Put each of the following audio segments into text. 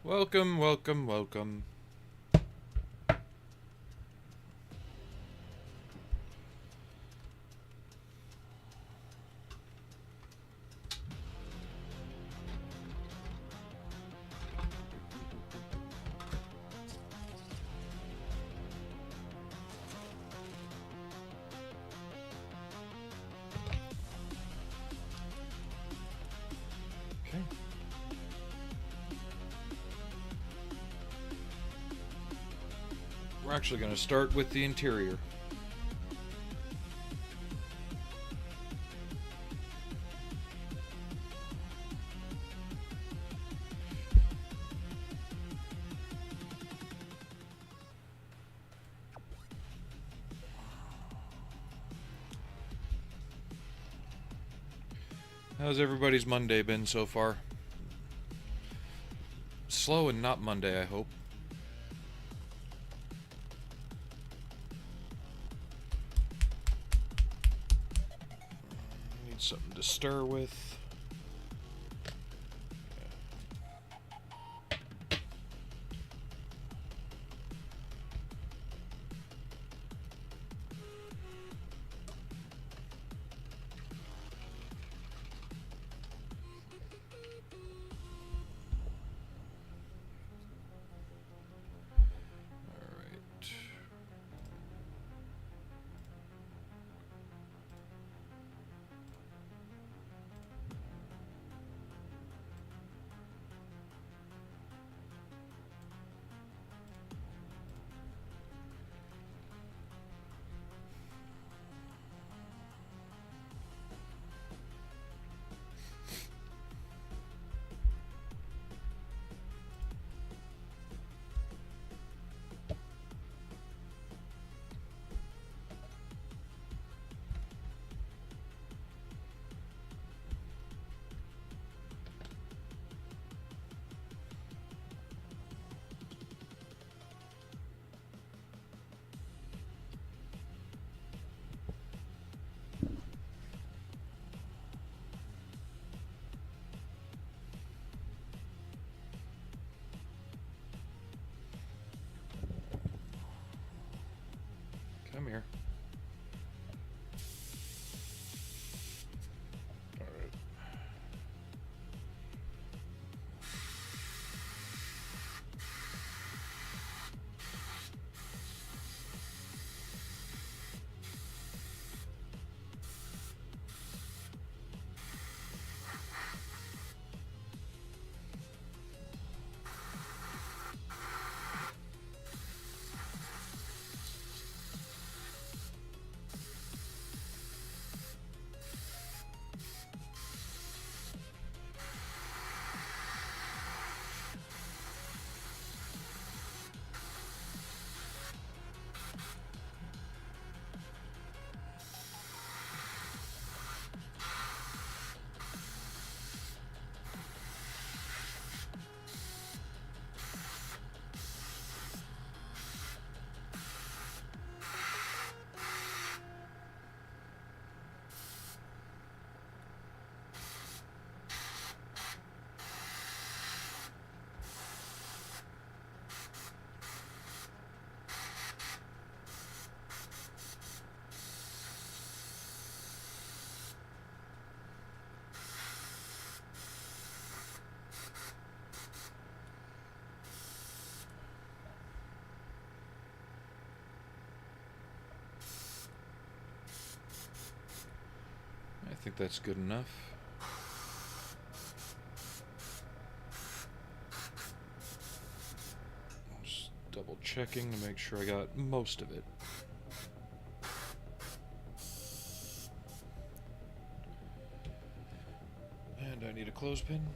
Welcome, welcome, welcome. Okay. We're actually going to start with the interior. How's everybody's Monday been so far? Slow and not Monday, I hope. Need something to stir with. Come here. All right. I think that's good enough. Just double checking to make sure I got most of it. And I need a clothespin.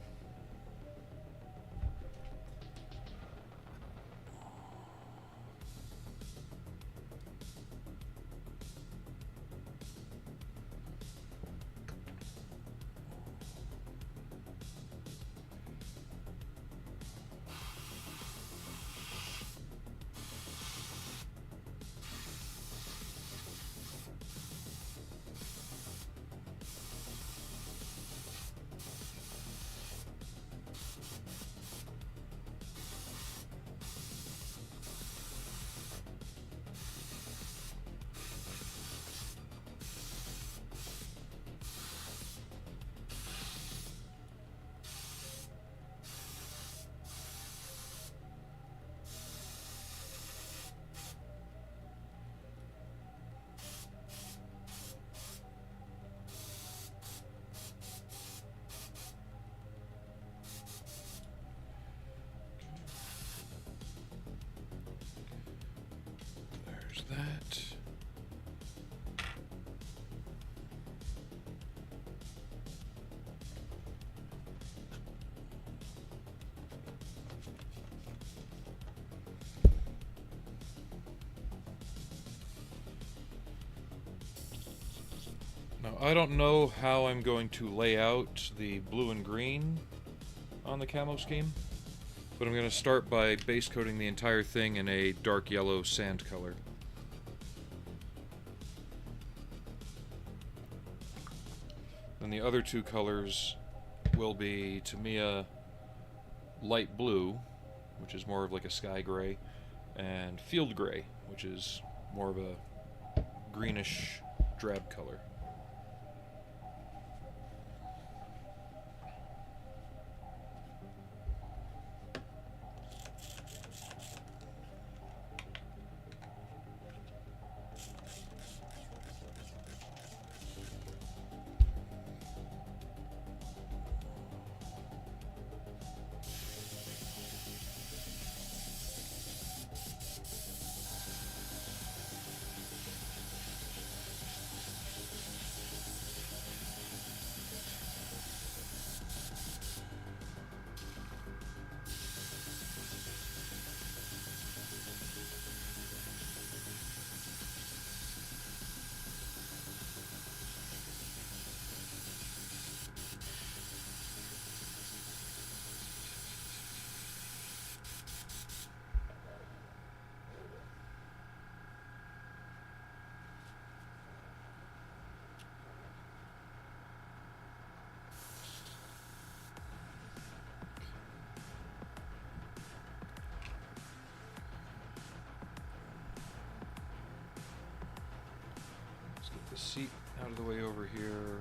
Now, I don't know how I'm going to lay out the blue and green on the camo scheme, but I'm going to start by base coating the entire thing in a dark yellow sand color. Then the other two colors will be Tamiya light blue, which is more of like a sky gray, and field gray, which is more of a greenish drab color. The seat out of the way over here,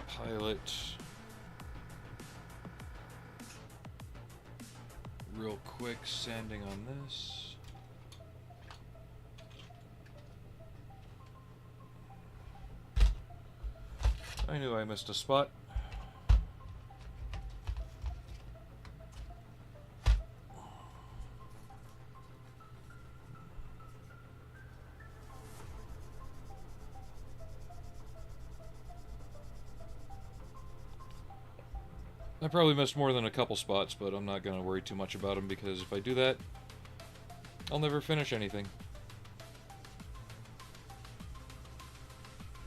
pilot, real quick sanding on this. I knew I missed a spot. I probably missed more than a couple spots, but I'm not going to worry too much about them because if I do that, I'll never finish anything.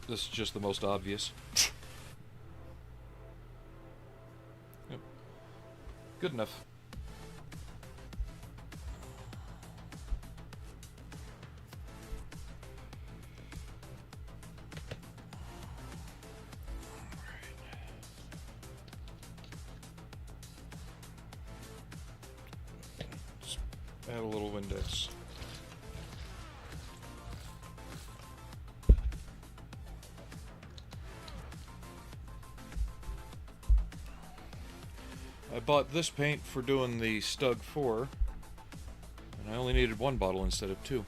This is just the most obvious. Yep. Good enough. Add a little Windex. I bought this paint for doing the Stug 4, and I only needed one bottle instead of two.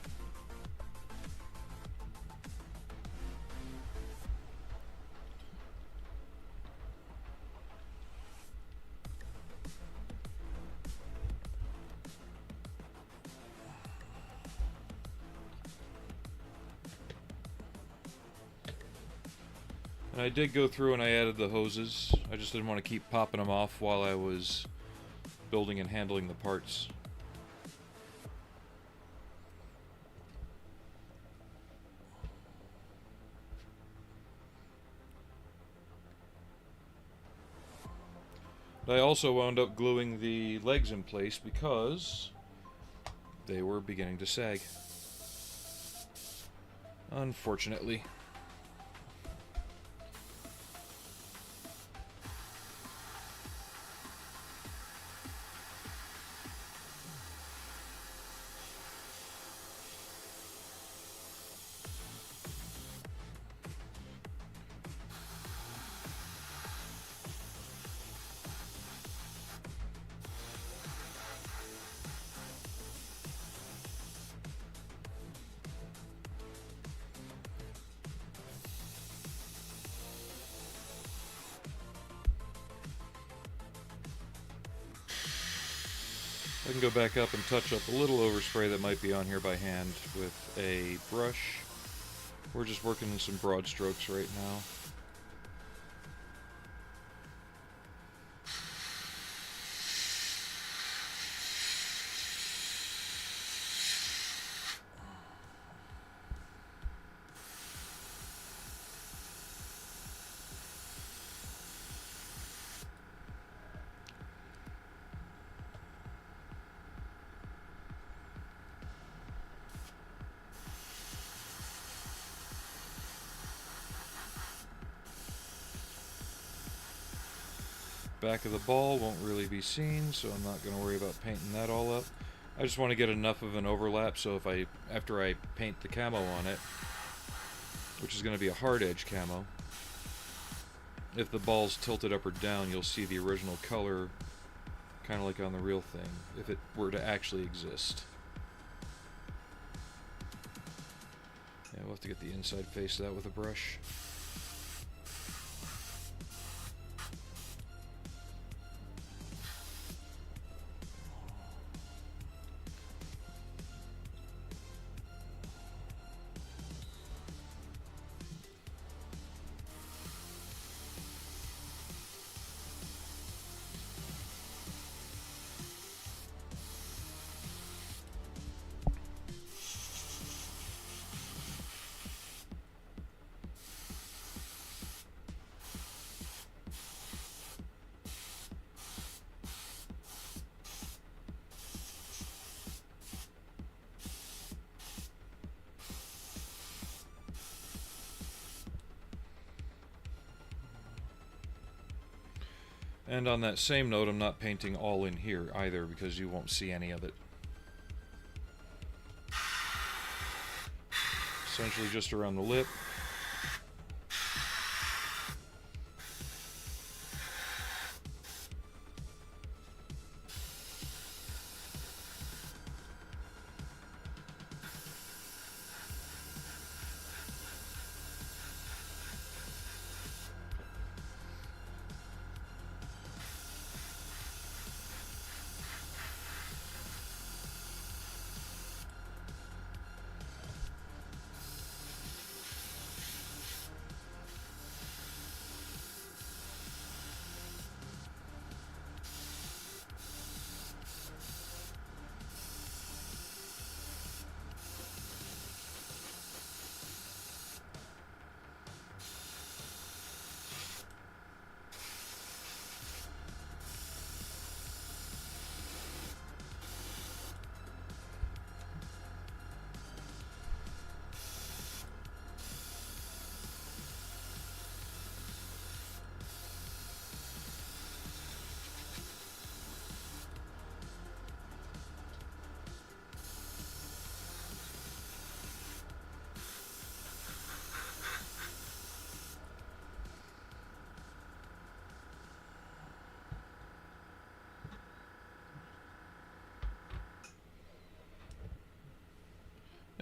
And I did go through and I added the hoses. I just didn't want to keep popping them off while I was building and handling the parts. But I also wound up gluing the legs in place because they were beginning to sag. Unfortunately. I can go back up and touch up a little overspray that might be on here by hand with a brush. We're just working some broad strokes right now. back of the ball won't really be seen, so I'm not going to worry about painting that all up. I just want to get enough of an overlap so if after I paint the camo on it, which is going to be a hard edge camo, if the ball's tilted up or down, you'll see the original color, kind of like on the real thing, if it were to actually exist. Yeah, we'll have to get the inside face of that with a brush. And on that same note, I'm not painting all in here either because you won't see any of it. Essentially just around the lip.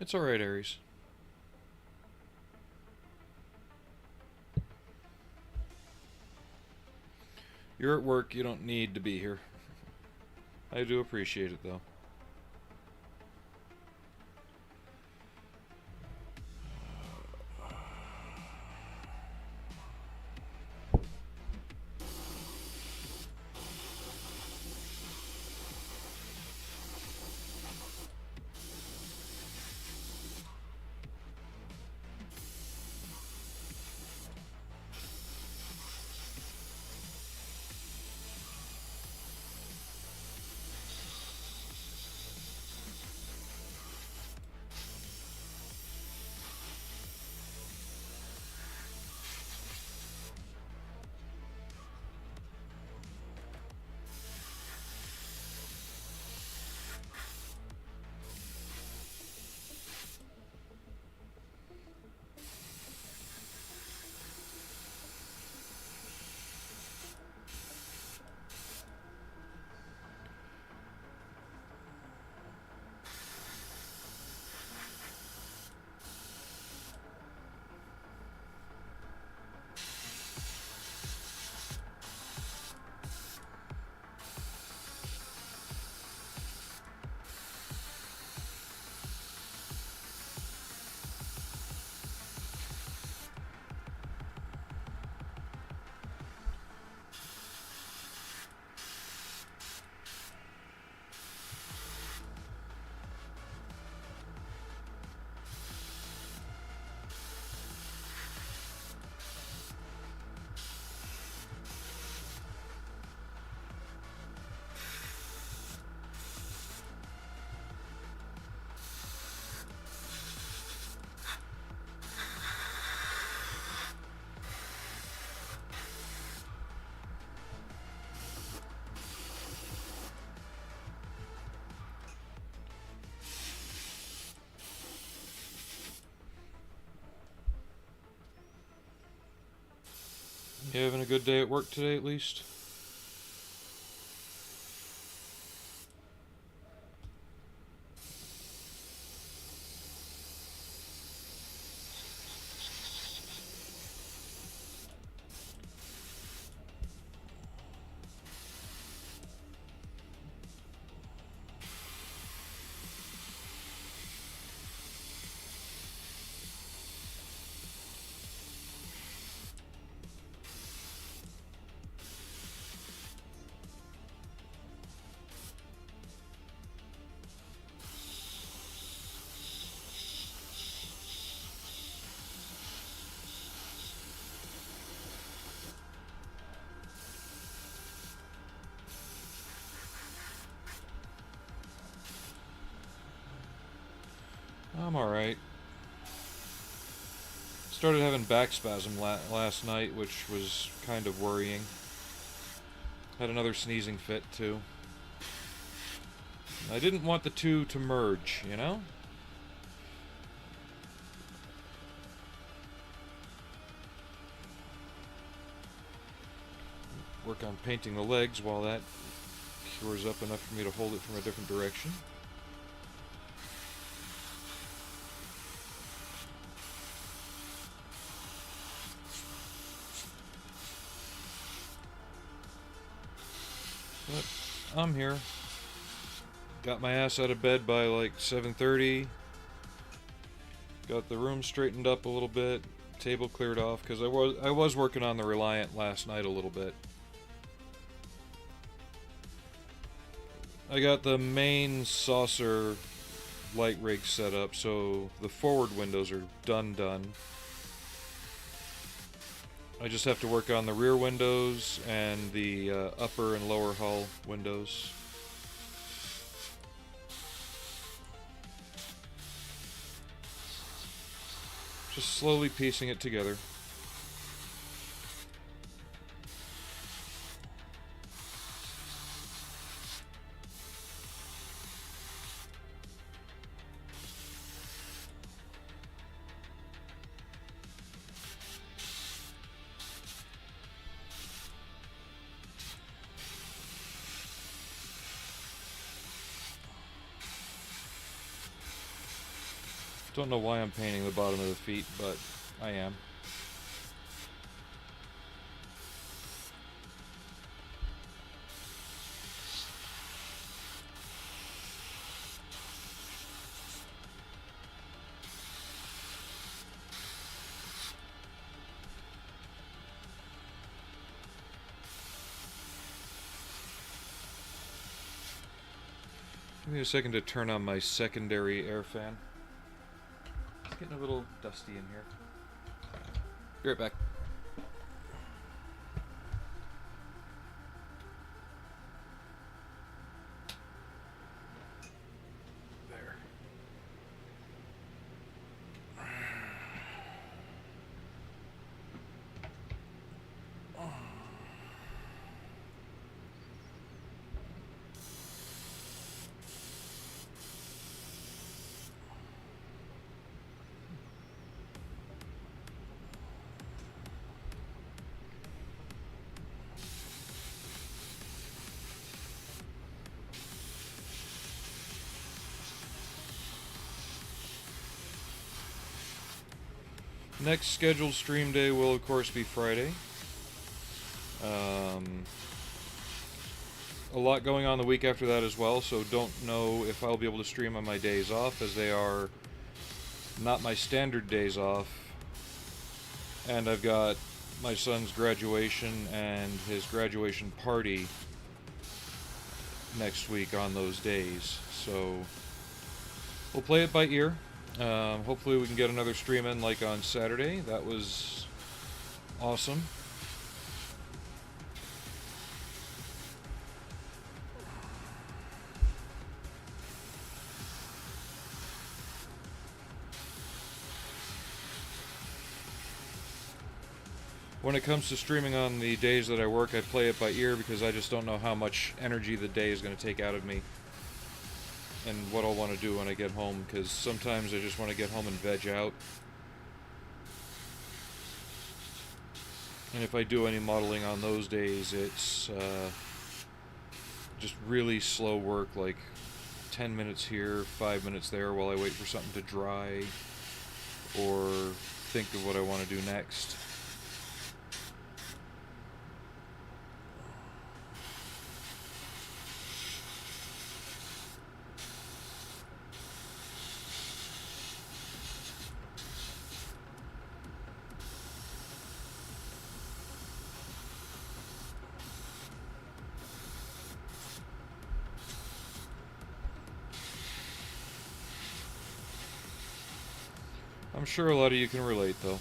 It's alright, Aries. You're at work, you don't need to be here. I do appreciate it, though. You having a good day at work today, at least? I'm alright. Started having back spasm last night, which was kind of worrying. Had another sneezing fit, too. I didn't want the two to merge, you know? Work on painting the legs while that cures up enough for me to hold it from a different direction. But I'm here. Got my ass out of bed by like 7:30. Got the room straightened up a little bit. Table cleared off because I was working on the Reliant last night a little bit. I got the main saucer light rig set up, so the forward windows are done. I just have to work on the rear windows and the upper and lower hull windows. Just slowly piecing it together. Don't know why I'm painting the bottom of the feet, but I am. Give me a second to turn on my secondary air fan. It's getting a little dusty in here. Be right back. There. Next scheduled stream day will, of course, be Friday. A lot going on the week after that as well, so don't know if I'll be able to stream on my days off, as they are not my standard days off. And I've got my son's graduation and his graduation party next week on those days, so we'll play it by ear. Hopefully we can get another stream in like on Saturday. That was awesome. When it comes to streaming on the days that I work, I play it by ear because I just don't know how much energy the day is going to take out of me and what I'll want to do when I get home, because sometimes I just want to get home and veg out. And if I do any modeling on those days, it's just really slow work, like 10 minutes here, 5 minutes there while I wait for something to dry or think of what I want to do next. I'm sure a lot of you can relate, though.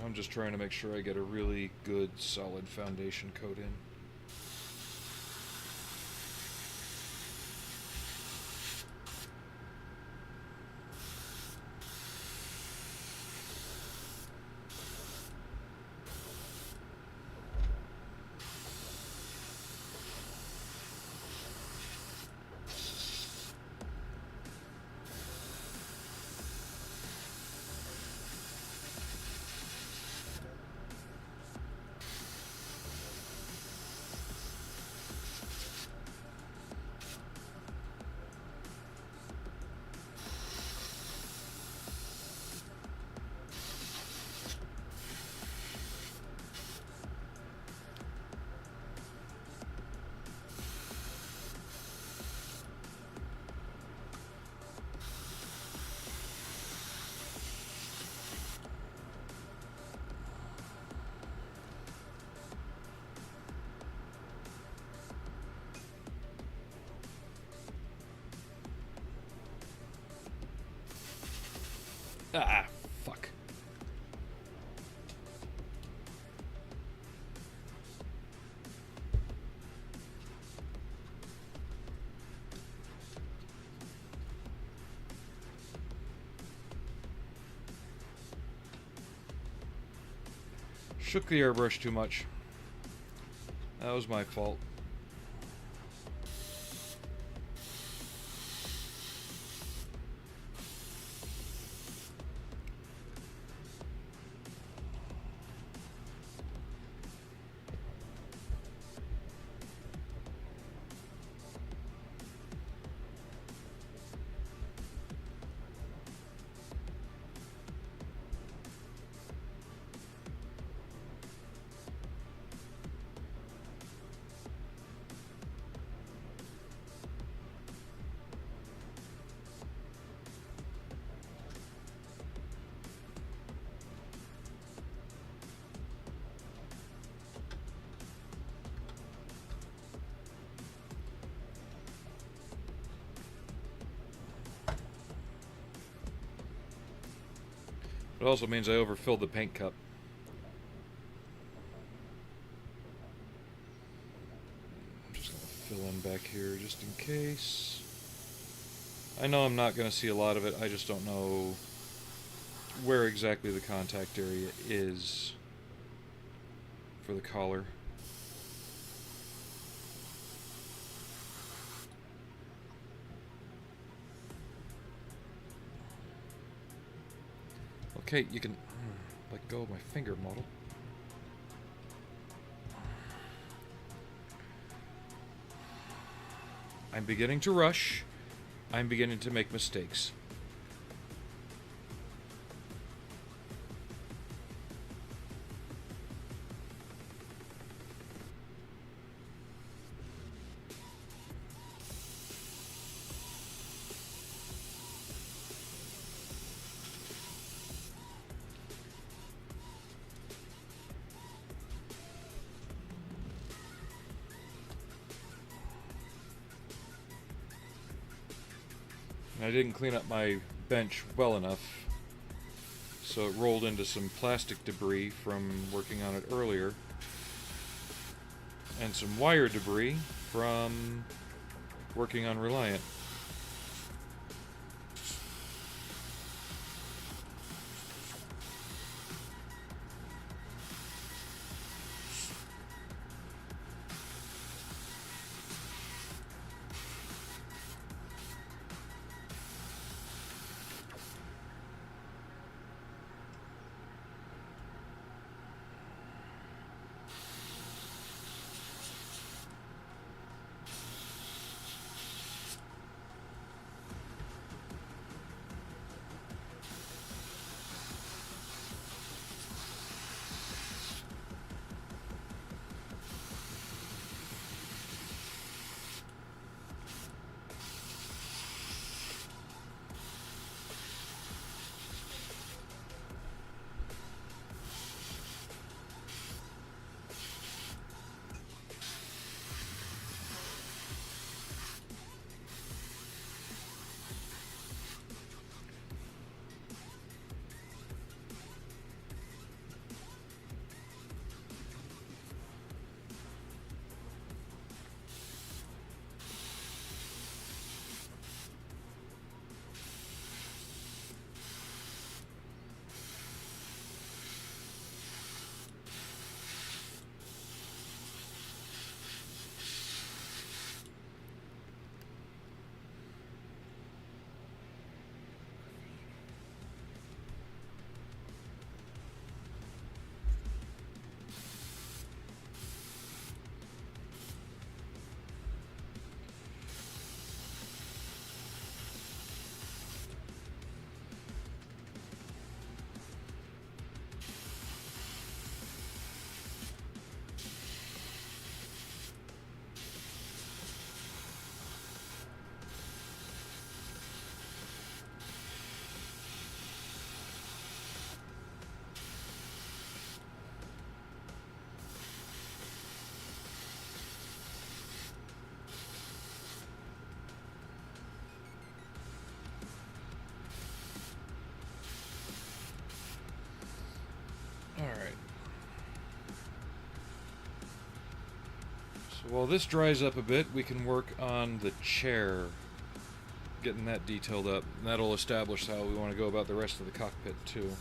I'm just trying to make sure I get a really good, solid foundation coat in. Ah, fuck. Shook the airbrush too much. That was my fault. It also means I overfilled the paint cup. I'm just going to fill in back here just in case. I know I'm not going to see a lot of it, I just don't know where exactly the contact area is for the collar. Okay, you can let go of my finger model. I'm beginning to rush, I'm beginning to make mistakes. I didn't clean up my bench well enough, so it rolled into some plastic debris from working on it earlier, and some wire debris from working on Reliant. Alright. So while this dries up a bit, we can work on the chair, getting that detailed up. And that'll establish how we want to go about the rest of the cockpit too.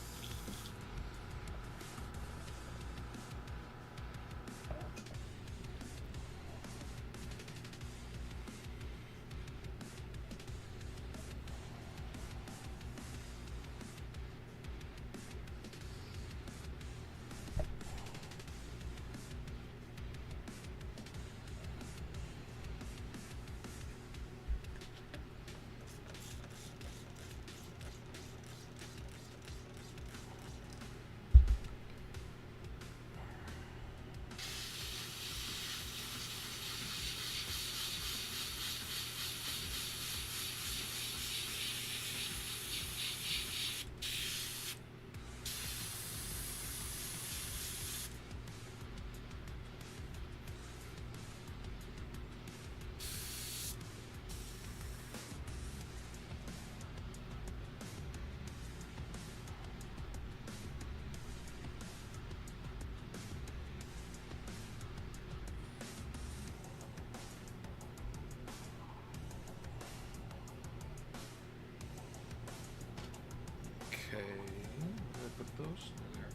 Okay, where I put those? There.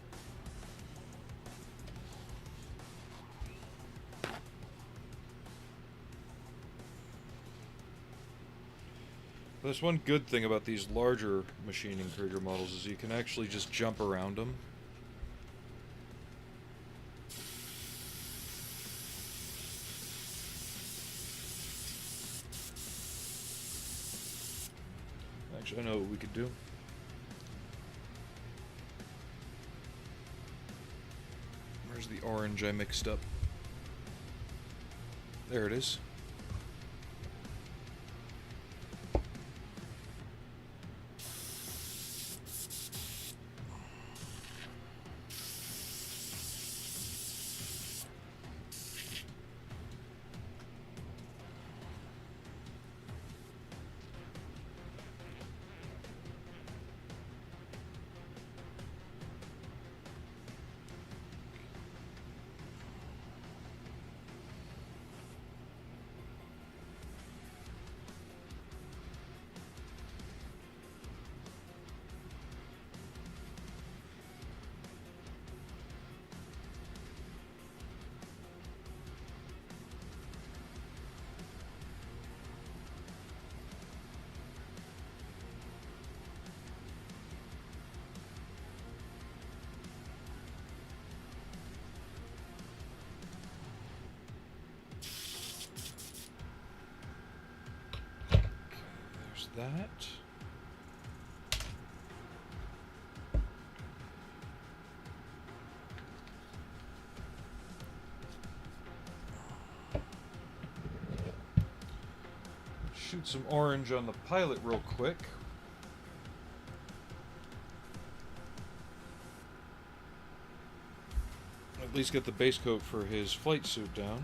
There's one good thing about these larger machining Krieger models is you can actually just jump around them. Actually, I know what we could do. Where's the orange I mixed up? There it is. That. Shoot some orange on the pilot real quick. At least get the base coat for his flight suit down.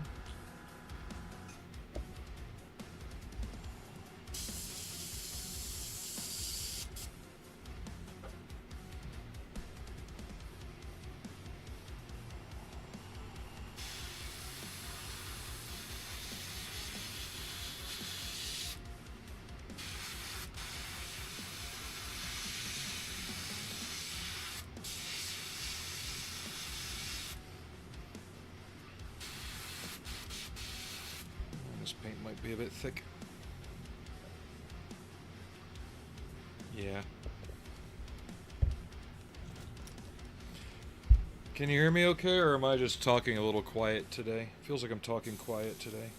This paint might be a bit thick. Yeah. Can you hear me okay, or am I just talking a little quiet today? Feels like I'm talking quiet today.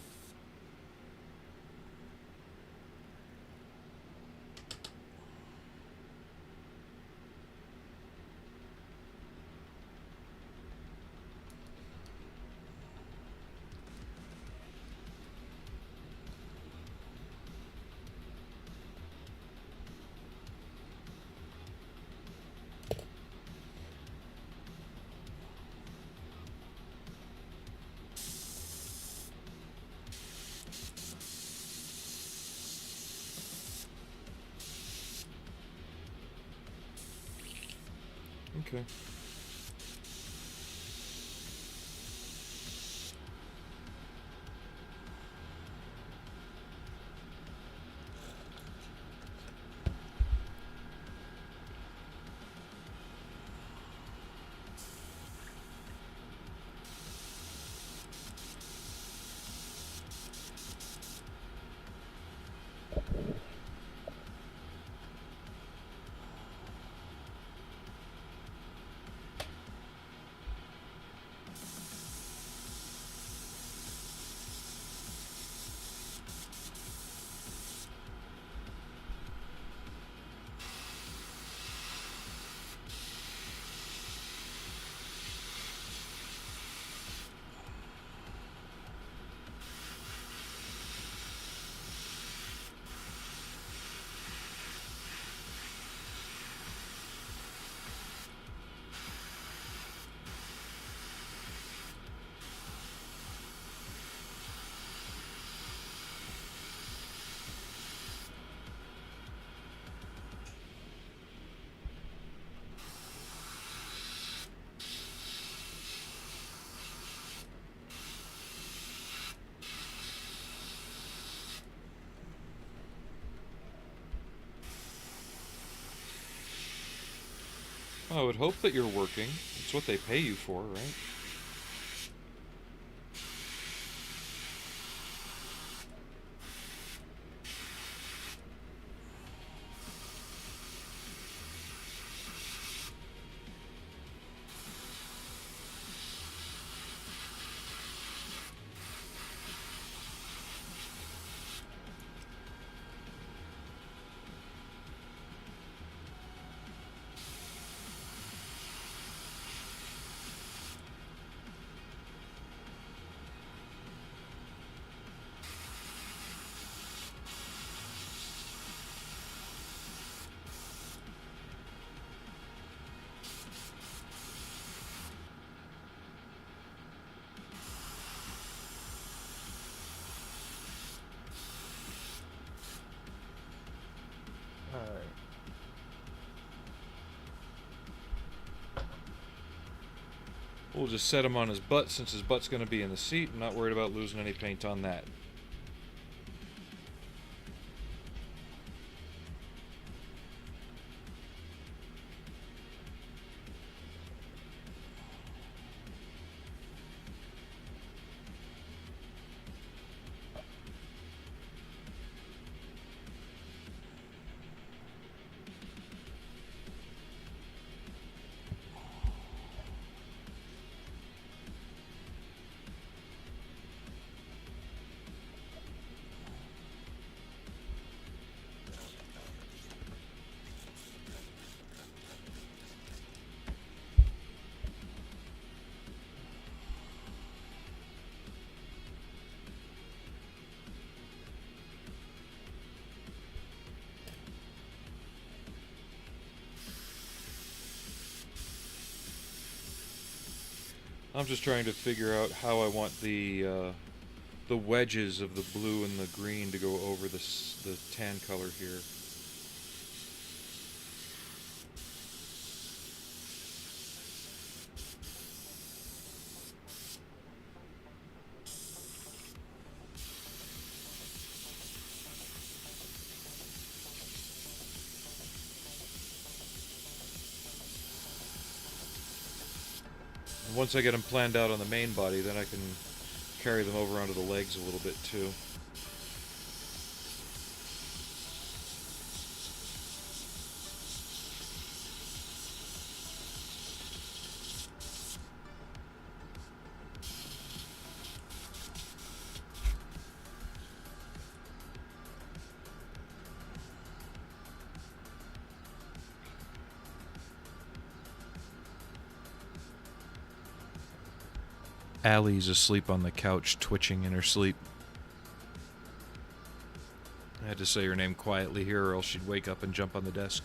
Okay. I would hope that you're working. It's what they pay you for, right? We'll just set him on his butt since his butt's going to be in the seat. I'm not worried about losing any paint on that. I'm just trying to figure out how I want the wedges of the blue and the green to go over the tan color here. Once I get them planned out on the main body, then I can carry them over onto the legs a little bit too. Allie's asleep on the couch, twitching in her sleep. I had to say her name quietly here, or else she'd wake up and jump on the desk.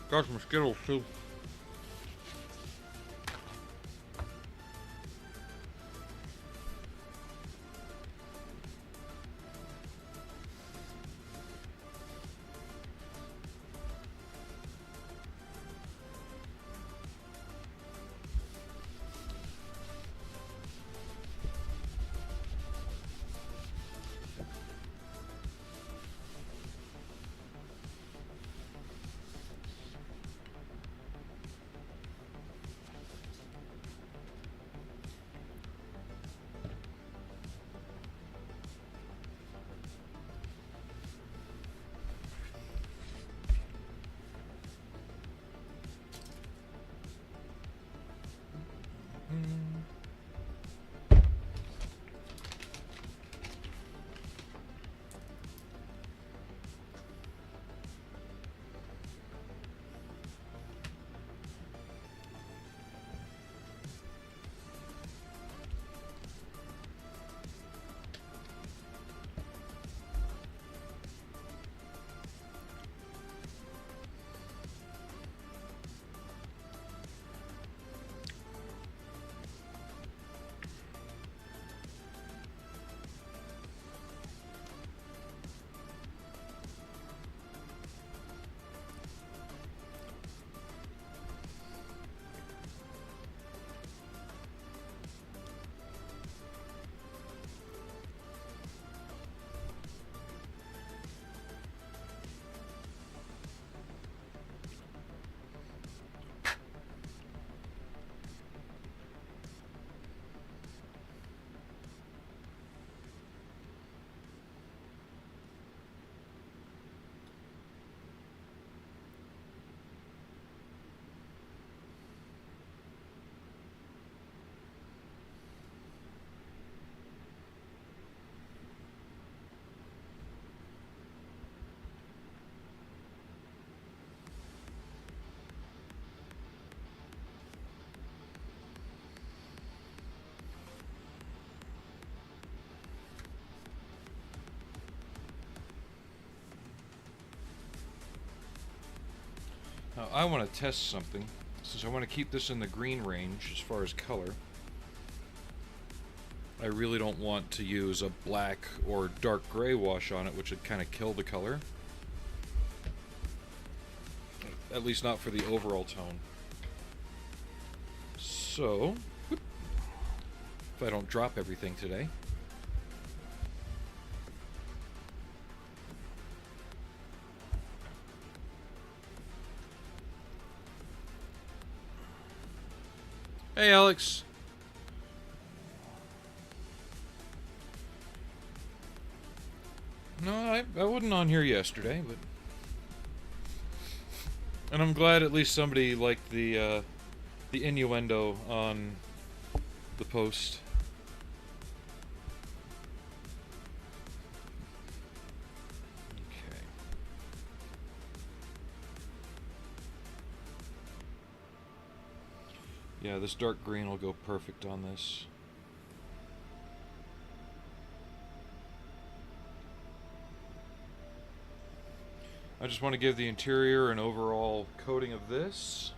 Got some Skittles too. Now I want to test something, since I want to keep this in the green range as far as color. I really don't want to use a black or dark gray wash on it, which would kind of kill the color. At least not for the overall tone. So, whoop, if I don't drop everything today. Hey, Alex. No, I wasn't on here yesterday, but... And I'm glad at least somebody liked the innuendo on the post. Okay. Yeah, this dark green will go perfect on this. I just want to give the interior an overall coating of this.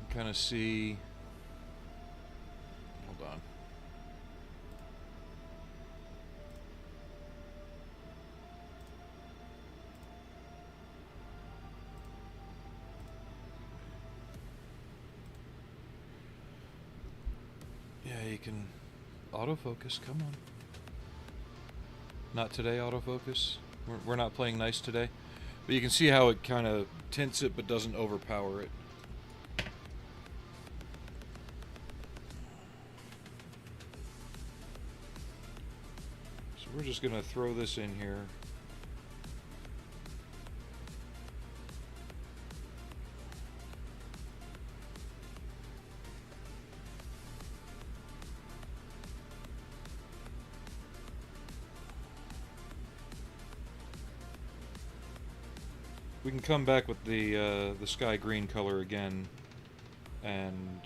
Kind of see... Hold on. Yeah, you can... Autofocus, come on. Not today, autofocus. We're not playing nice today. But you can see how it kind of tints it but doesn't overpower it. So we're just going to throw this in here. We can come back with the sky green color again and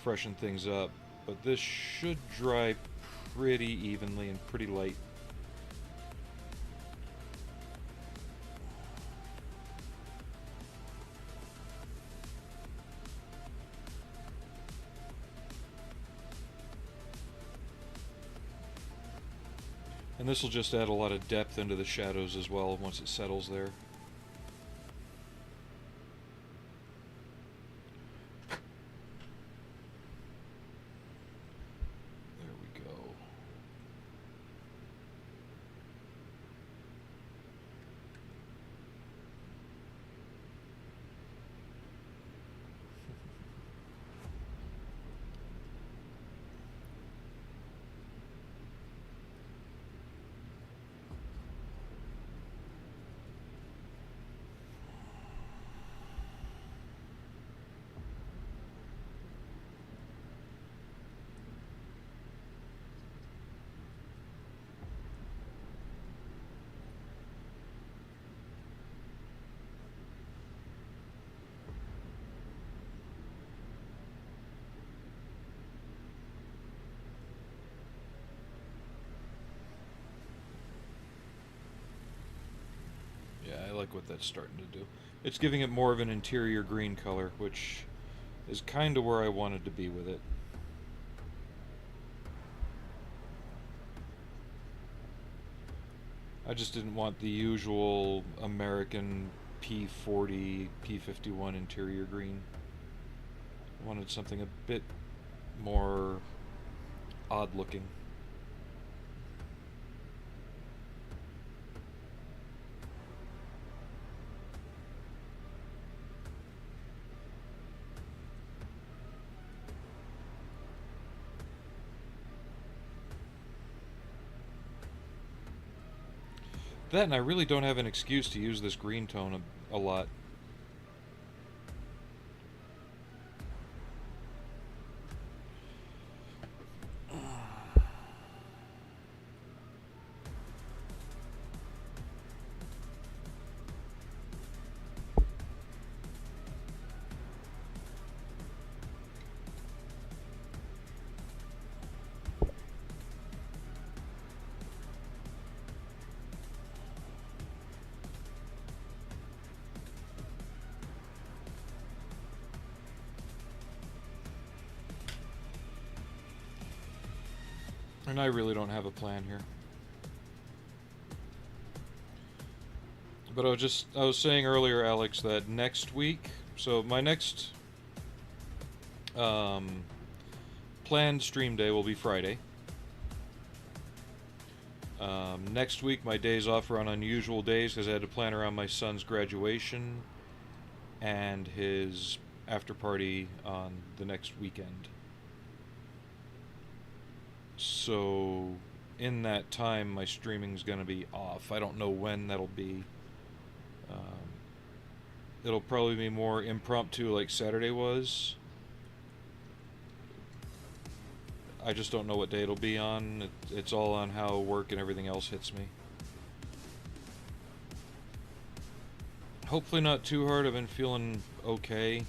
freshen things up, but this should dry pretty evenly and pretty light. And this will just add a lot of depth into the shadows as well once it settles there. Yeah, I like what that's starting to do. It's giving it more of an interior green color, which is kind of where I wanted to be with it. I just didn't want the usual American P40, P51 interior green. I wanted something a bit more odd looking. That, and I really don't have an excuse to use this green tone a lot. And I really don't have a plan here. But I was saying earlier, Alex, that next week, so my next planned stream day will be Friday. Next week, my days off are on unusual days because I had to plan around my son's graduation and his after party on the next weekend. So, in that time, my streaming's going to be off. I don't know when that'll be. It'll probably be more impromptu like Saturday was. I just don't know what day it'll be on. It's all on how work and everything else hits me. Hopefully not too hard. I've been feeling okay.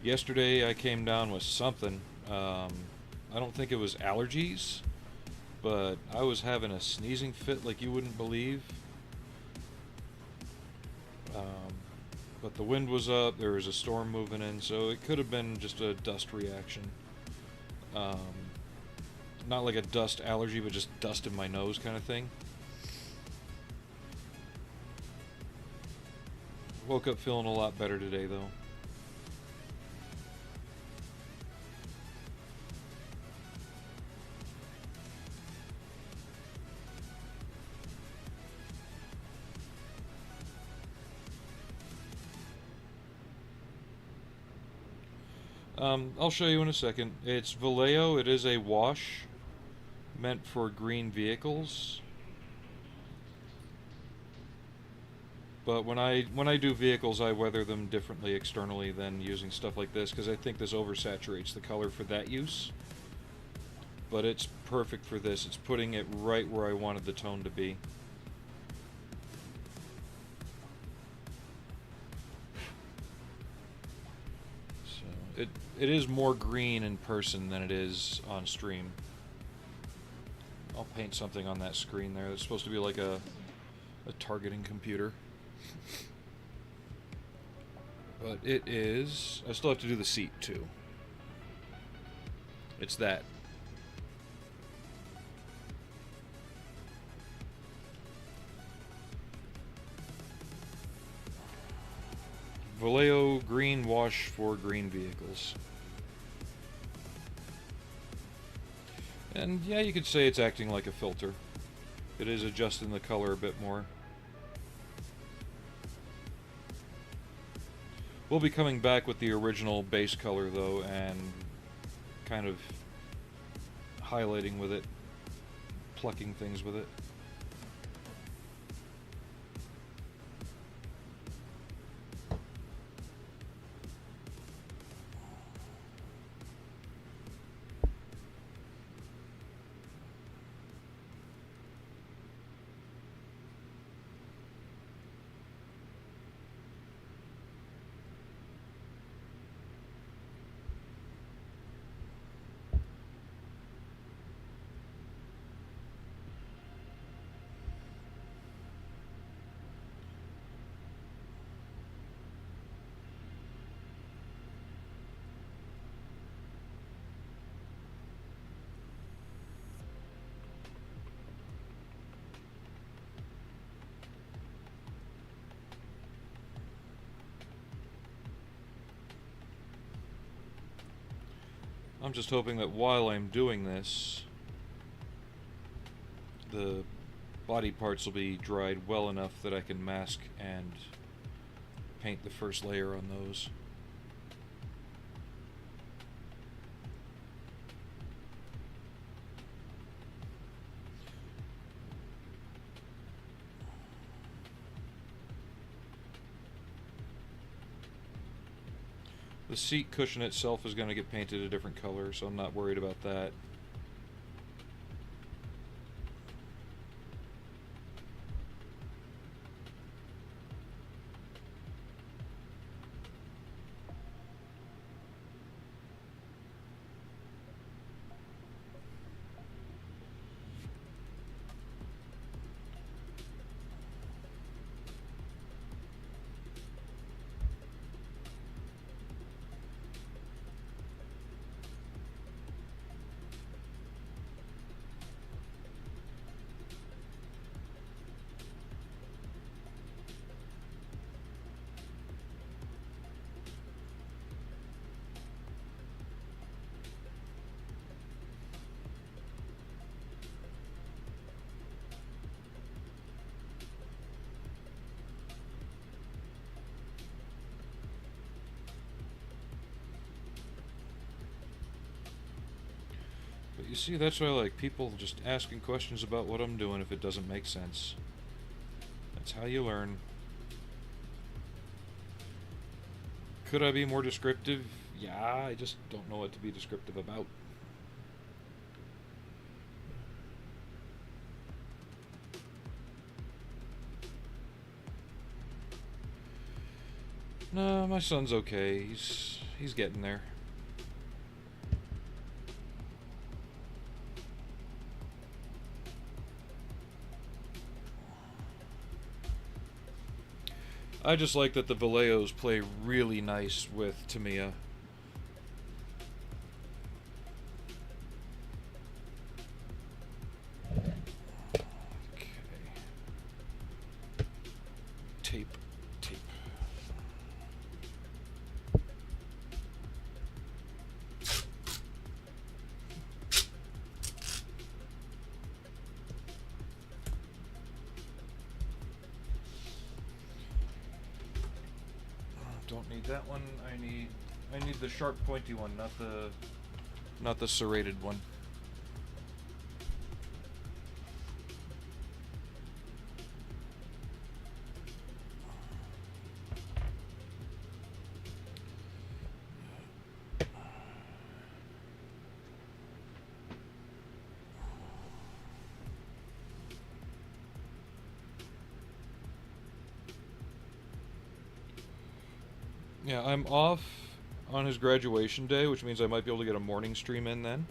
Yesterday I came down with something. I don't think it was allergies, but I was having a sneezing fit like you wouldn't believe. But the wind was up, there was a storm moving in, so it could have been just a dust reaction. Not like a dust allergy, but just dust in my nose kind of thing. Woke up feeling a lot better today, though. I'll show you in a second. It's Vallejo. It is a wash meant for green vehicles. But when I do vehicles, I weather them differently externally than using stuff like this because I think this oversaturates the color for that use. But it's perfect for this. It's putting it right where I wanted the tone to be. It is more green in person than it is on stream. I'll paint something on that screen there. It's supposed to be like a targeting computer. But it is... I still have to do the seat too. It's that. Vallejo green wash for green vehicles. And yeah, you could say it's acting like a filter. It is adjusting the color a bit more. We'll be coming back with the original base color though, and kind of highlighting with it, plucking things with it. I'm just hoping that while I'm doing this, the body parts will be dried well enough that I can mask and paint the first layer on those. The seat cushion itself is going to get painted a different color, so I'm not worried about that. You see, that's why I like people just asking questions about what I'm doing if it doesn't make sense. That's how you learn. Could I be more descriptive? Yeah, I just don't know what to be descriptive about. No, my son's okay. He's getting there. I just like that the Vallejos play really nice with Tamiya. Okay. Tape. Don't need that one. I need the sharp pointy one, not the serrated one. Yeah, I'm off on his graduation day, which means I might be able to get a morning stream in then.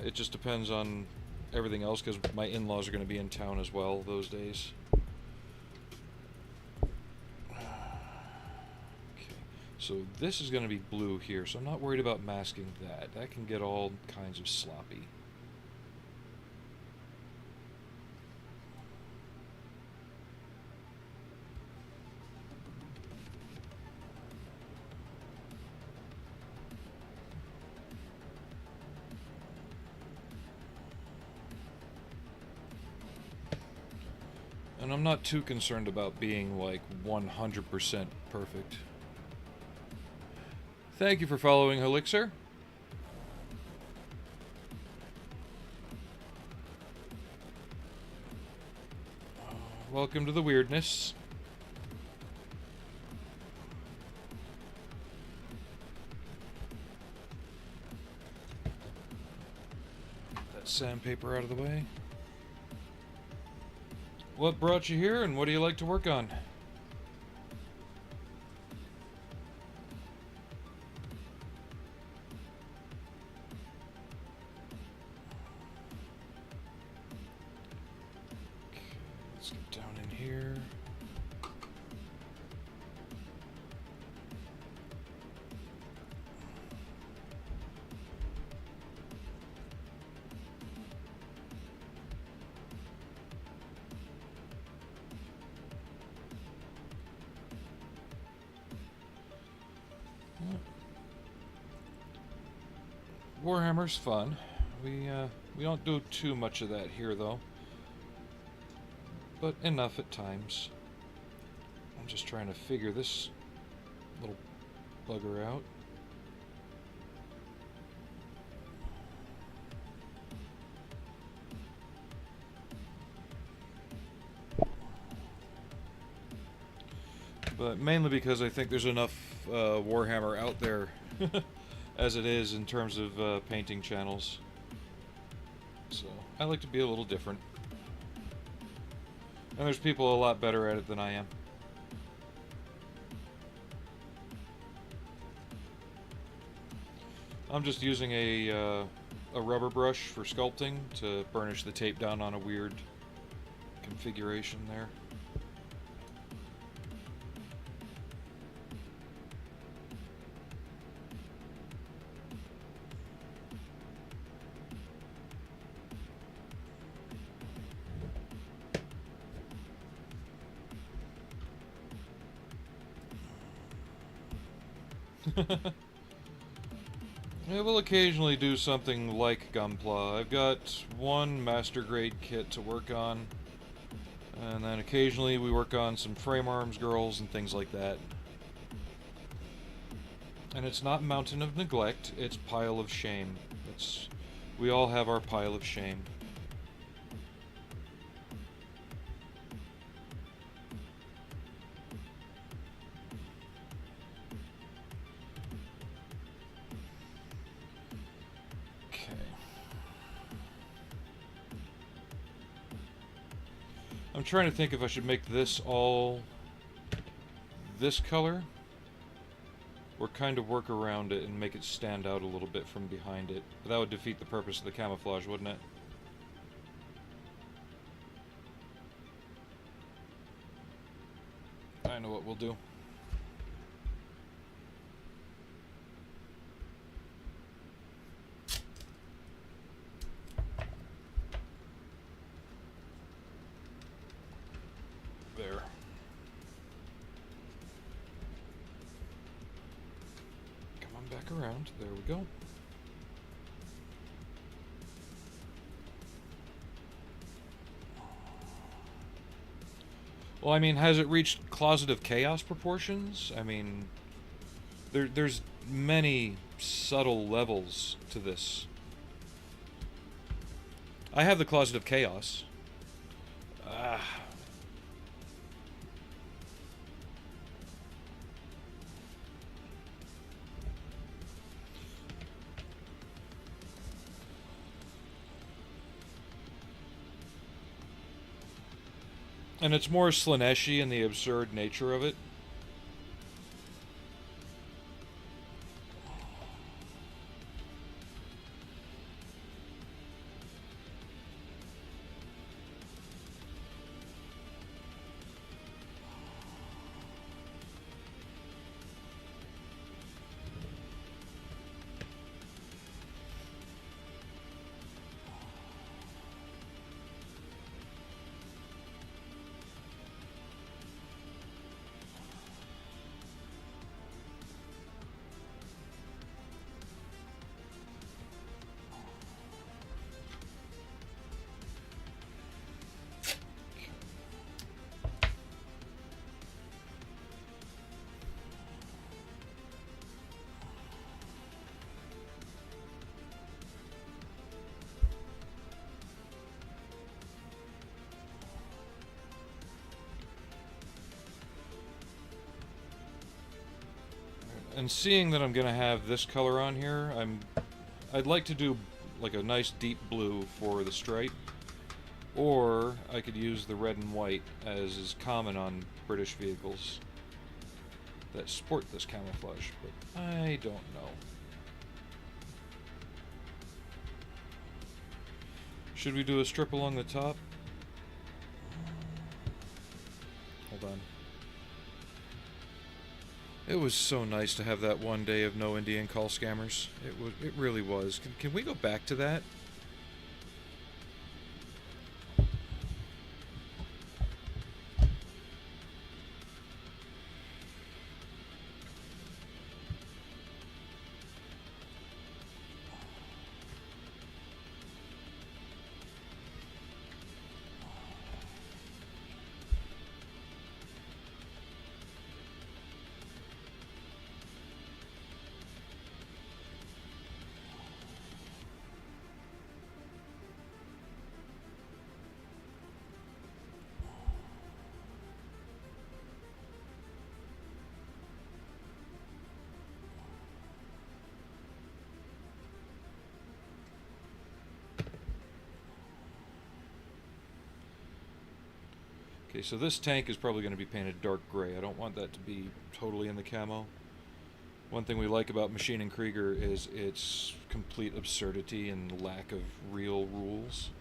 It just depends on everything else, because my in-laws are going to be in town as well those days. Okay, so this is going to be blue here, so I'm not worried about masking that. That can get all kinds of sloppy. And I'm not too concerned about being like 100% perfect. Thank you for following, Helixer. Welcome to the weirdness. That sandpaper out of the way. What brought you here, and what do you like to work on? Okay, let's get down in here. Warhammer's fun. We don't do too much of that here, though. But enough at times. I'm just trying to figure this little bugger out. But mainly because I think there's enough Warhammer out there as it is in terms of painting channels. So I like to be a little different. And there's people a lot better at it than I am. I'm just using a rubber brush for sculpting to burnish the tape down on a weird configuration there. I will occasionally do something like Gunpla. I've got one master grade kit to work on, and then occasionally we work on some frame arms girls and things like that. And it's not Mountain of Neglect, it's Pile of Shame. We all have our pile of shame. Okay. I'm trying to think if I should make this all this color, or kind of work around it and make it stand out a little bit from behind it. But that would defeat the purpose of the camouflage, wouldn't it? I know what we'll do. There. Come on back around. There we go. Well, I mean, has it reached Closet of Chaos proportions? I mean, there's many subtle levels to this. I have the Closet of Chaos. And it's more Slaneshi in the absurd nature of it. And seeing that I'm gonna have this color on here, I'd like to do like a nice deep blue for the stripe, or I could use the red and white as is common on British vehicles that sport this camouflage, but I don't know. Should we do a strip along the top? Hold on. It was so nice to have that one day of no Indian call scammers. It really was. Can we go back to that? Okay, so this tank is probably going to be painted dark gray. I don't want that to be totally in the camo. One thing we like about Machining Krieger is its complete absurdity and lack of real rules,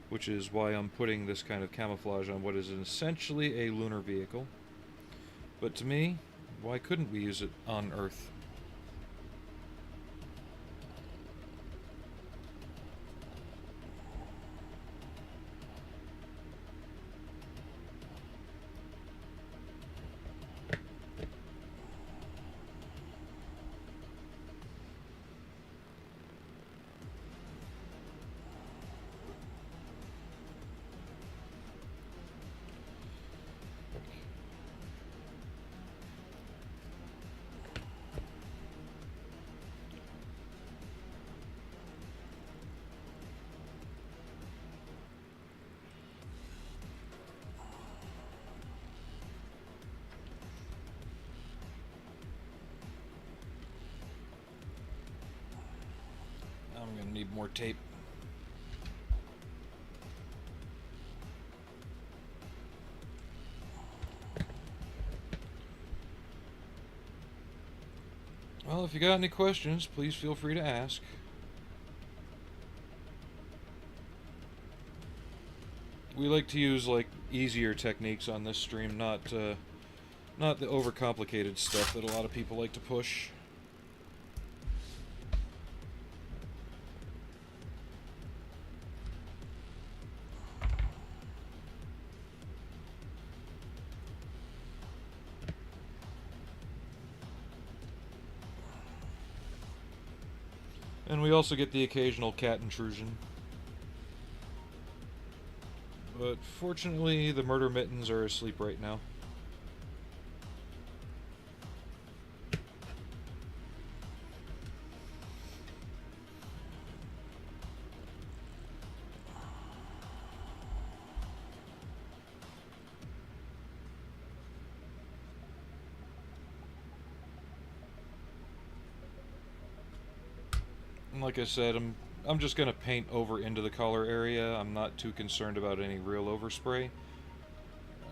which is why I'm putting this kind of camouflage on what is essentially a lunar vehicle. But to me, why couldn't we use it on Earth? need more tape. Well, if you got any questions, please feel free to ask. We like to use like easier techniques on this stream, not the overcomplicated stuff that a lot of people like to push. And we also get the occasional cat intrusion. But fortunately, the murder mittens are asleep right now. And like I said, I'm just gonna paint over into the collar area. I'm not too concerned about any real overspray.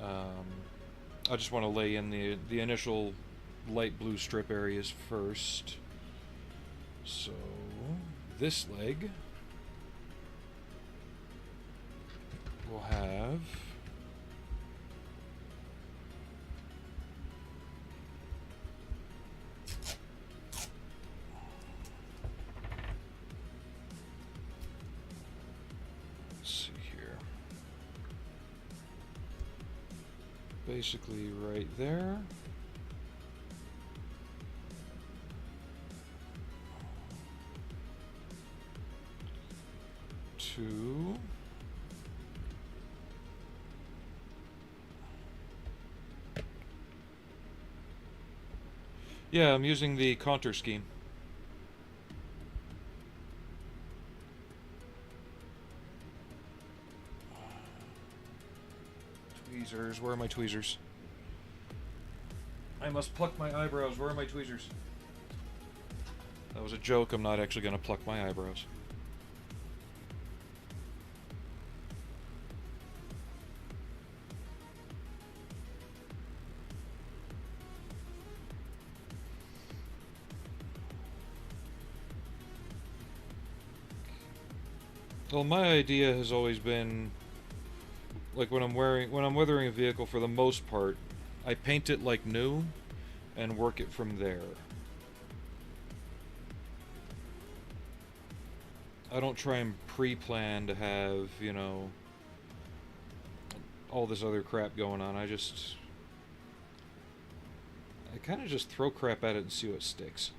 I just want to lay in the initial light blue strip areas first. So this leg will have basically right there. Two. Yeah, I'm using the contour scheme. Tweezers, where are my tweezers? I must pluck my eyebrows, where are my tweezers? That was a joke, I'm not actually gonna pluck my eyebrows. Well, my idea has always been, like when I'm weathering a vehicle, for the most part, I paint it like new and work it from there. I don't try and pre-plan to have, you know, all this other crap going on. I kind of just throw crap at it and see what sticks.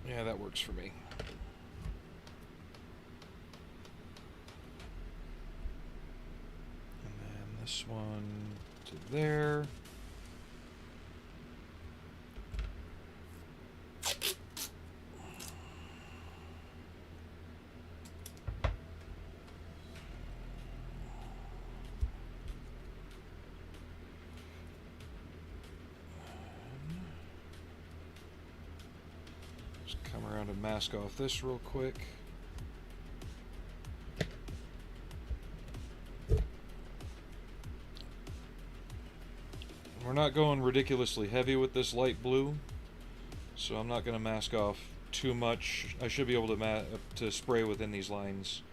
Yeah, that works for me. And then this one to there. Come around and mask off this real quick. We're not going ridiculously heavy with this light blue, so I'm not going to mask off too much. I should be able to spray within these lines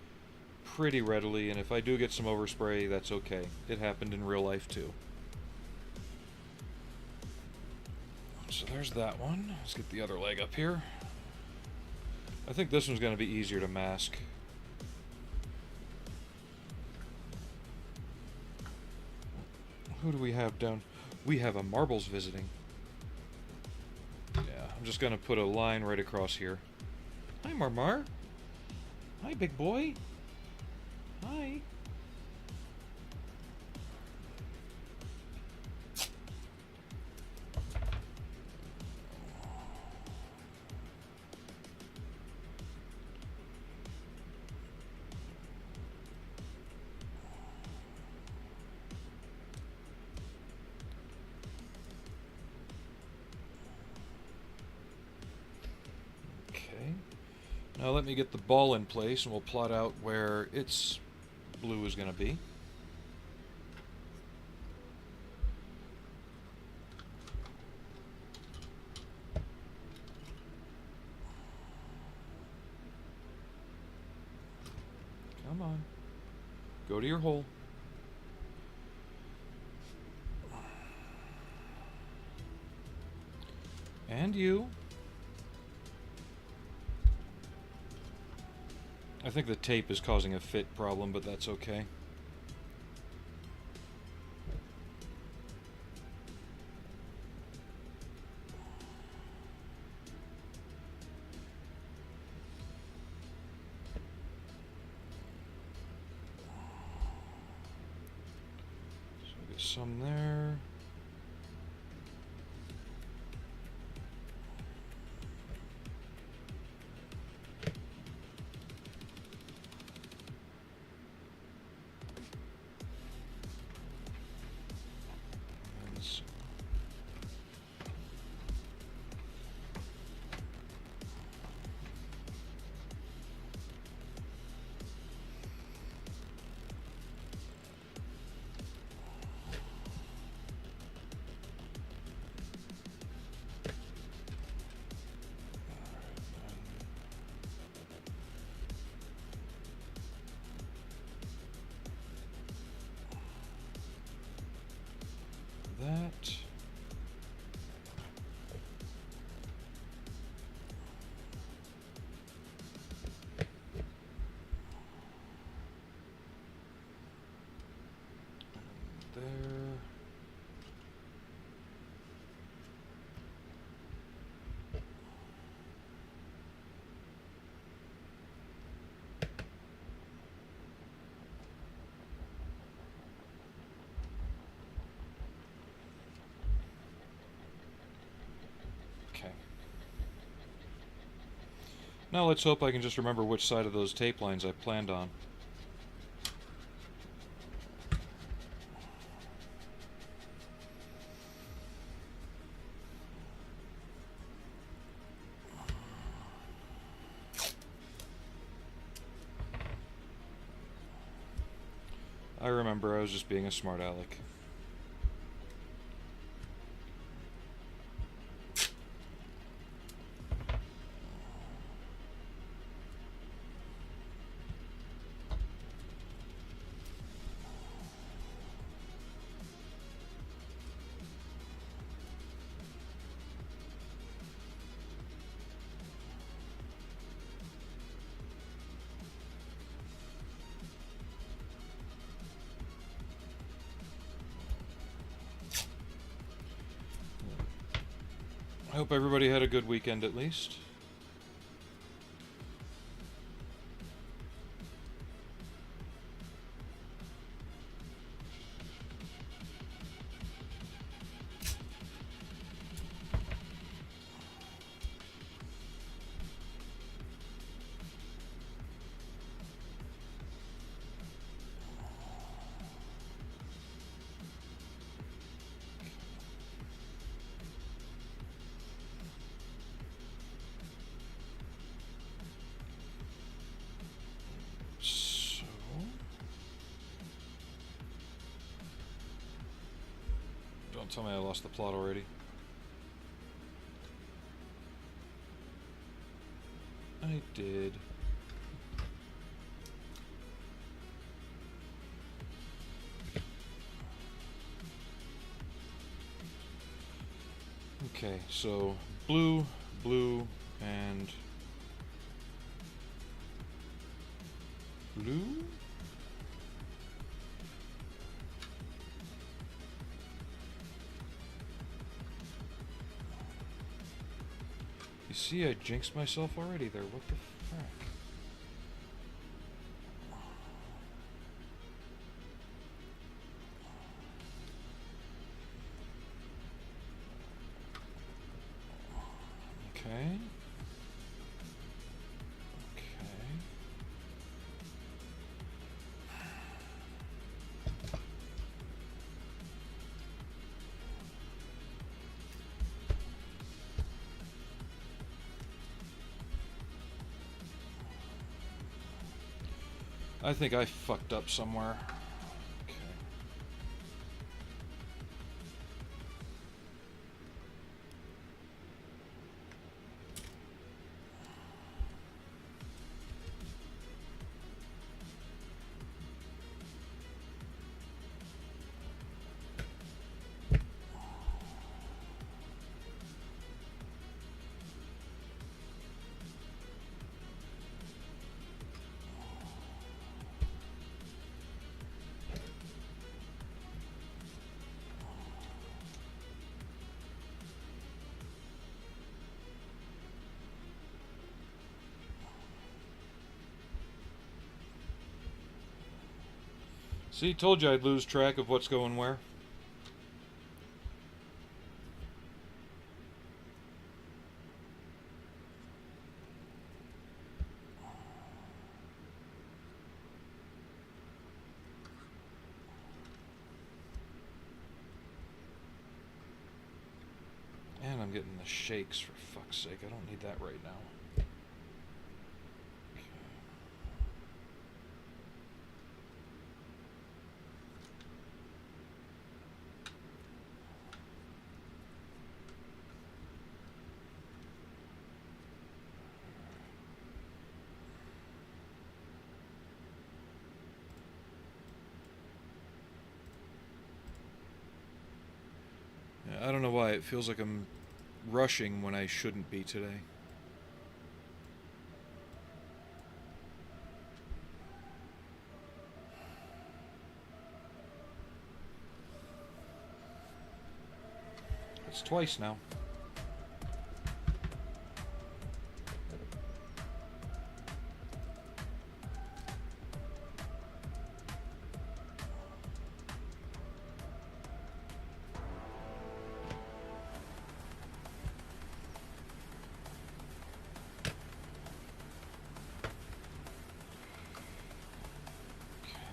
pretty readily, and if I do get some overspray, that's okay. It happened in real life too. So there's that one. Let's get the other leg up here. I think this one's going to be easier to mask. Who do we have down? We have a Marbles visiting. Yeah, I'm just going to put a line right across here. Hi, Marmar. Hi, big boy. Hi. Now let me get the ball in place and we'll plot out where its blue is going to be. Come on. Go to your hole. And you. I think the tape is causing a fit problem, but that's okay. So get some there. That. There. Okay. Now let's hope I can just remember which side of those tape lines I planned on. I remember, I was just being a smart aleck. I hope everybody had a good weekend at least. Don't tell me I lost the plot already. I did. Okay, so blue, blue, and blue? You see, I jinxed myself already there. What the frack? Okay. I think I fucked up somewhere. Okay. See, told you I'd lose track of what's going where. And I'm getting the shakes, for fuck's sake. I don't need that right now. I don't know why it feels like I'm rushing when I shouldn't be today. It's twice now.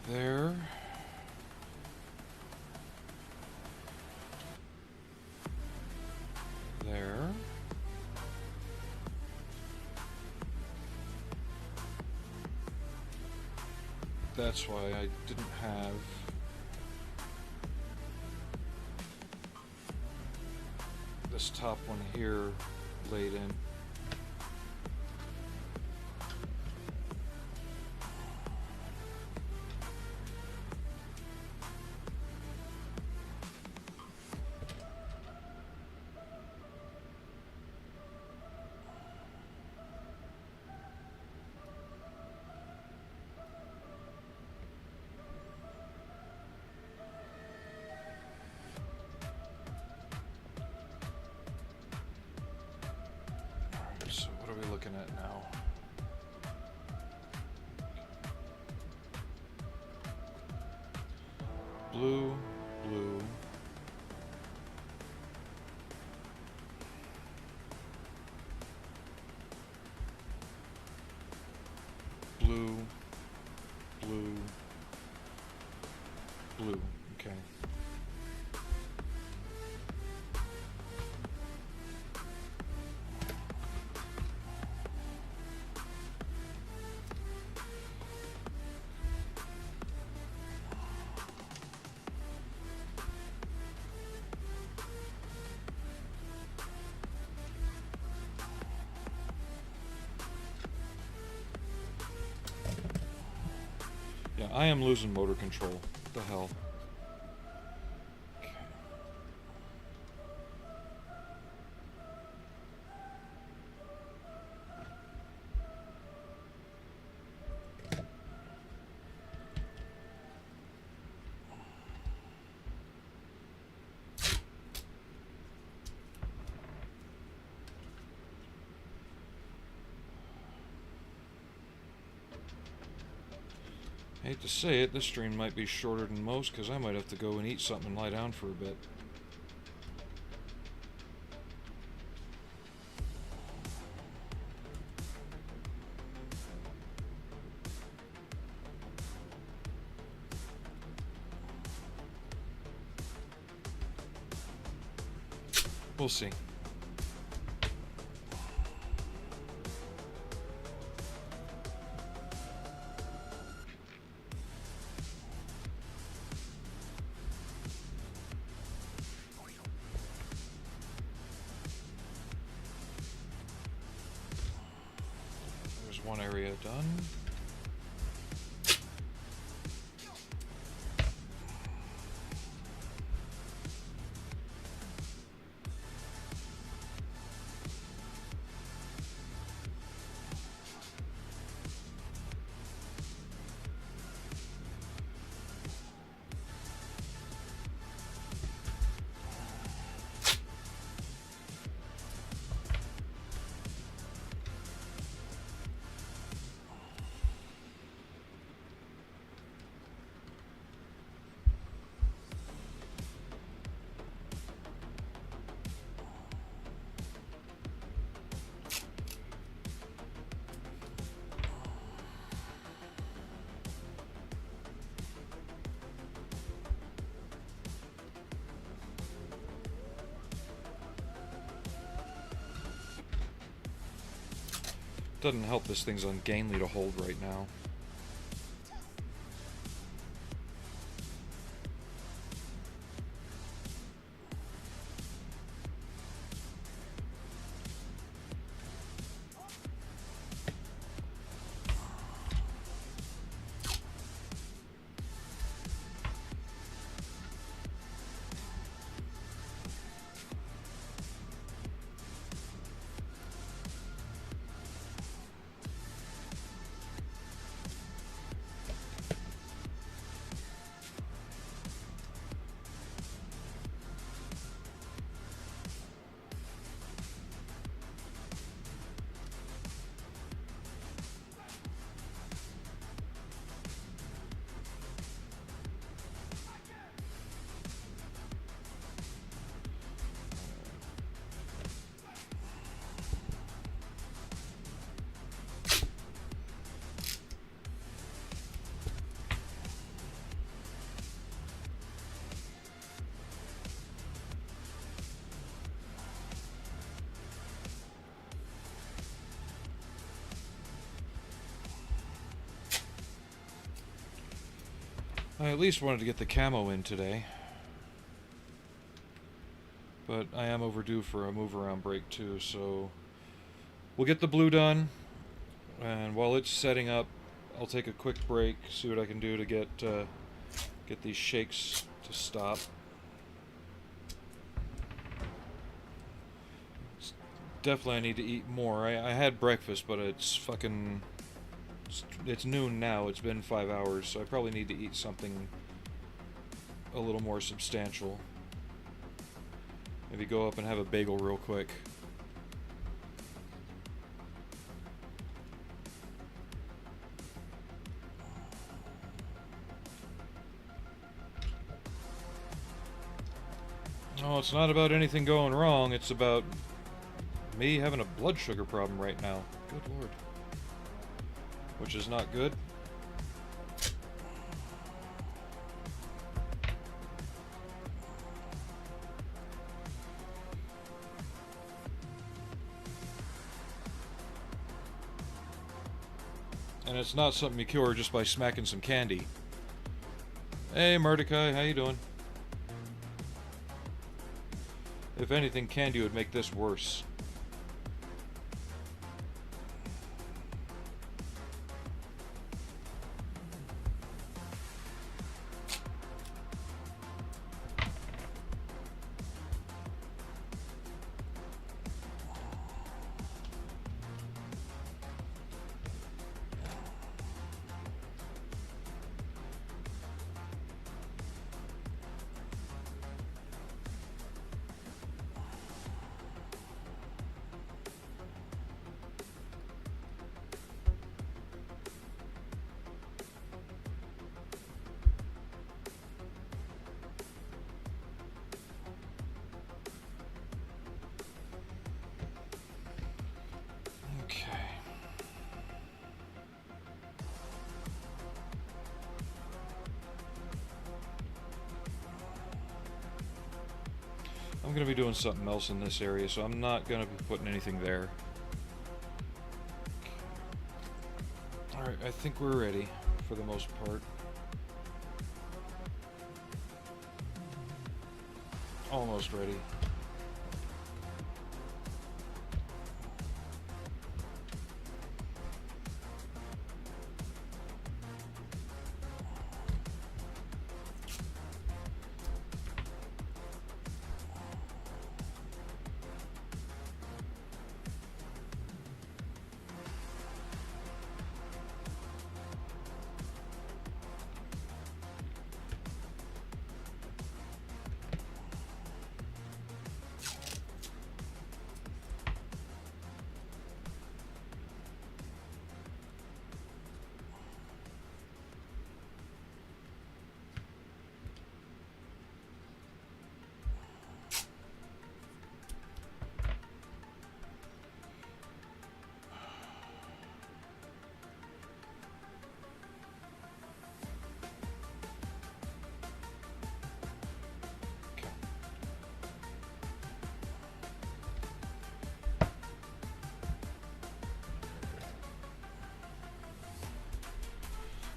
There. There. That's why I didn't have this top one here laid in. So what are we looking at now? Blue, blue. Blue, blue, blue. Okay. Yeah, I am losing motor control. What the hell? Okay. Hate to say it, this stream might be shorter than most because I might have to go and eat something and lie down for a bit. We'll see. one area done. Doesn't help this thing's ungainly to hold right now. I at least wanted to get the camo in today. But I am overdue for a move-around break too, so we'll get the blue done, and while it's setting up, I'll take a quick break, see what I can do to get these shakes to stop. Definitely I need to eat more. I had breakfast, but it's fucking... It's noon now, it's been 5 hours, so I probably need to eat something a little more substantial. Maybe go up and have a bagel real quick. Oh, it's not about anything going wrong, it's about me having a blood sugar problem right now. Good lord. Which is not good. And it's not something you cure just by smacking some candy. Hey Mordecai, how you doing? If anything, candy would make this worse. I'm going to be doing something else in this area, so I'm not going to be putting anything there. Alright, I think we're ready, for the most part. Almost ready.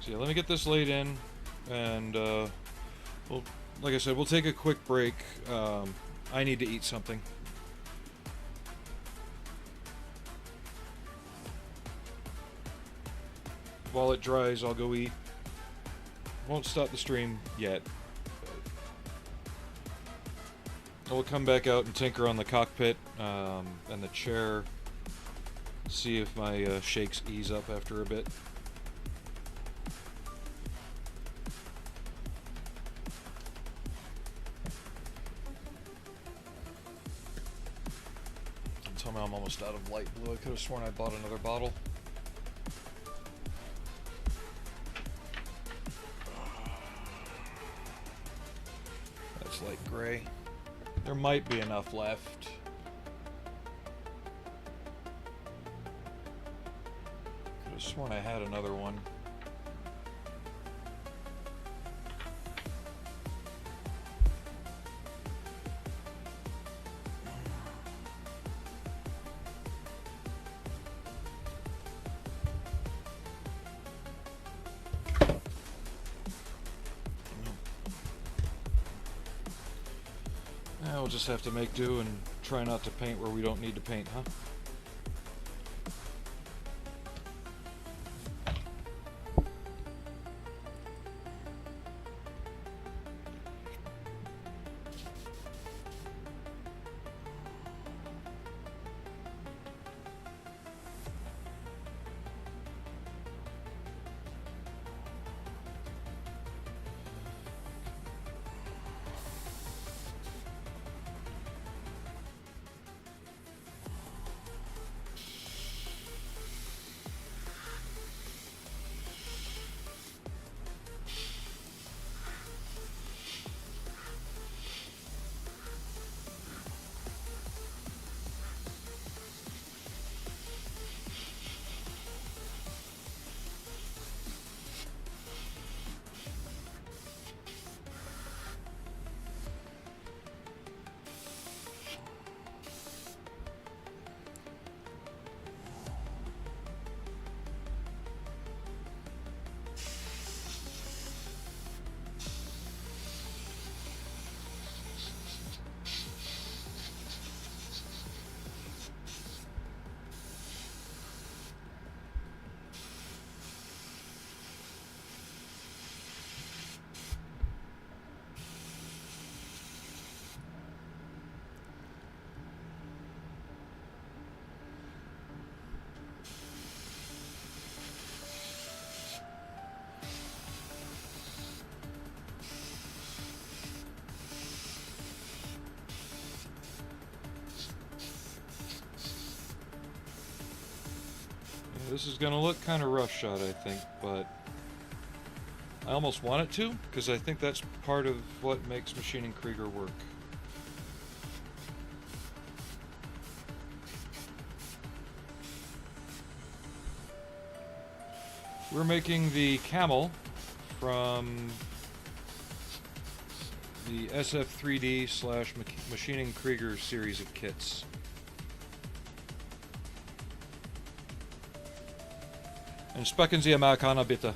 So yeah, let me get this laid in, and well, like I said, we'll take a quick break. I need to eat something. While it dries, I'll go eat. Won't stop the stream yet. We'll come back out and tinker on the cockpit and the chair. See if my shakes ease up after a bit. Tell me I'm almost out of light blue. I could have sworn I bought another bottle. That's light gray. There might be enough left. Could have sworn I had another one. We'll just have to make do and try not to paint where we don't need to paint, huh? This is going to look kind of rough shot, I think, but I almost want it to, because I think that's part of what makes machining Krieger work. We're making the Camel from the SF3d slash Machining Krieger series of kits. Und sprechen Sie Amerikaner bitte.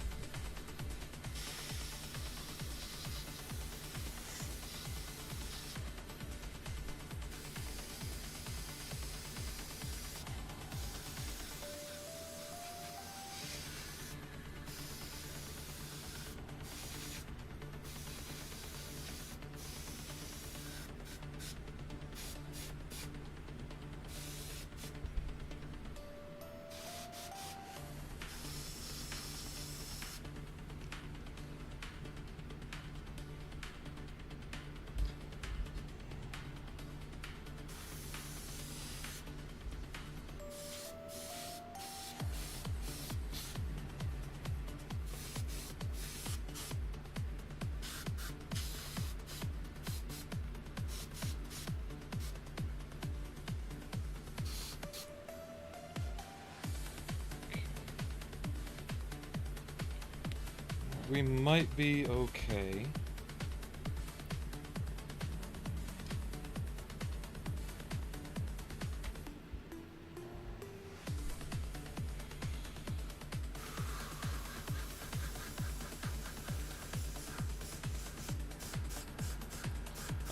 We might be okay.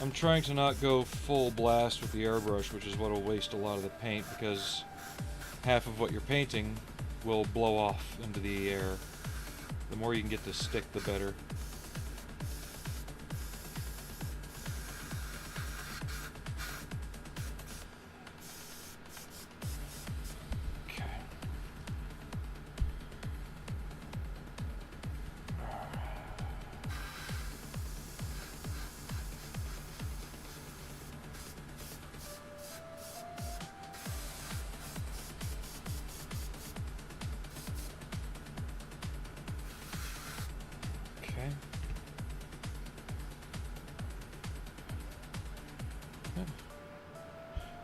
I'm trying to not go full blast with the airbrush, which is what will waste a lot of the paint, because half of what you're painting will blow off into the air. The more you can get to stick, the better.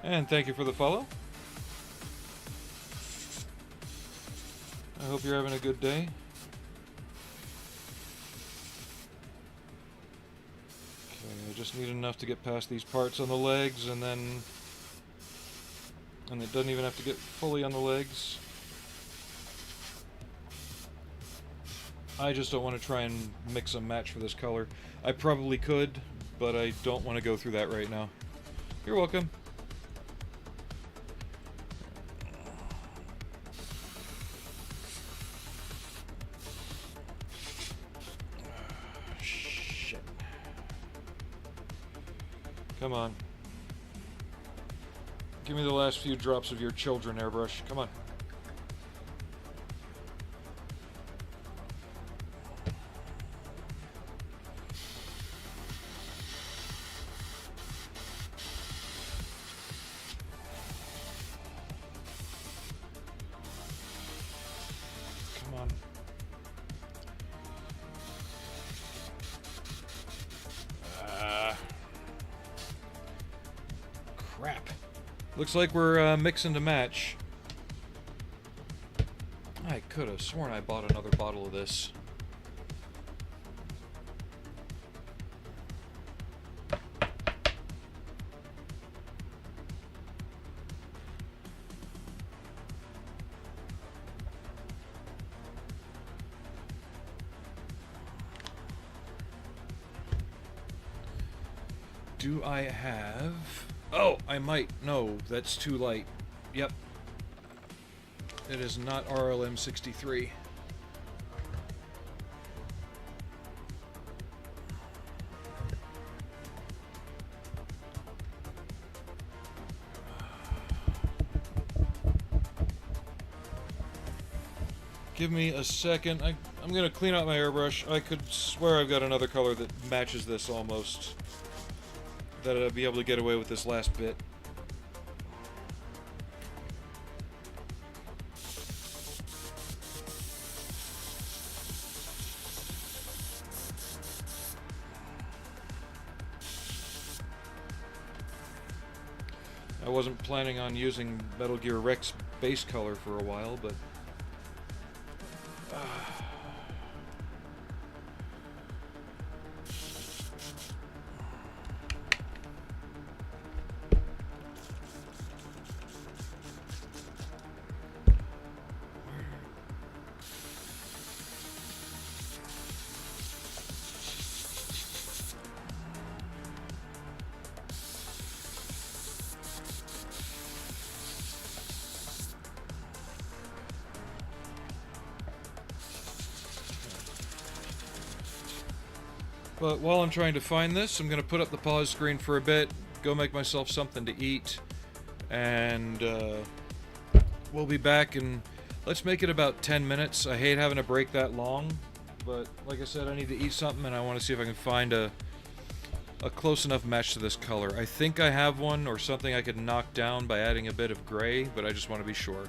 And thank you for the follow. I hope you're having a good day. Okay, I just need enough to get past these parts on the legs, and then... And it doesn't even have to get fully on the legs. I just don't want to try and mix and match for this color. I probably could, but I don't want to go through that right now. You're welcome. Shit. Come on. Give me the last few drops of your children, airbrush. Come on. Crap. Looks like we're mixing to match. I could have sworn I bought another bottle of this. Do I have... Oh, I might. No, that's too light. Yep. It is not RLM 63. Give me a second. I'm gonna clean out my airbrush. I could swear I've got another color that matches this almost. That I'll be able to get away with this last bit. I wasn't planning on using Metal Gear Rex base color for a while, but... But while I'm trying to find this, I'm going to put up the pause screen for a bit, go make myself something to eat, and we'll be back, and let's make it about 10 minutes. I hate having a break that long, but like I said, I need to eat something, and I want to see if I can find a close enough match to this color. I think I have one, or something I could knock down by adding a bit of gray, but I just want to be sure.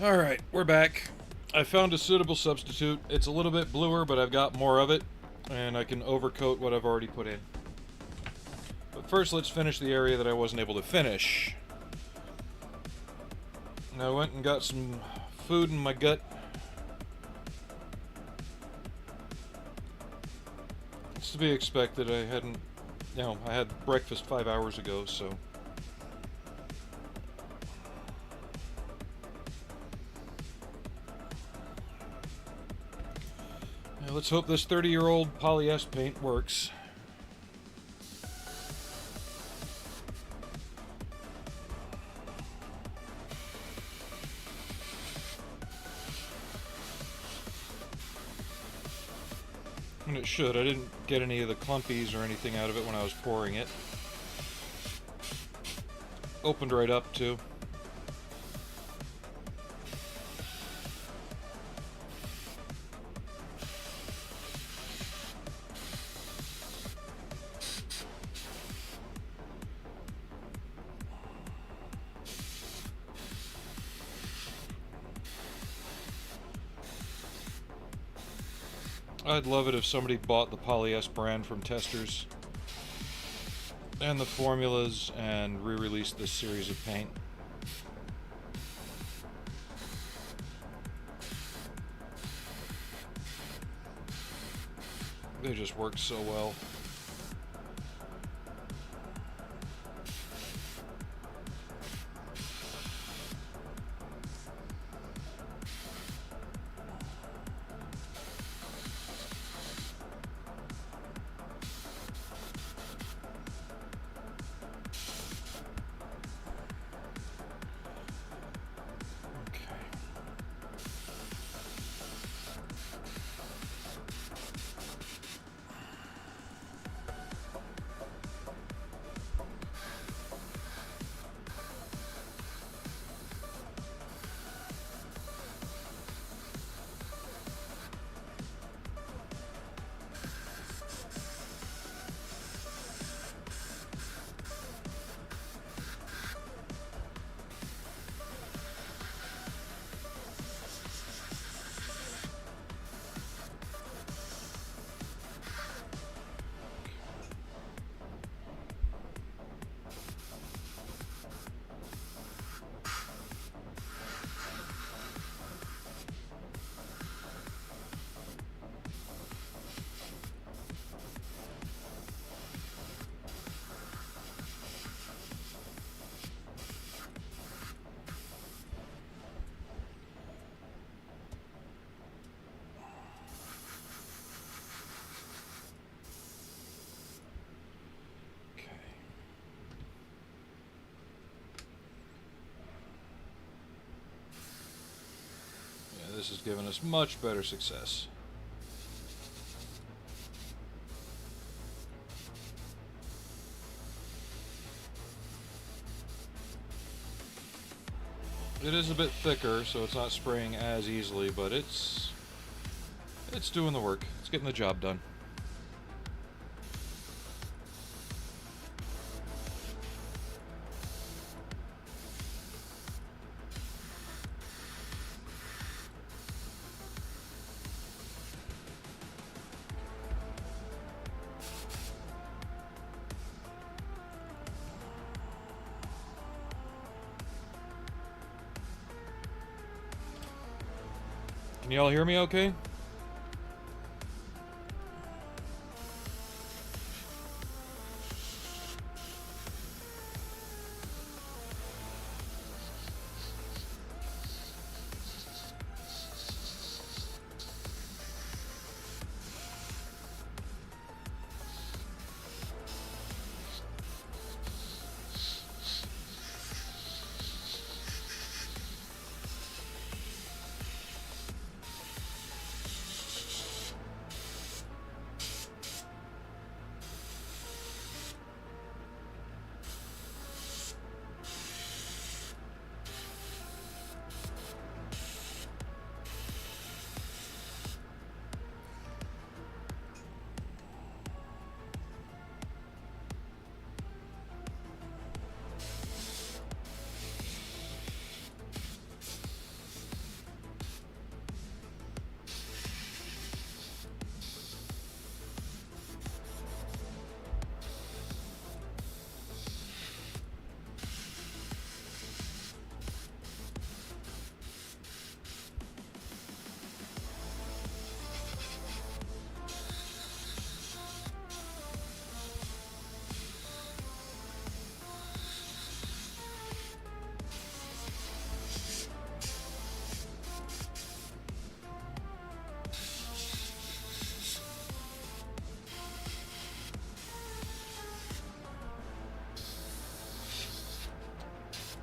Alright, we're back. I found a suitable substitute. It's a little bit bluer, but I've got more of it, and I can overcoat what I've already put in. But first, let's finish the area that I wasn't able to finish. And I went and got some food in my gut. It's to be expected. I had breakfast 5 hours ago, so... Now let's hope this 30-year-old Poly-S paint works. And it should. I didn't get any of the clumpies or anything out of it when I was pouring it. Opened right up, too. I'd love it if somebody bought the Poly-S brand from Testers and the formulas and re-released this series of paint. They just work so well. This has given us much better success. It is a bit thicker, so it's not spraying as easily, but it's doing the work. It's getting the job done. Can y'all hear me okay?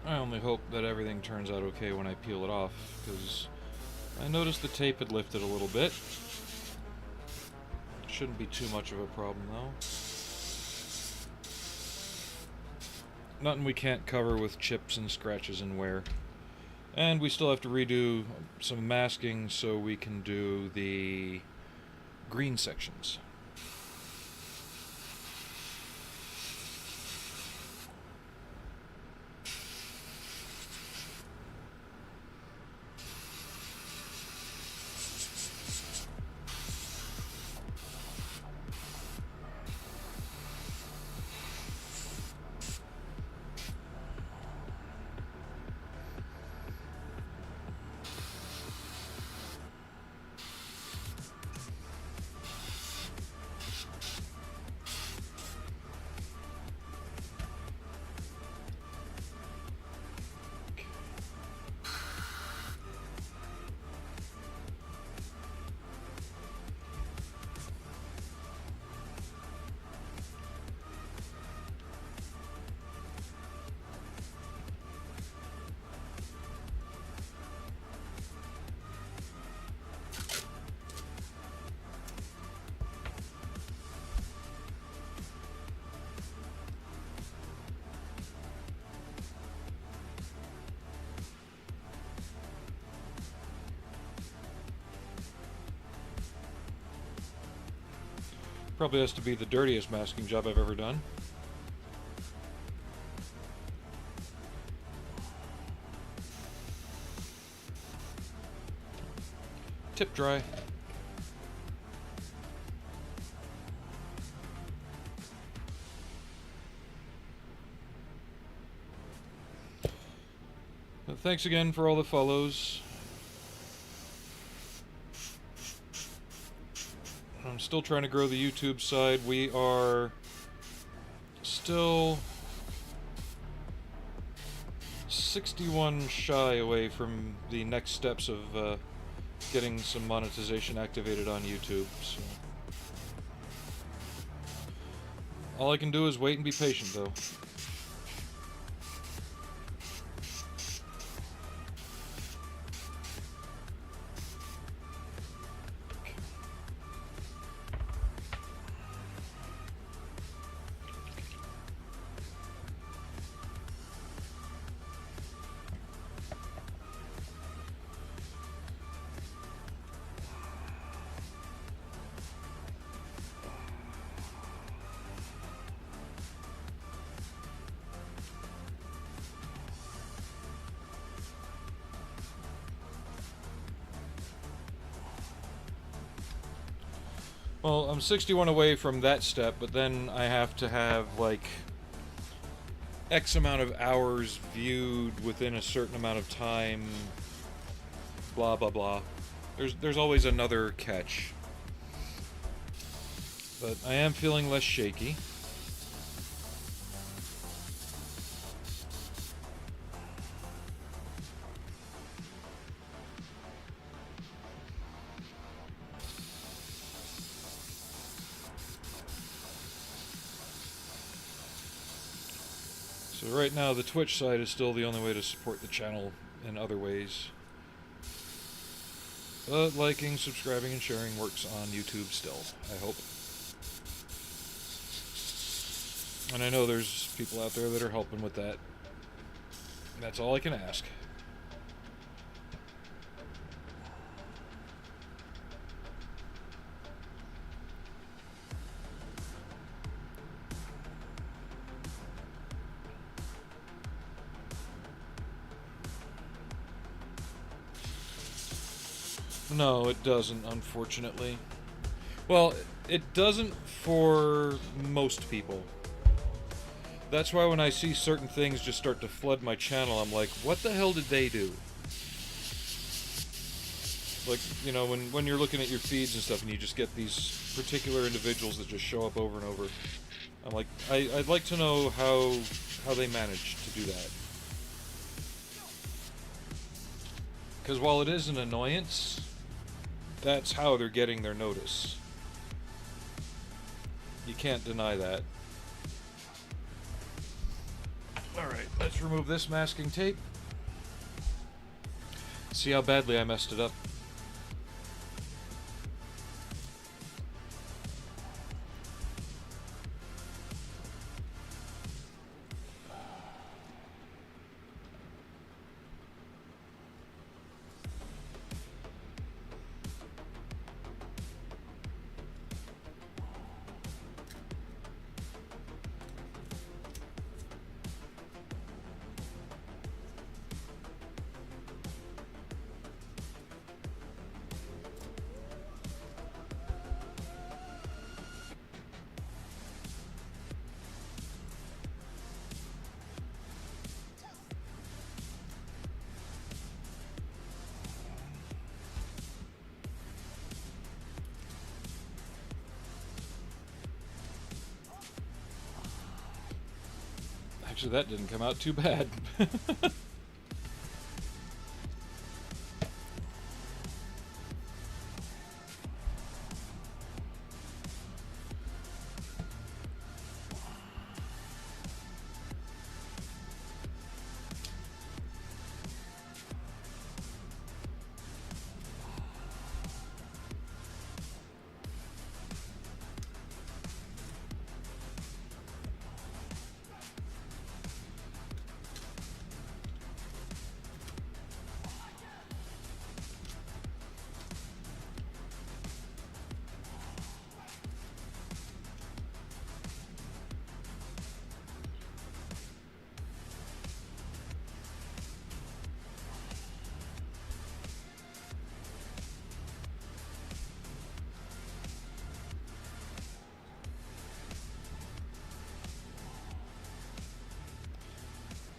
I only hope that everything turns out okay when I peel it off, because I noticed the tape had lifted a little bit. Shouldn't be too much of a problem though. Nothing we can't cover with chips and scratches and wear. And we still have to redo some masking so we can do the green sections. Probably has to be the dirtiest masking job I've ever done. Tip dry. But thanks again for all the follows. I'm still trying to grow the YouTube side. We are still 61 shy away from the next steps of getting some monetization activated on YouTube. So all I can do is wait and be patient, though. Well, I'm 61 away from that step, but then I have to have, like, X amount of hours viewed within a certain amount of time, blah, blah, blah. There's always another catch. But I am feeling less shaky. So right now the Twitch side is still the only way to support the channel in other ways. But liking, subscribing, and sharing works on YouTube still, I hope. And I know there's people out there that are helping with that. That's all I can ask. No, it doesn't, unfortunately. Well, it doesn't for most people. That's why when I see certain things just start to flood my channel, I'm like, what the hell did they do? Like, you know, when you're looking at your feeds and stuff and you just get these particular individuals that just show up over and over, I'm like, I'd like to know how they managed to do that. Because while it is an annoyance, that's how they're getting their notice. You can't deny that. Alright. Alright, let's remove this masking tape. See how badly I messed it up. Actually, that didn't come out too bad.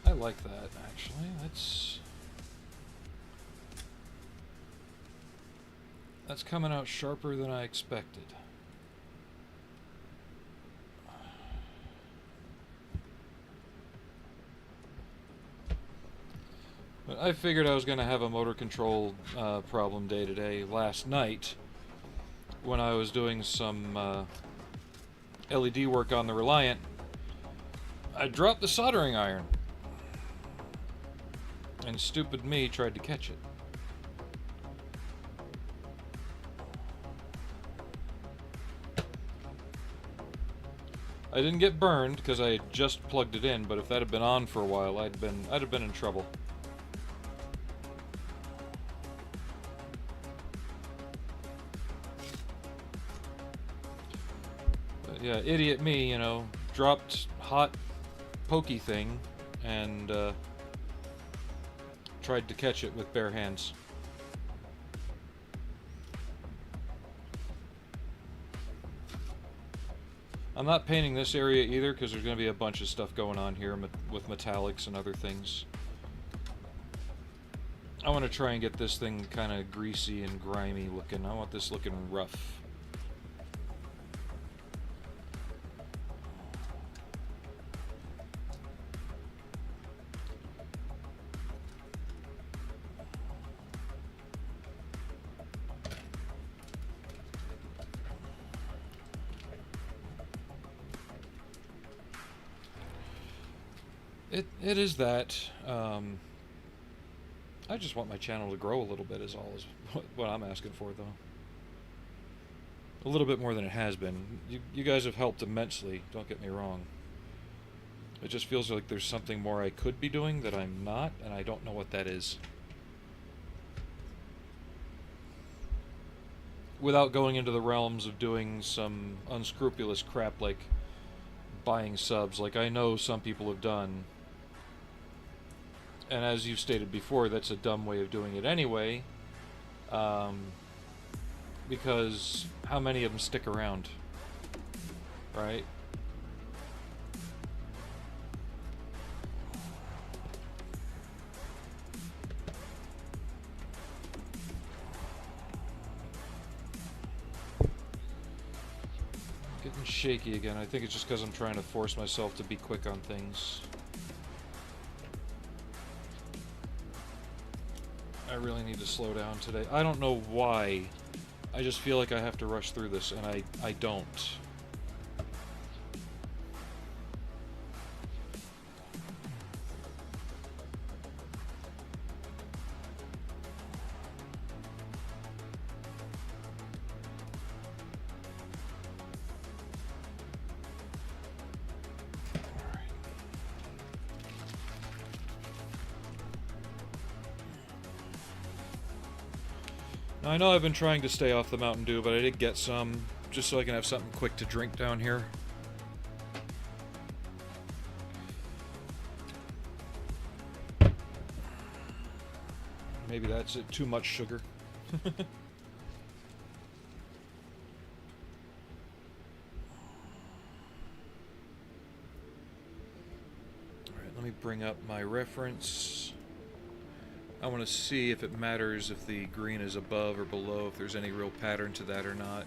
I like that, actually. That's coming out sharper than I expected. But I figured I was going to have a motor control problem day today. Last night, when I was doing some LED work on the Reliant, I dropped the soldering iron. And stupid me tried to catch it. I didn't get burned because I had just plugged it in, but if that had been on for a while, I'd have been in trouble. But yeah, idiot me, you know, dropped hot pokey thing and tried to catch it with bare hands. I'm not painting this area either because there's going to be a bunch of stuff going on here with metallics and other things. I want to try and get this thing kind of greasy and grimy looking. I want this looking rough. It is that. I just want my channel to grow a little bit is all is what I'm asking for, though. A little bit more than it has been. You guys have helped immensely, don't get me wrong. It just feels like there's something more I could be doing that I'm not, and I don't know what that is. Without going into the realms of doing some unscrupulous crap like buying subs, like I know some people have done. And as you've stated before, that's a dumb way of doing it anyway. Because how many of them stick around? Right? Getting shaky again. I think it's just because I'm trying to force myself to be quick on things. I really need to slow down today. I don't know why. I just feel like I have to rush through this, and I don't. Now, I know I've been trying to stay off the Mountain Dew, but I did get some, just so I can have something quick to drink down here. Maybe that's it, too much sugar. Alright, let me bring up my reference. I want to see if it matters if the green is above or below, if there's any real pattern to that or not.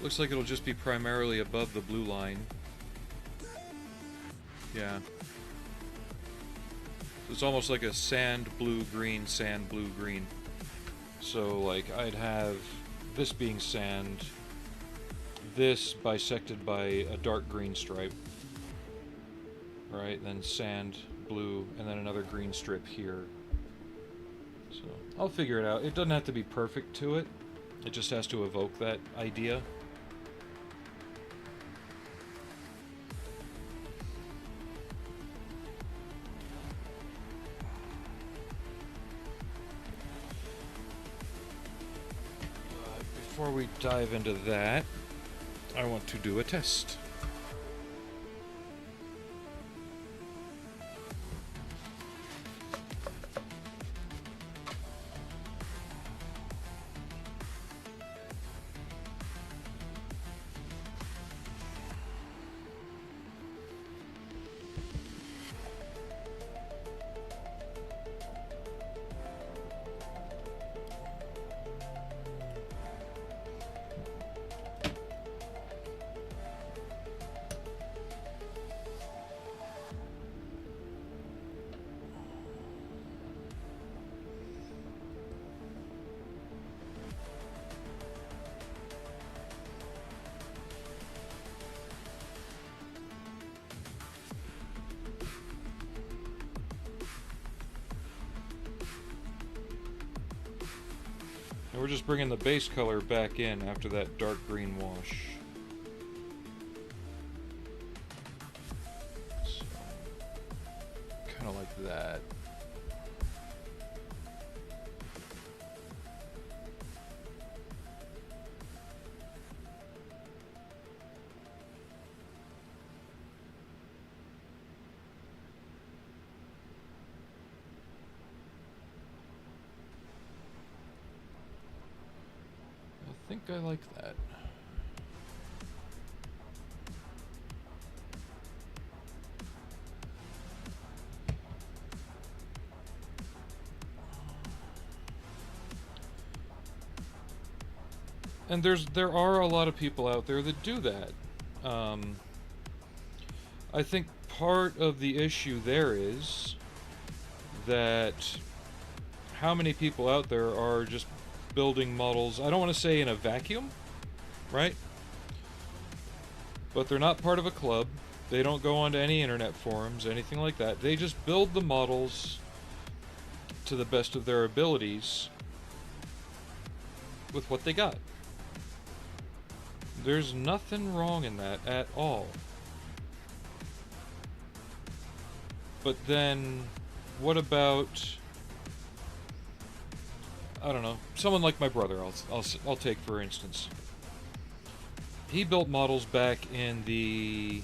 Looks like it'll just be primarily above the blue line. Yeah. It's almost like a sand blue green, sand blue green. So like I'd have this being sand, this bisected by a dark green stripe, right? Then sand, blue, and then another green strip here. So I'll figure it out. It doesn't have to be perfect to it. It just has to evoke that idea. Before we dive into that, I want to do a test. And we're just bringing the base color back in after that dark green wash. So, kind of like that. I think I like that. And there are a lot of people out there that do that. I think part of the issue there is that how many people out there are just building models, I don't want to say in a vacuum, right? But they're not part of a club. They don't go onto any internet forums, anything like that. They just build the models to the best of their abilities with what they got. There's nothing wrong in that at all. But then, what about, I don't know, someone like my brother, I'll take for instance. He built models back in the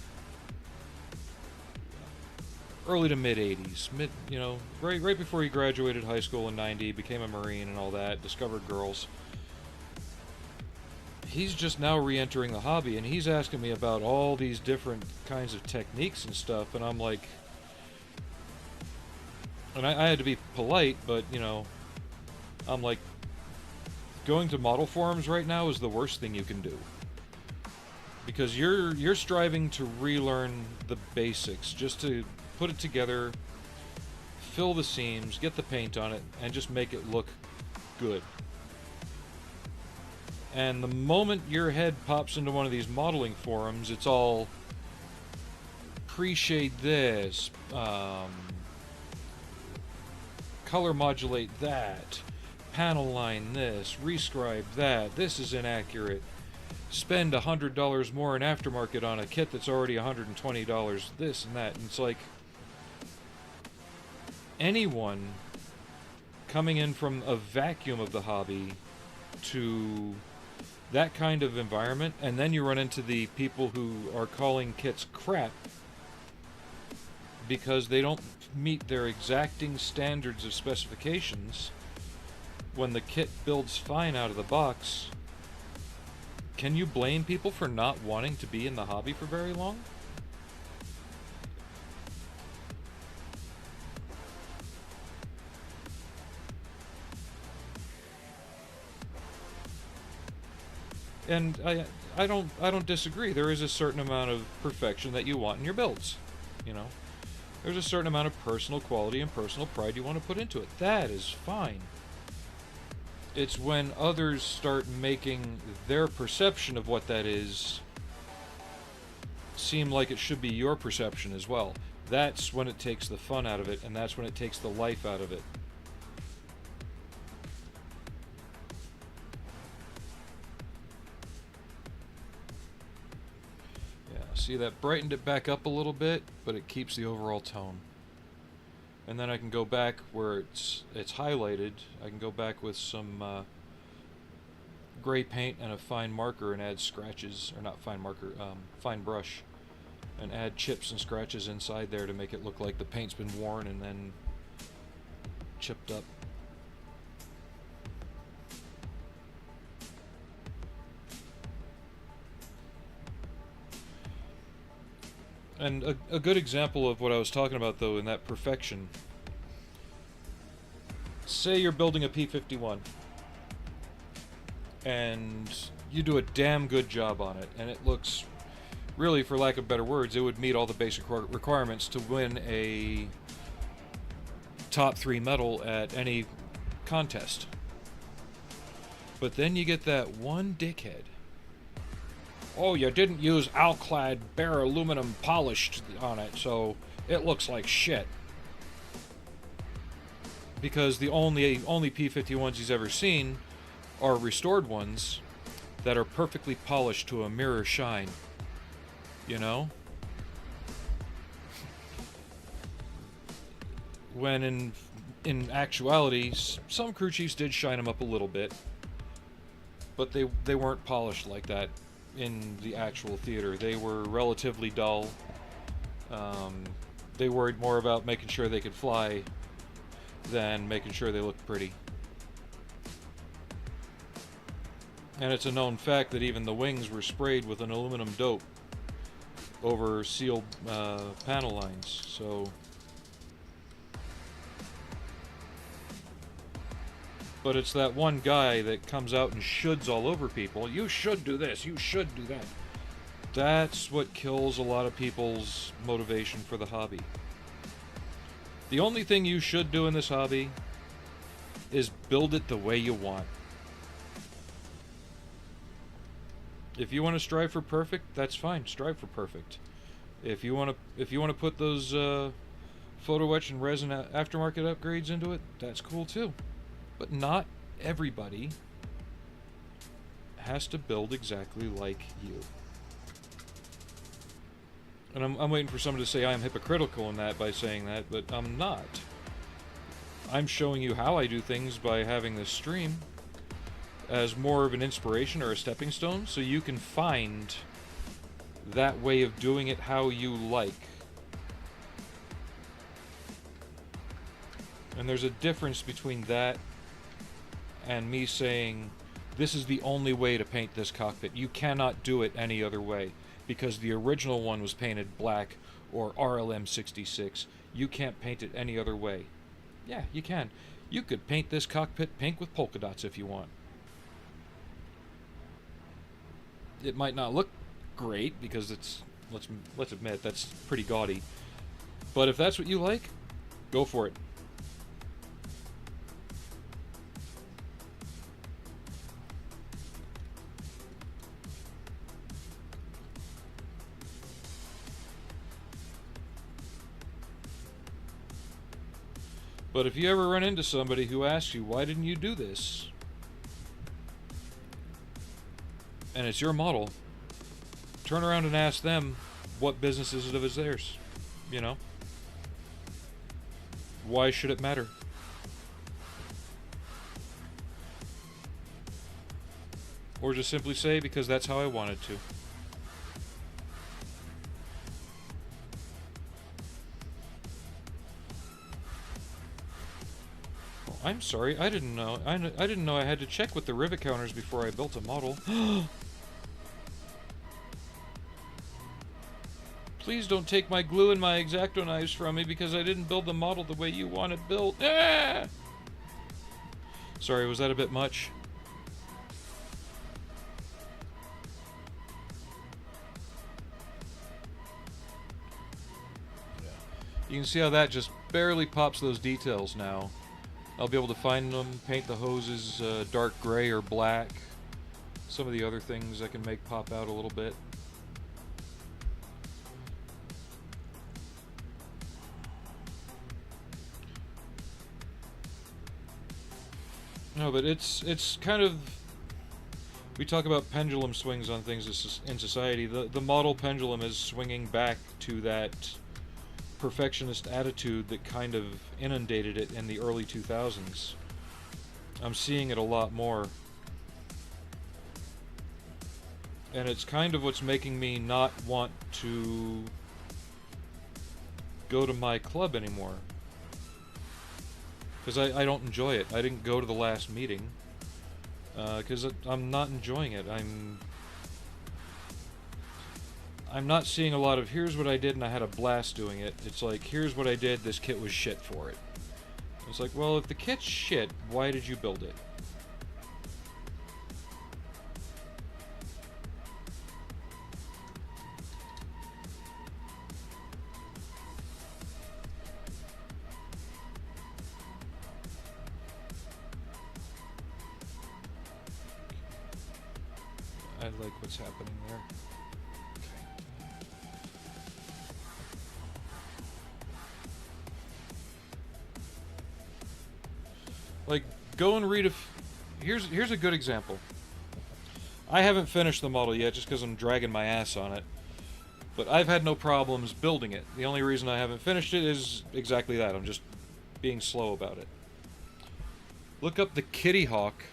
early to mid 80s, right before he graduated high school in 90, became a Marine and all that, discovered girls. He's just now re-entering the hobby, and he's asking me about all these different kinds of techniques and stuff, and I'm like, and I had to be polite, but I'm like, going to model forums right now is the worst thing you can do, because you're striving to relearn the basics, just to put it together, fill the seams, get the paint on it, and just make it look good. And the moment your head pops into one of these modeling forums, it's all, pre-shade this, color modulate that, panel line this, rescribe that, this is inaccurate, spend $100 more in aftermarket on a kit that's already $120, this and that. And it's like, anyone coming in from a vacuum of the hobby to that kind of environment, and then you run into the people who are calling kits crap because they don't meet their exacting standards of specifications when the kit builds fine out of the box. Can you blame people for not wanting to be in the hobby for very long? And I don't disagree. There is a certain amount of perfection that you want in your builds. You know, there's a certain amount of personal quality and personal pride you want to put into it. That is fine. It's when others start making their perception of what that is seem like it should be your perception as well. That's when it takes the fun out of it, and that's when it takes the life out of it. See, that brightened it back up a little bit, but it keeps the overall tone. And then I can go back where it's highlighted. I can go back with some gray paint and a fine marker and add scratches, or not fine marker, fine brush, and add chips and scratches inside there to make it look like the paint's been worn and then chipped up. And a good example of what I was talking about, though, in that perfection. Say you're building a P51, and you do a damn good job on it, and it looks, really, for lack of better words, it would meet all the basic requirements to win a top 3 medal at any contest. But then you get that one dickhead. Oh, you didn't use Alclad bare aluminum polished on it, so it looks like shit. Because the only P51s he's ever seen are restored ones that are perfectly polished to a mirror shine. You know? When in actuality, some crew chiefs did shine them up a little bit, but they weren't polished like that. In the actual theater, they were relatively dull. They worried more about making sure they could fly than making sure they looked pretty. And it's a known fact that even the wings were sprayed with an aluminum dope over sealed panel lines. So, but it's that one guy that comes out and shoulds all over people. You should do this, you should do that. That's what kills a lot of people's motivation for the hobby. The only thing you should do in this hobby is build it the way you want. If you want to strive for perfect, that's fine. Strive for perfect. If you want to put those photo etch and resin aftermarket upgrades into it, that's cool too. But not everybody has to build exactly like you. And I'm waiting for someone to say I'm hypocritical in that by saying that, but I'm not. I'm showing you how I do things by having this stream as more of an inspiration or a stepping stone, so you can find that way of doing it how you like. And there's a difference between that and me saying, this is the only way to paint this cockpit. You cannot do it any other way, because the original one was painted black or RLM 66. You can't paint it any other way. Yeah, you can. You could paint this cockpit pink with polka dots if you want. It might not look great, because it's, let's admit, that's pretty gaudy. But if that's what you like, go for it. But if you ever run into somebody who asks you, why didn't you do this? And it's your model, turn around and ask them, what business is it of theirs? You know? Why should it matter? Or just simply say, because that's how I wanted to. Oh, I'm sorry, I didn't know. I didn't know I had to check with the rivet counters before I built a model. Please don't take my glue and my X-Acto knives from me because I didn't build the model the way you want it built. Ah! Sorry, was that a bit much? You can see how that just barely pops those details now. I'll be able to find them, paint the hoses dark gray or black. Some of the other things I can make pop out a little bit. No, but it's kind of... We talk about pendulum swings on things in society. The model pendulum is swinging back to that perfectionist attitude that kind of inundated it in the early 2000s. I'm seeing it a lot more. And it's kind of what's making me not want to go to my club anymore. Because I don't enjoy it. I didn't go to the last meeting. Because I'm not enjoying it. I'm not seeing a lot of, here's what I did and I had a blast doing it. It's like, here's what I did, this kit was shit for it. It's like, well, if the kit's shit, why did you build it? I like what's happening there. Like, go and read here's a good example. I haven't finished the model yet just because I'm dragging my ass on it. But I've had no problems building it. The only reason I haven't finished it is exactly that. I'm just being slow about it. Look up the Kitty Hawk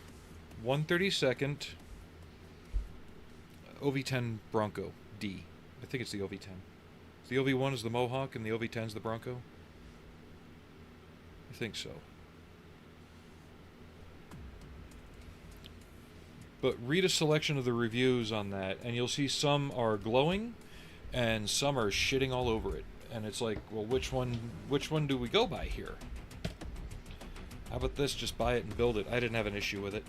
132nd OV10 Bronco D. I think it's the OV10. The OV1 is the Mohawk and the OV10 is the Bronco? I think so. But read a selection of the reviews on that, and you'll see some are glowing, and some are shitting all over it. And it's like, well, which one do we go by here? How about this? Just buy it and build it. I didn't have an issue with it.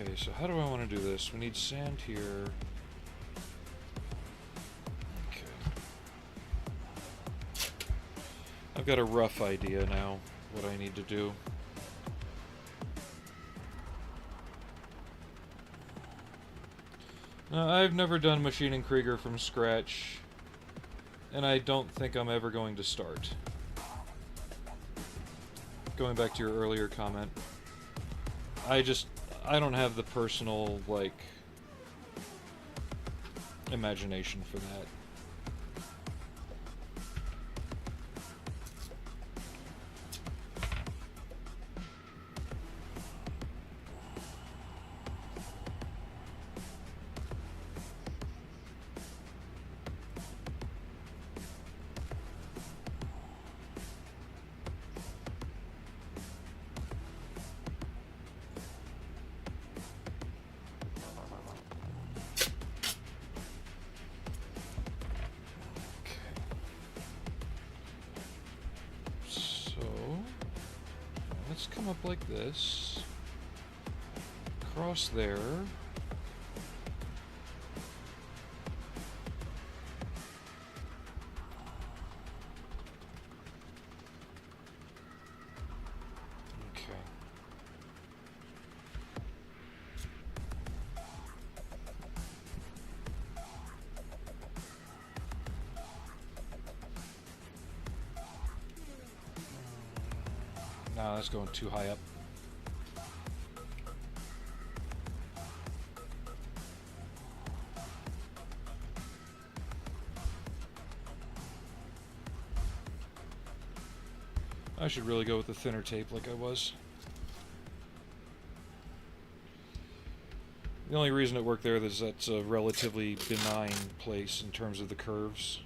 Okay, so how do I want to do this? We need sand here. Okay. I've got a rough idea now what I need to do. Now, I've never done machining Krieger from scratch, and I don't think I'm ever going to start. Going back to your earlier comment, I don't have the personal, like, imagination for that. Come up like this, cross there, No, that's going too high up. I should really go with the thinner tape like I was. The only reason it worked there is that's a relatively benign place in terms of the curves.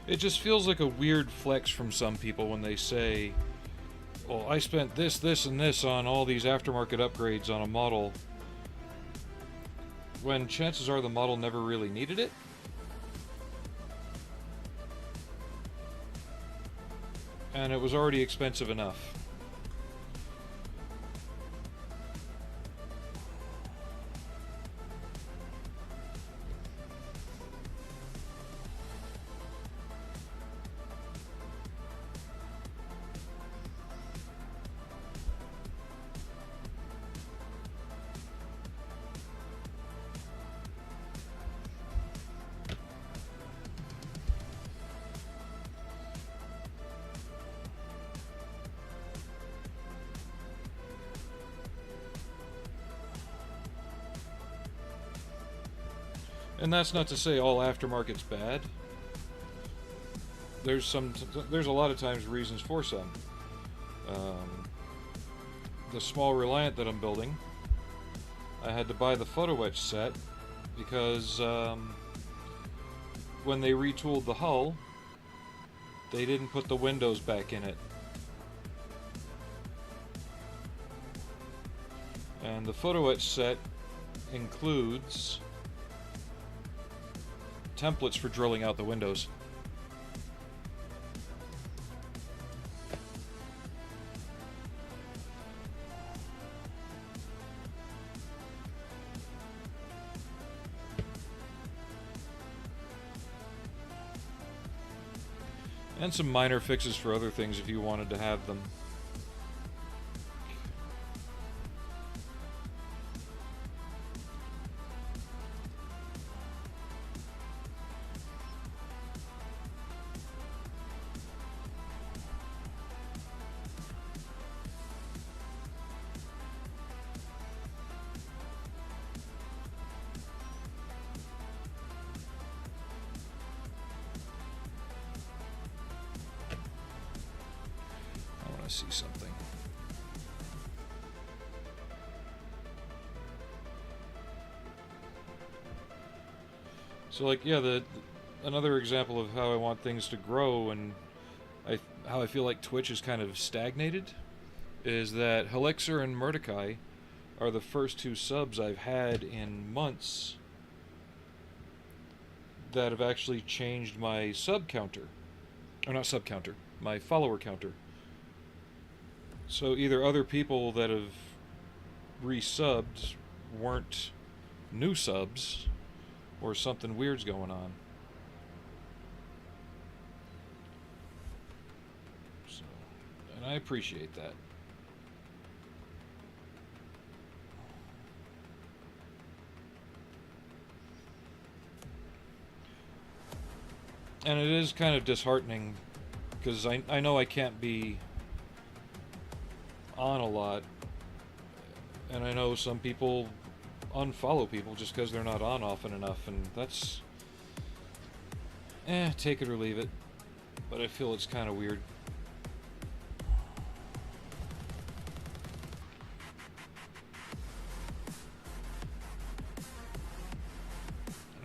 It just feels like a weird flex from some people when they say, well, I spent this, this, and this on all these aftermarket upgrades on a model, when chances are the model never really needed it. And it was already expensive enough. And that's not to say all aftermarket's bad. There's a lot of times reasons for some. The small Reliant that I'm building, I had to buy the photo etch set because when they retooled the hull, they didn't put the windows back in it. And the photo etch set includes templates for drilling out the windows. And some minor fixes for other things if you wanted to have them. See something. So like, yeah, another example of how I want things to grow and how I feel like Twitch is kind of stagnated is that Helixer and Ma.K are the first two subs I've had in months that have actually changed my sub counter. Or not sub counter, my follower counter. So either other people that have resubbed weren't new subs, or something weird's going on. So, and I appreciate that. And it is kind of disheartening, because I know I can't be on a lot, and I know some people unfollow people just because they're not on often enough, and that's take it or leave it, but I feel it's kind of weird.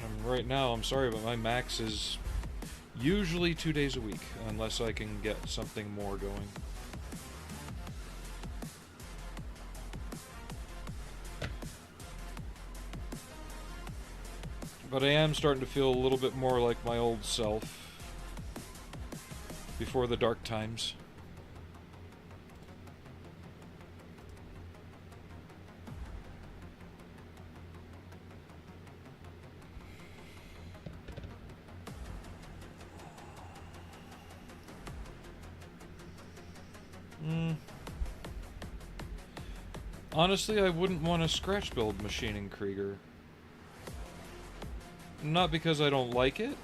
And right now, I'm sorry, but my max is usually 2 days a week, unless I can get something more going. But I am starting to feel a little bit more like my old self before the dark times. Honestly, I wouldn't want to scratch build Machining Krieger. Not because I don't like it,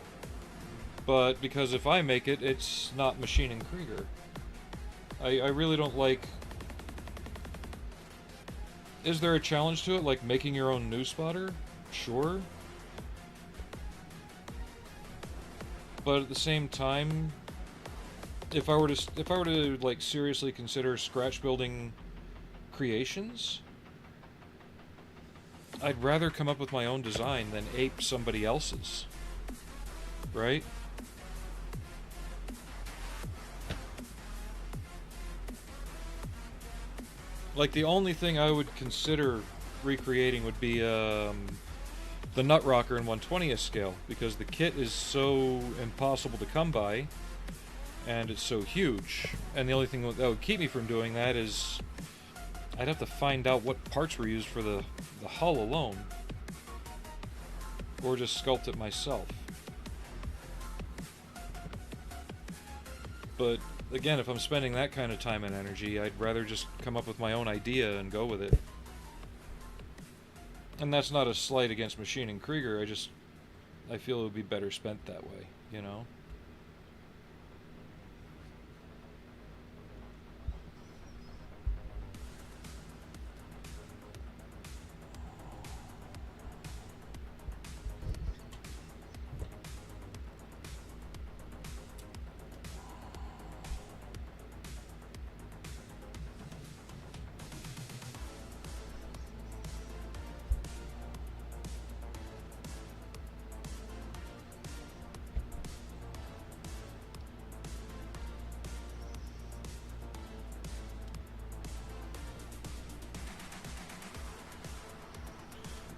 but because if I make it, it's not Machining Krieger. I really don't like... Is there a challenge to it, like making your own news spotter? Sure. But at the same time, if I were to like seriously consider scratch building creations, I'd rather come up with my own design than ape somebody else's. Right? Like, the only thing I would consider recreating would be the Nut Rocker in 1/20th scale, because the kit is so impossible to come by, and it's so huge. And the only thing that would keep me from doing that is I'd have to find out what parts were used for the hull alone, or just sculpt it myself. But again, if I'm spending that kind of time and energy, I'd rather just come up with my own idea and go with it. And that's not a slight against Machining Krieger, I feel it would be better spent that way, you know?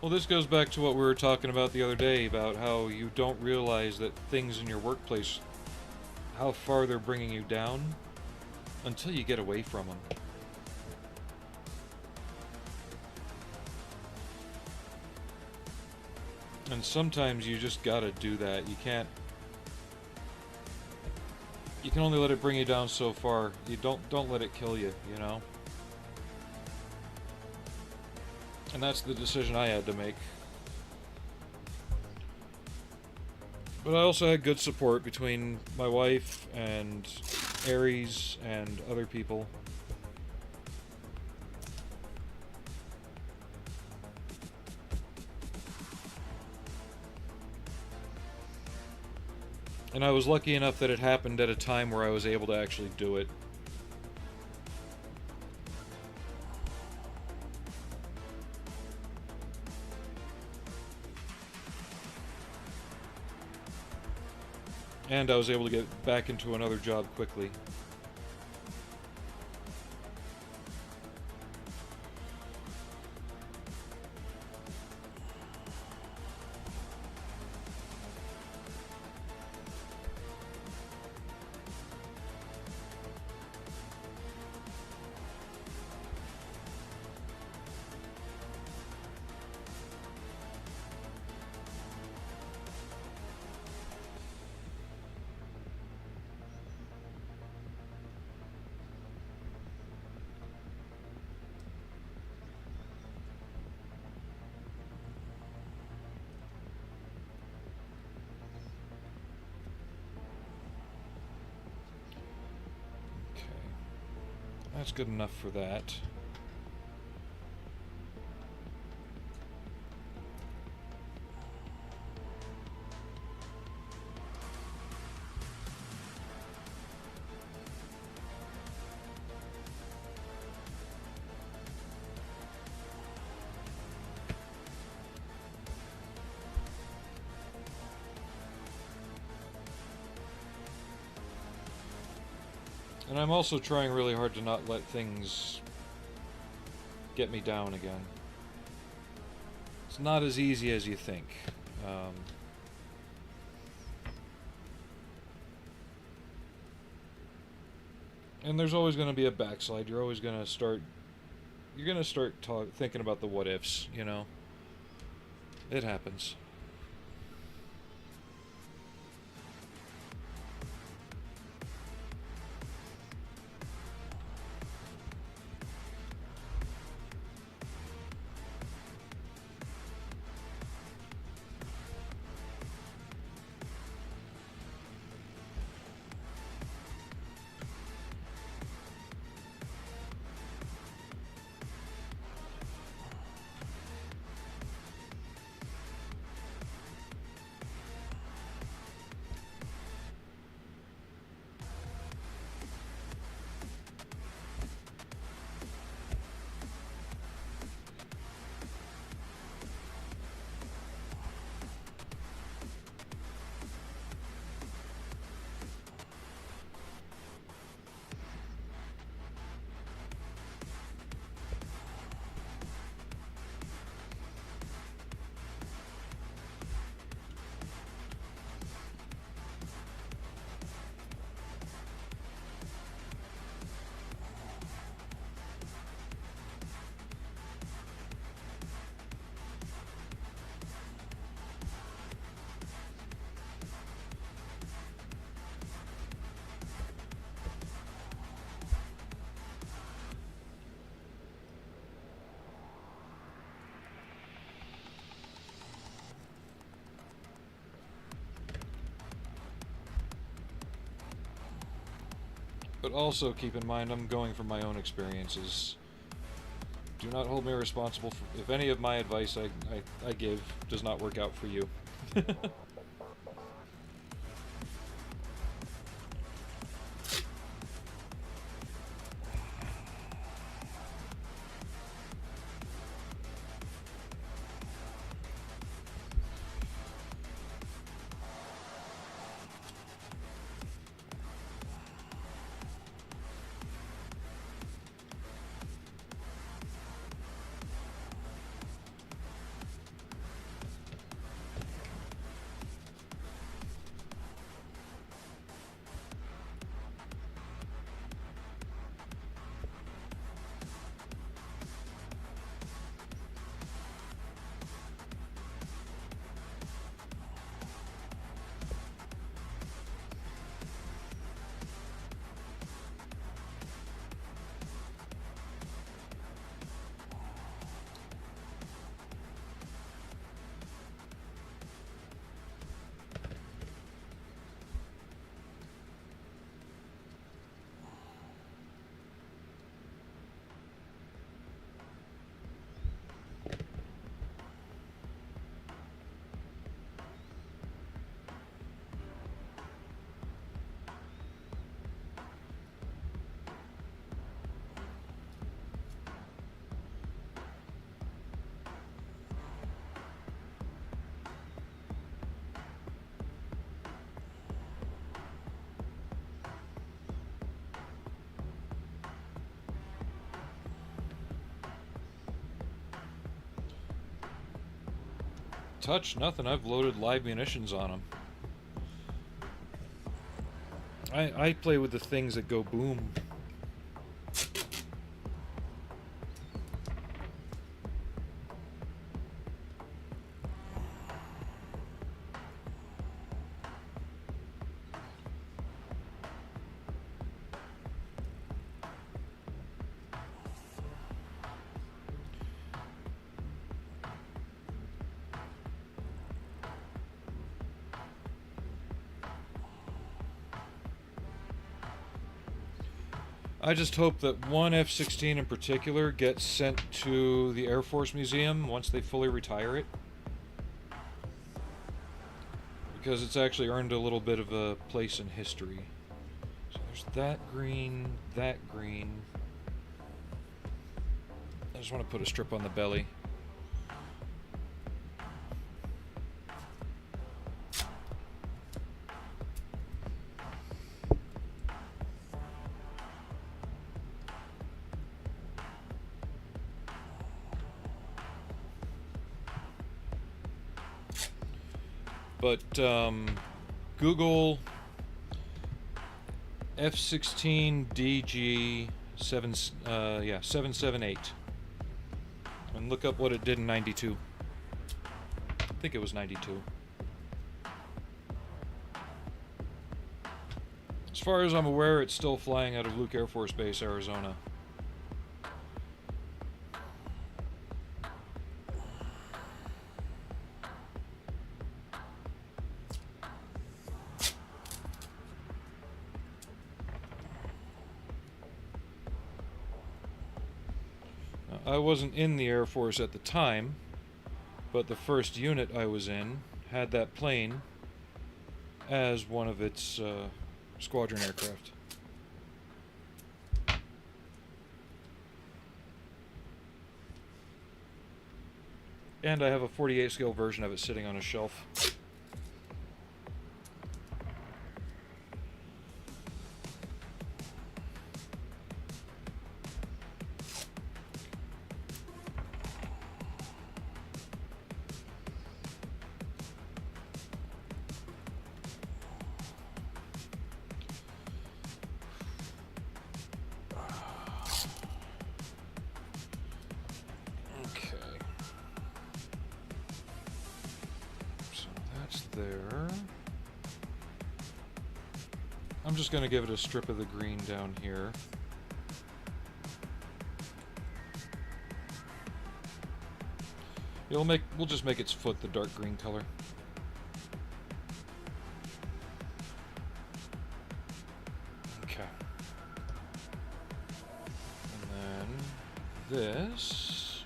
Well, this goes back to what we were talking about the other day, about how you don't realize that things in your workplace, how far they're bringing you down, until you get away from them. And sometimes you just gotta do that. You can't... You can only let it bring you down so far. You don't let it kill you, you know? And that's the decision I had to make. But I also had good support between my wife and Aries and other people. And I was lucky enough that it happened at a time where I was able to actually do it. And I was able to get back into another job quickly. That's good enough for that. And I'm also trying really hard to not let things get me down again. It's not as easy as you think. And there's always going to be a backslide. You're always going to start... You're going to start thinking about the what-ifs, you know? It happens. But also keep in mind, I'm going from my own experiences. Do not hold me responsible for if any of my advice I give does not work out for you. Touch nothing. I've loaded live munitions on them. I play with the things that go boom. I just hope that one F-16 in particular gets sent to the Air Force Museum once they fully retire it. Because it's actually earned a little bit of a place in history. So there's that green, that green. I just want to put a strip on the belly. But Google F-16 DG778 and look up what it did in '92. I think it was '92. As far as I'm aware, it's still flying out of Luke Air Force Base, Arizona. I wasn't in the Air Force at the time, but the first unit I was in had that plane as one of its squadron aircraft. And I have a 48 scale version of it sitting on a shelf. There. I'm just going to give it a strip of the green down here. We'll just make its foot the dark green color. Okay. this,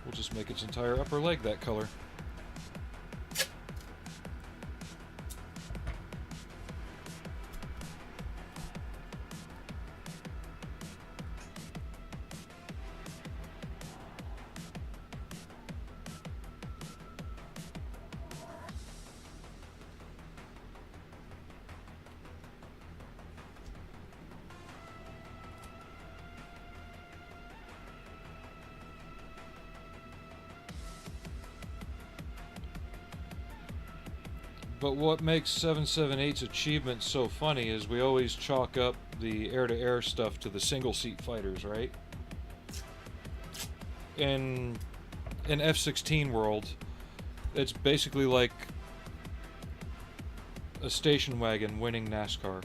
we'll just make its entire upper leg that color. But what makes 778's achievement so funny is we always chalk up the air-to-air stuff to the single-seat fighters, right? In F-16 world, it's basically like a station wagon winning NASCAR.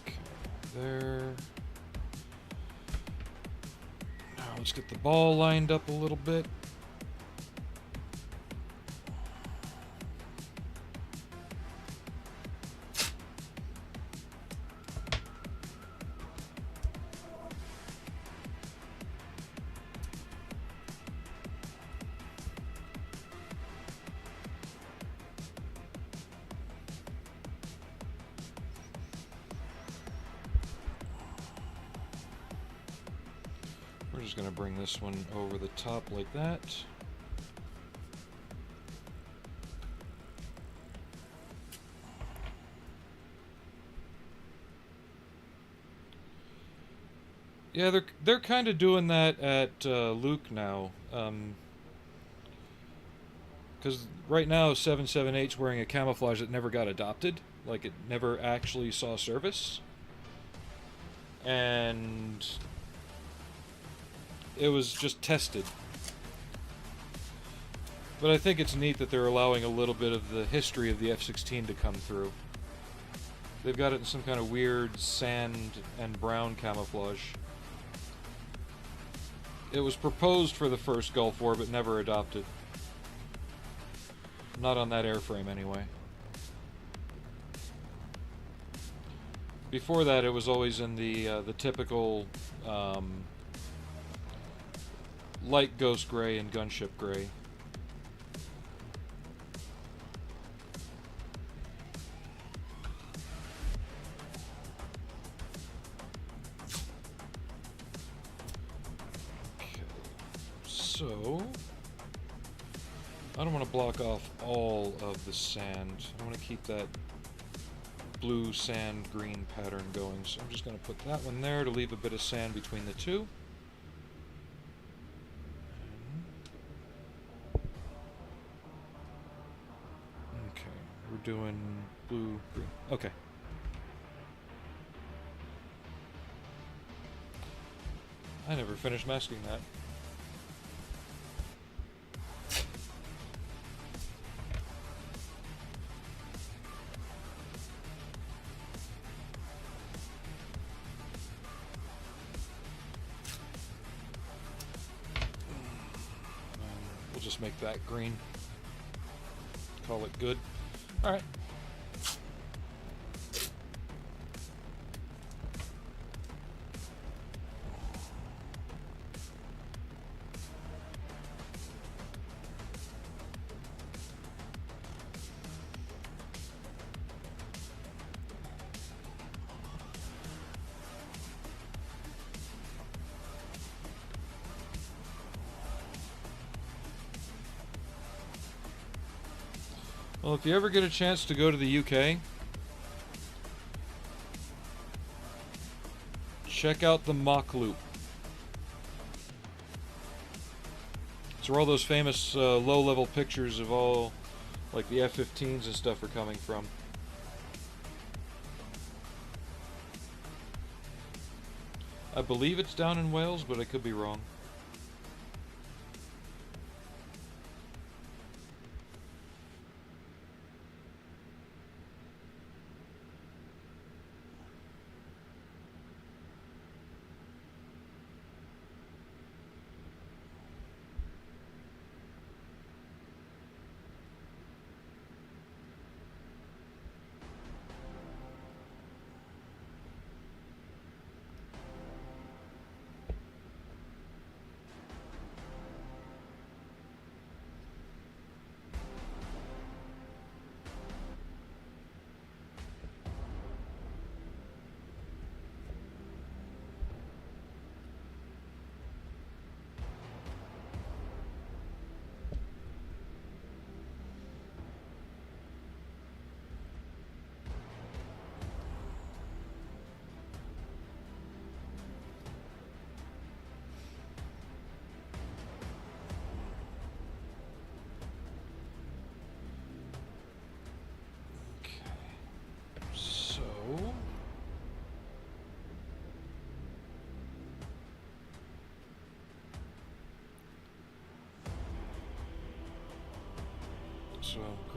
Okay, there. Let's get the ball lined up a little bit. We're just going to bring this one over the top like that. Yeah, they're kind of doing that at Luke now. Because right now 778's wearing a camouflage that never got adopted. Like, it never actually saw service. And it was just tested. But I think it's neat that they're allowing a little bit of the history of the F-16 to come through. They've got it in some kind of weird sand and brown camouflage. It was proposed for the first Gulf War, but never adopted. Not on that airframe, anyway. Before that, it was always in the typical light ghost gray and gunship gray. Okay, so I don't want to block off all of the sand. I want to keep that blue sand green pattern going, so I'm just going to put that one there to leave a bit of sand between the two. Okay, we're doing blue, green. Okay. I never finished masking that. Just make that green. Call it good. All right. Well, if you ever get a chance to go to the UK, check out the Mach Loop. It's where all those famous low-level pictures of all, like the F-15s and stuff are coming from. I believe it's down in Wales, but I could be wrong.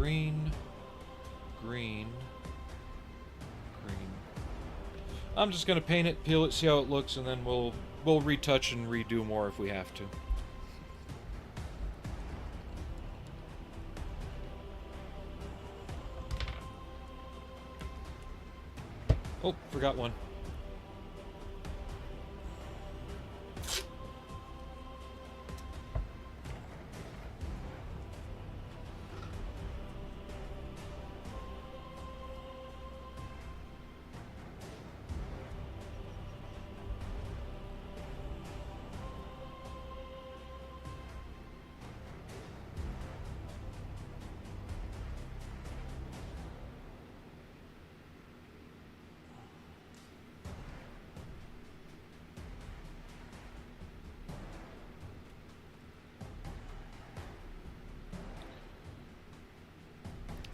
green, green, green. I'm just gonna paint it, peel it, see how it looks, and then we'll retouch and redo more if we have to. Oh, forgot one.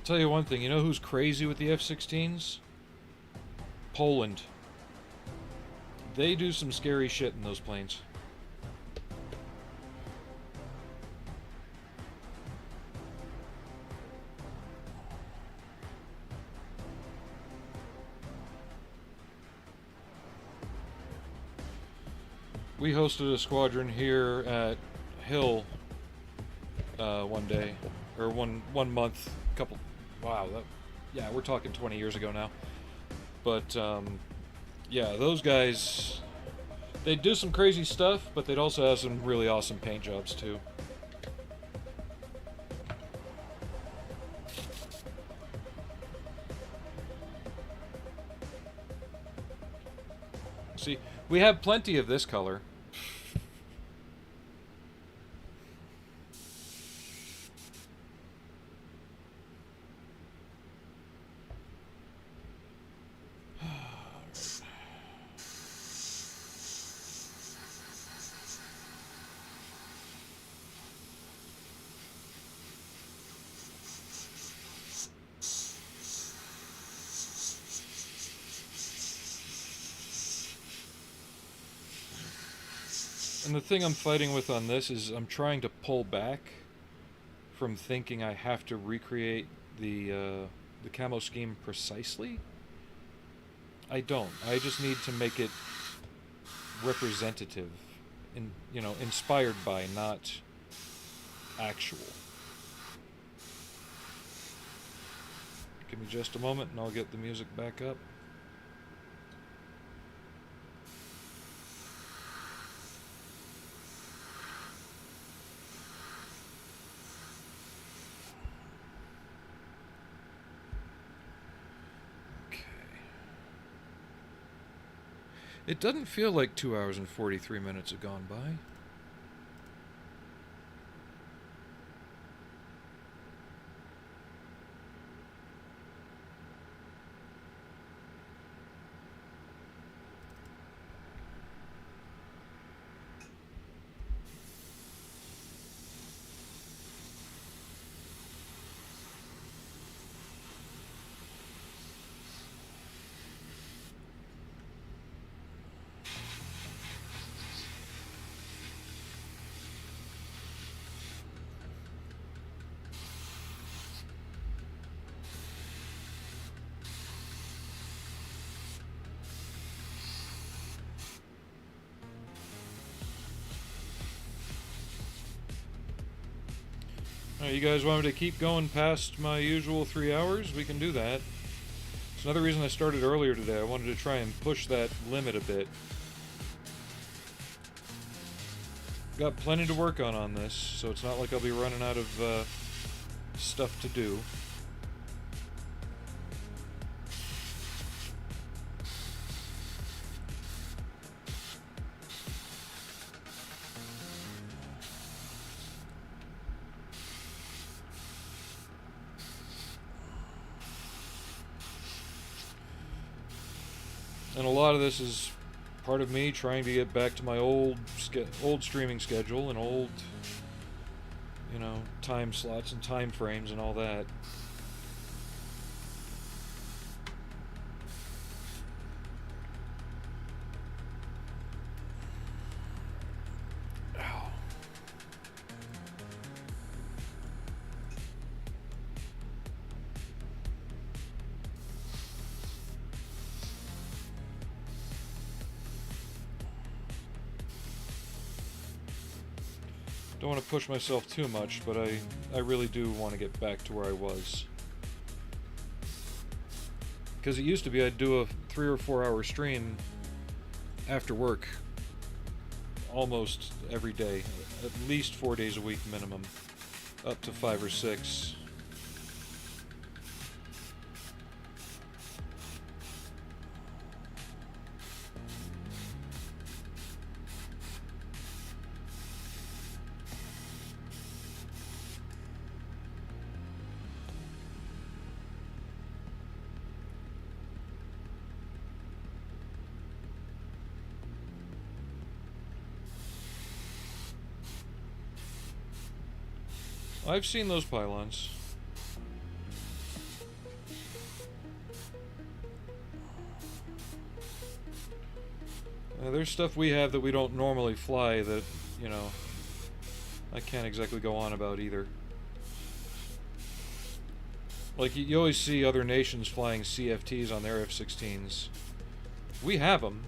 Tell you one thing, you know who's crazy with the F-16s? Poland. They do some scary shit in those planes. We hosted a squadron here at Hill one day, or one month, couple. Wow, yeah, we're talking 20 years ago now. But yeah, those guys, they'd do some crazy stuff, but they'd also have some really awesome paint jobs too. See, we have plenty of this color. And the thing I'm fighting with on this is I'm trying to pull back from thinking I have to recreate the camo scheme precisely. I don't. I just need to make it representative, inspired by, not actual. Give me just a moment and I'll get the music back up. It doesn't feel like 2 hours and 43 minutes have gone by. Alright, you guys want me to keep going past my usual 3 hours? We can do that. It's another reason I started earlier today. I wanted to try and push that limit a bit. Got plenty to work on this, so it's not like I'll be running out of stuff to do. And a lot of this is part of me trying to get back to my old streaming schedule and old, time slots and time frames and all that. Don't want to push myself too much, but I really do want to get back to where I was. Because it used to be I'd do a 3 or 4 hour stream after work almost every day, at least 4 days a week minimum, up to 5 or 6. I've seen those pylons. There's stuff we have that we don't normally fly that, you know, I can't exactly go on about either. Like, you always see other nations flying CFTs on their F-16s. We have them.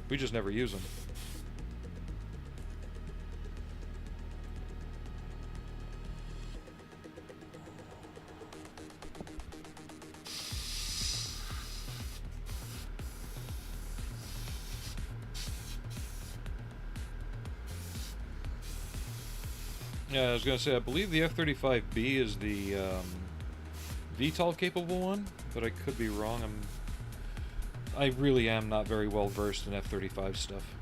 We just never use them. Yeah, I was going to say, I believe the F-35B is the VTOL capable one, but I could be wrong. I really am not very well versed in F-35 stuff.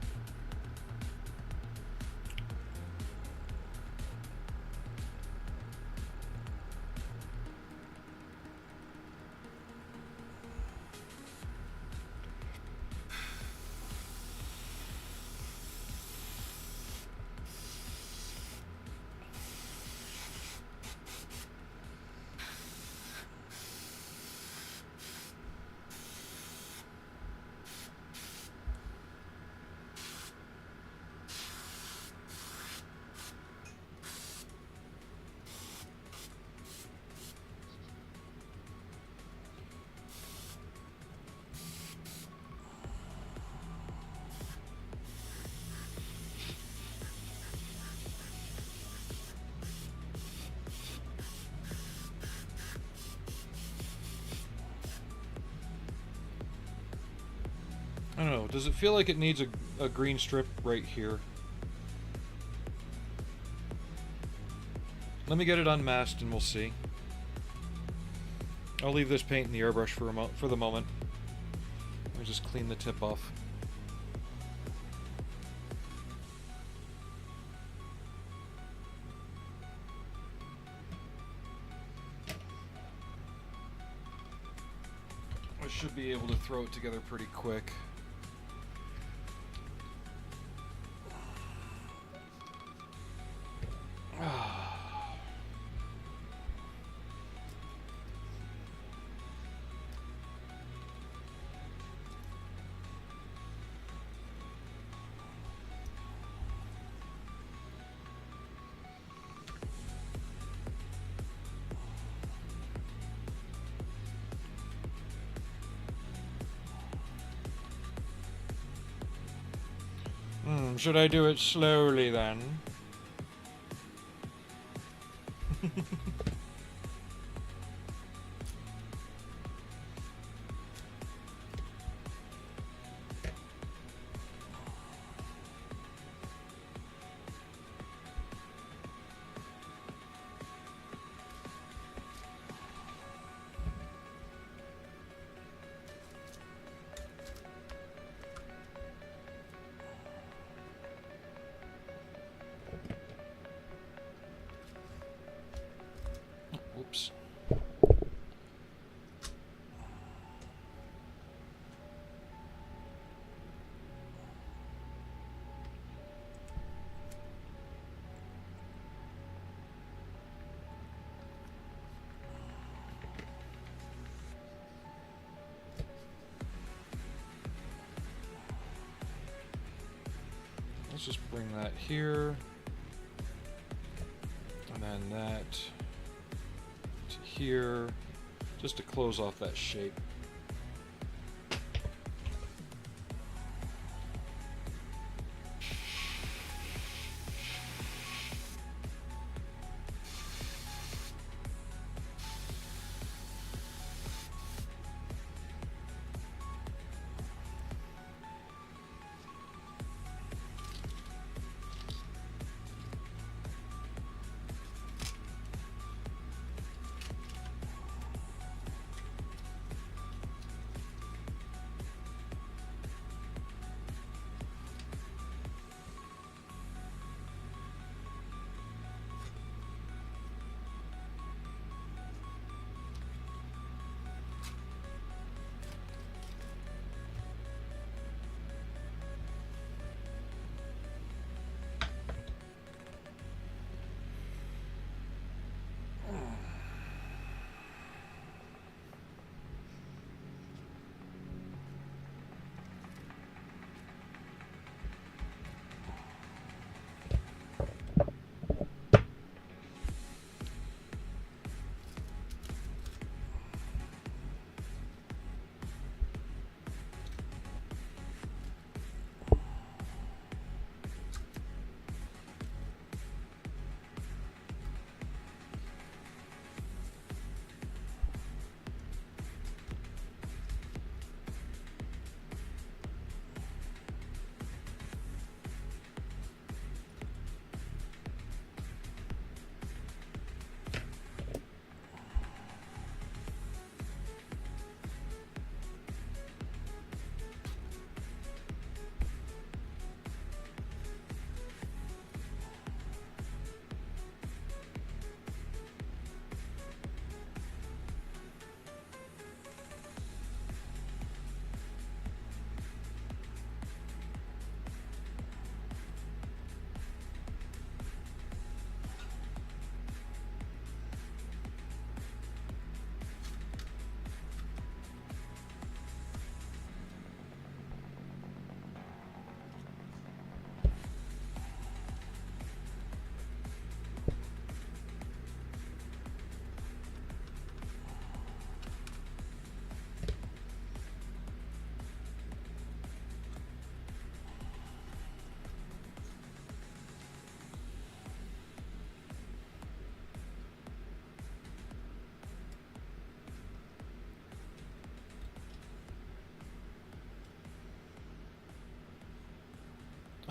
I don't know, does it feel like it needs a green strip right here? Let me get it unmasked and we'll see. I'll leave this paint in the airbrush for the moment. Let me just clean the tip off. I should be able to throw it together pretty quick. Should I do it slowly then? Whoops. Let's just bring that here, and then that to here, just to close off that shape.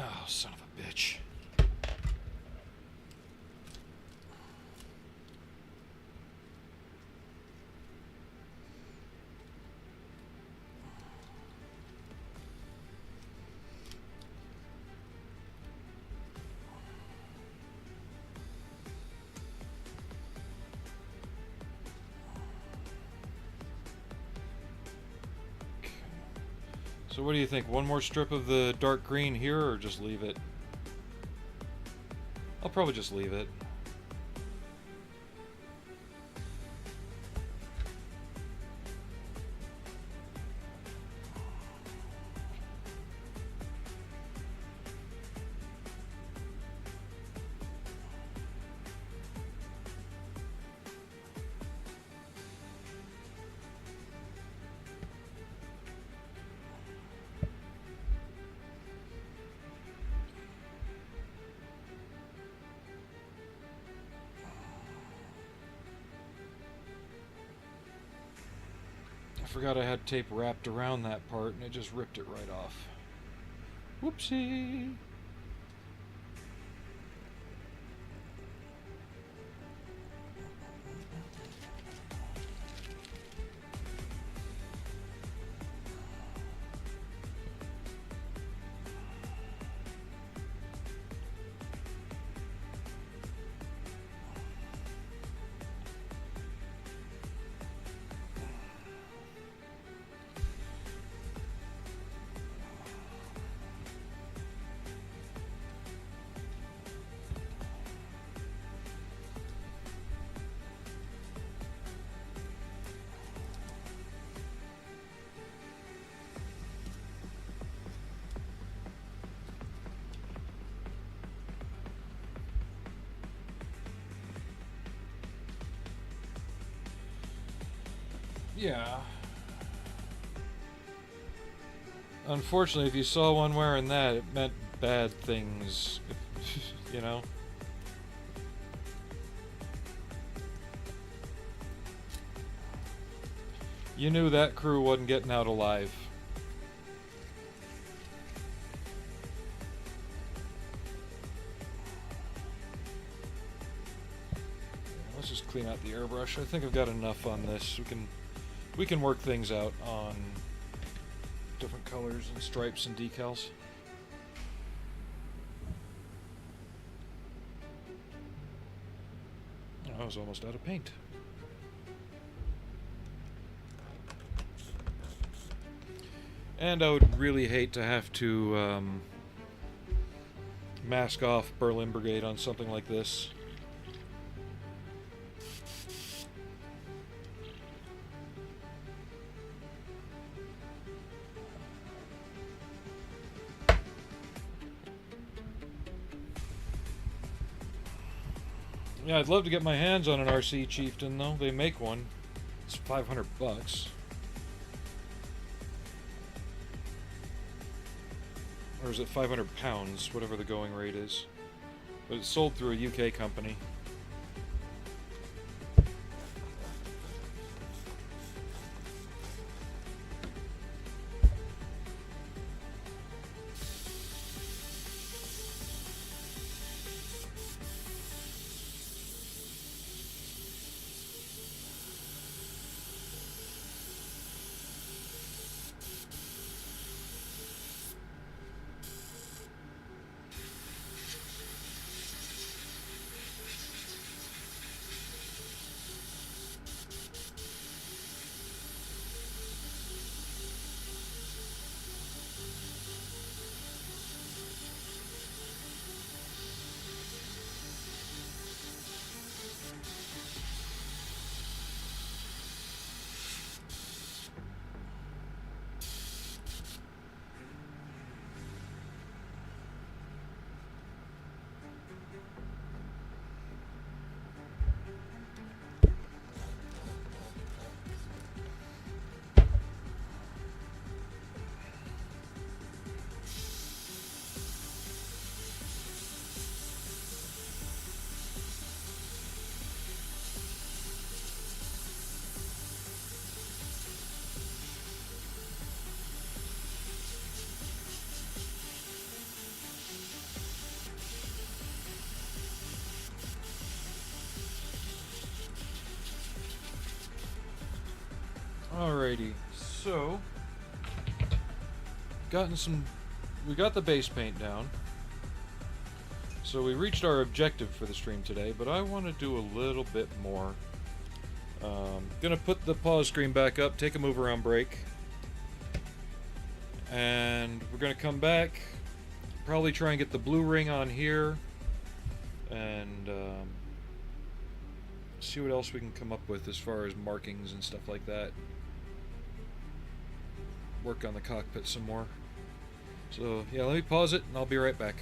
Oh, son of a bitch. So what do you think? One more strip of the dark green here, or just leave it? I'll probably just leave it. I forgot I had tape wrapped around that part and it just ripped it right off. Whoopsie! Yeah. Unfortunately, if you saw one wearing that, it meant bad things, you know? You knew that crew wasn't getting out alive. Let's just clean out the airbrush. I think I've got enough on this. We can work things out on different colors and stripes and decals. I was almost out of paint. And I would really hate to have to mask off Berlin Brigade on something like this. Yeah, I'd love to get my hands on an RC Chieftain, though. They make one. It's $500. Or is it 500 pounds, whatever the going rate is. But it's sold through a UK company. Alrighty, so we got the base paint down. So we reached our objective for the stream today, but I want to do a little bit more. Gonna put the pause screen back up, take a move around break, and we're gonna come back, probably try and get the blue ring on here, and see what else we can come up with as far as markings and stuff like that. Work on the cockpit some more. So yeah, let me pause it and I'll be right back.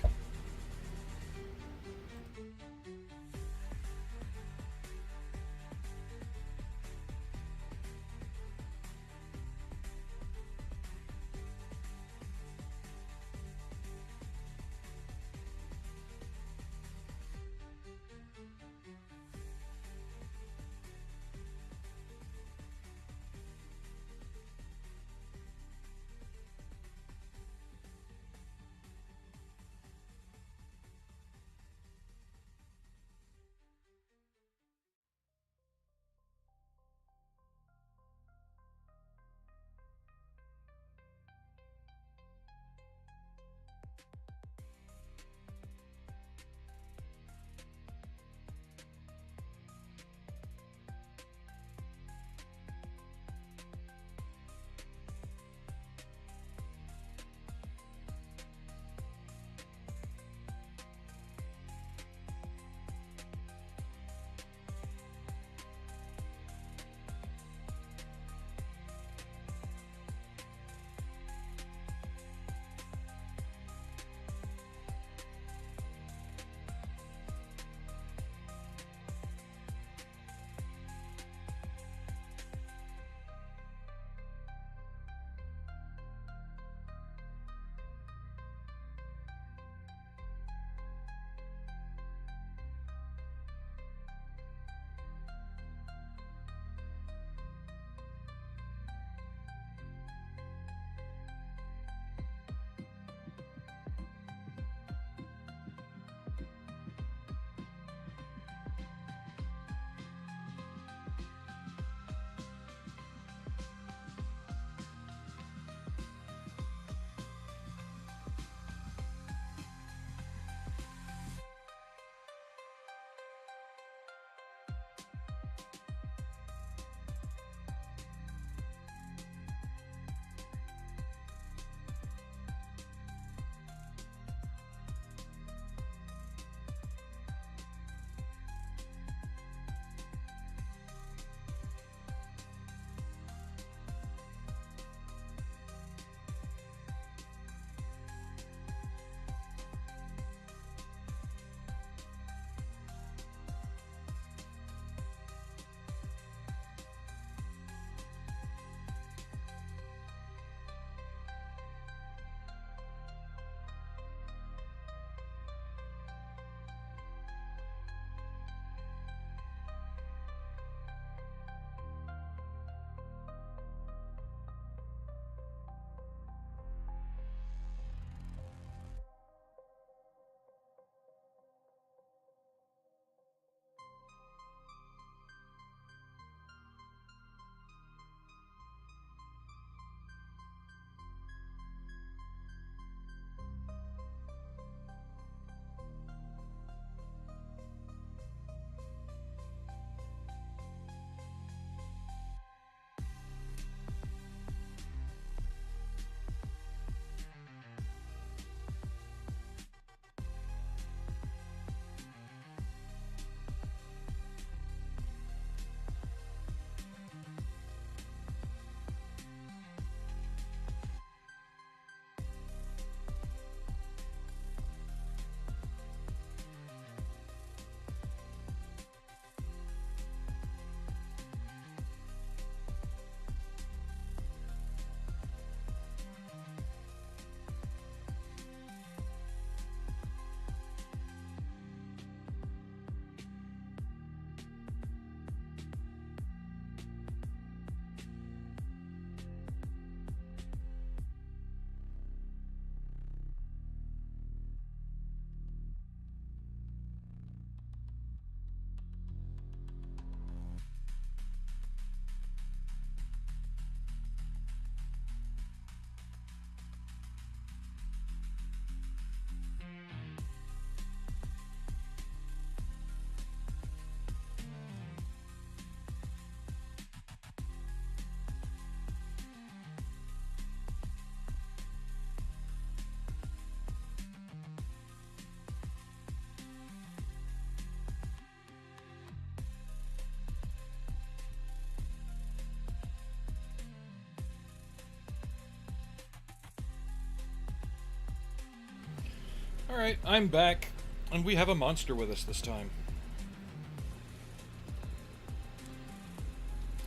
Alright, I'm back, and we have a monster with us this time.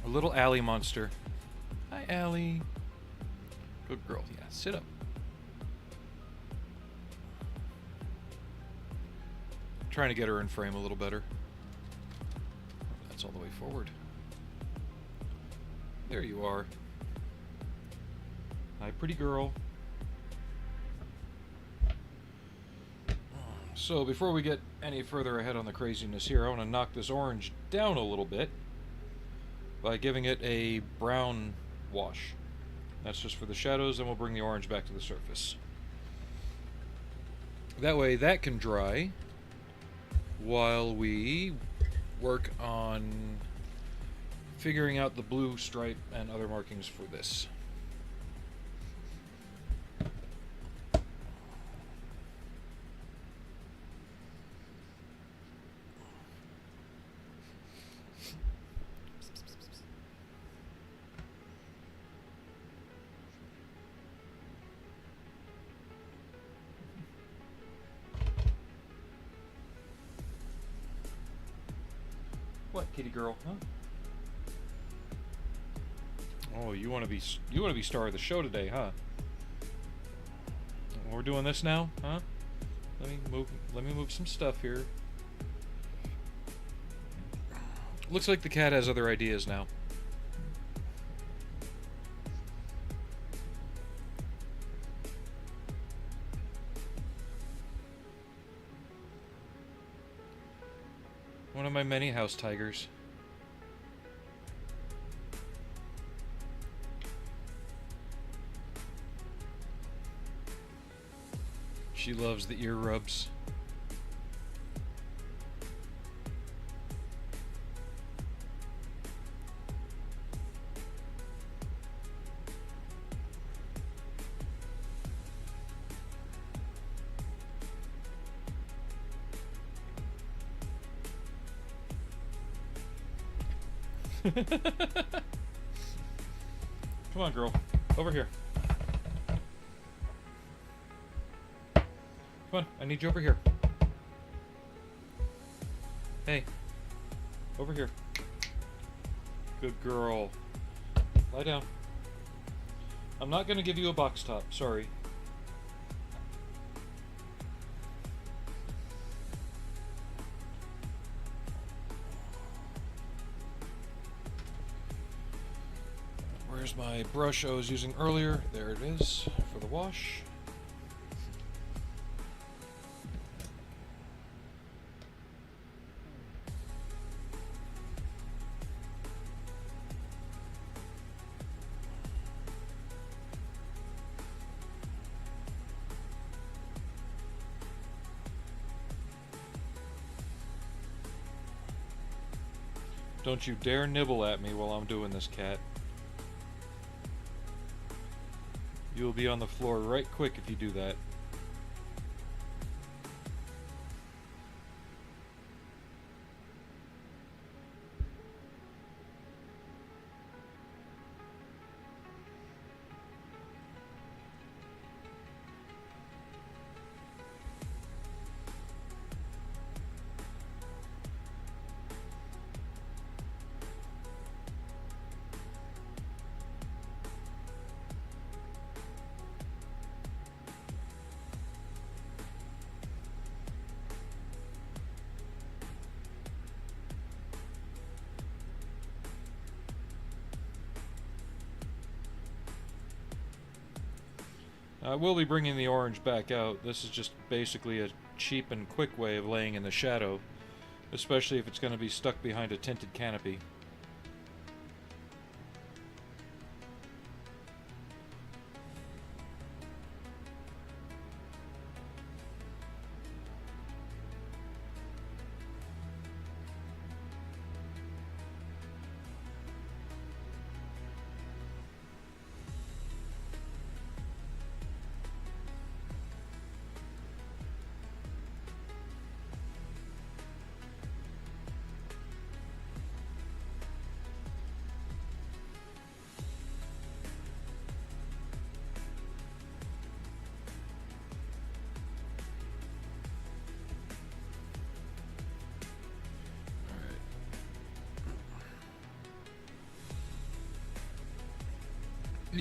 A little Allie monster. Hi, Allie. Good girl. Yeah, sit up. Trying to get her in frame a little better. That's all the way forward. There you are. Hi, pretty girl. So, before we get any further ahead on the craziness here, I want to knock this orange down a little bit by giving it a brown wash. That's just for the shadows, then we'll bring the orange back to the surface. That way that can dry while we work on figuring out the blue stripe and other markings for this. What, kitty girl? Huh? Oh, you want to be star of the show today, huh? We're doing this now, huh? Let me move some stuff here. Looks like the cat has other ideas now. One of my many house tigers. She loves the ear rubs. Come on, girl. Over here. Come on, I need you over here. Hey. Over here. Good girl. Lie down. I'm not gonna give you a box top, sorry. Where's my brush I was using earlier? There it is, for the wash. Don't you dare nibble at me while I'm doing this, cat. You'll be on the floor right quick if you do that. I will be bringing the orange back out. This is just basically a cheap and quick way of laying in the shadow, especially if it's going to be stuck behind a tinted canopy.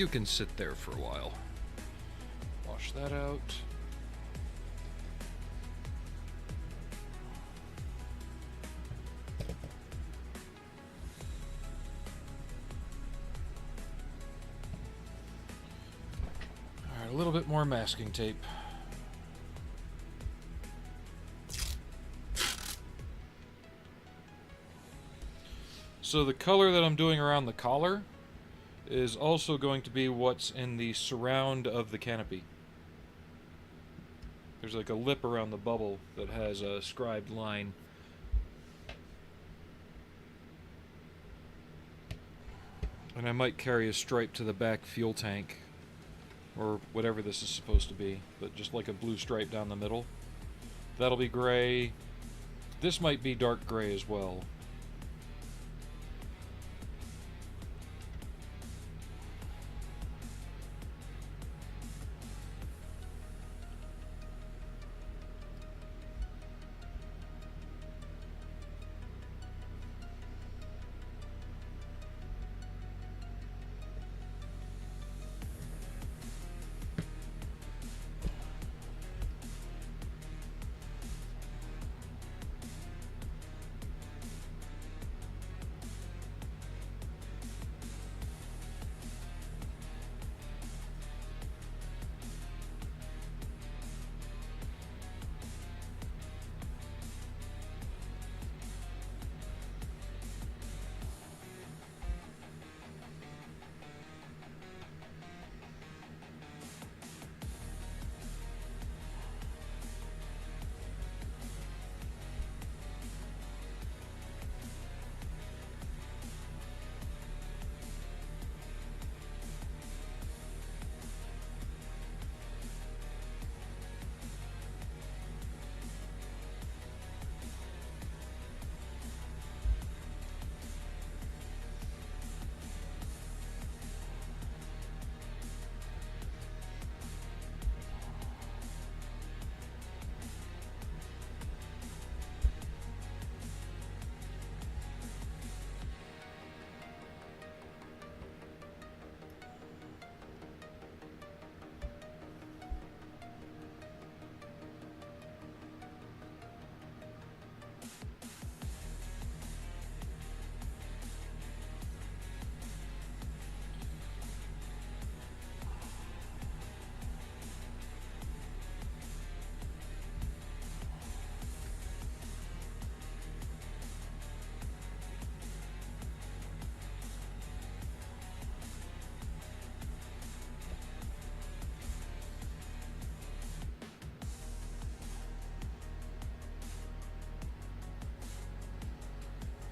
You can sit there for a while. Wash that out. Alright, a little bit more masking tape. So the color that I'm doing around the collar is also going to be what's in the surround of the canopy. There's like a lip around the bubble that has a scribed line. And I might carry a stripe to the back fuel tank, or whatever this is supposed to be, but just like a blue stripe down the middle. That'll be gray. This might be dark gray as well.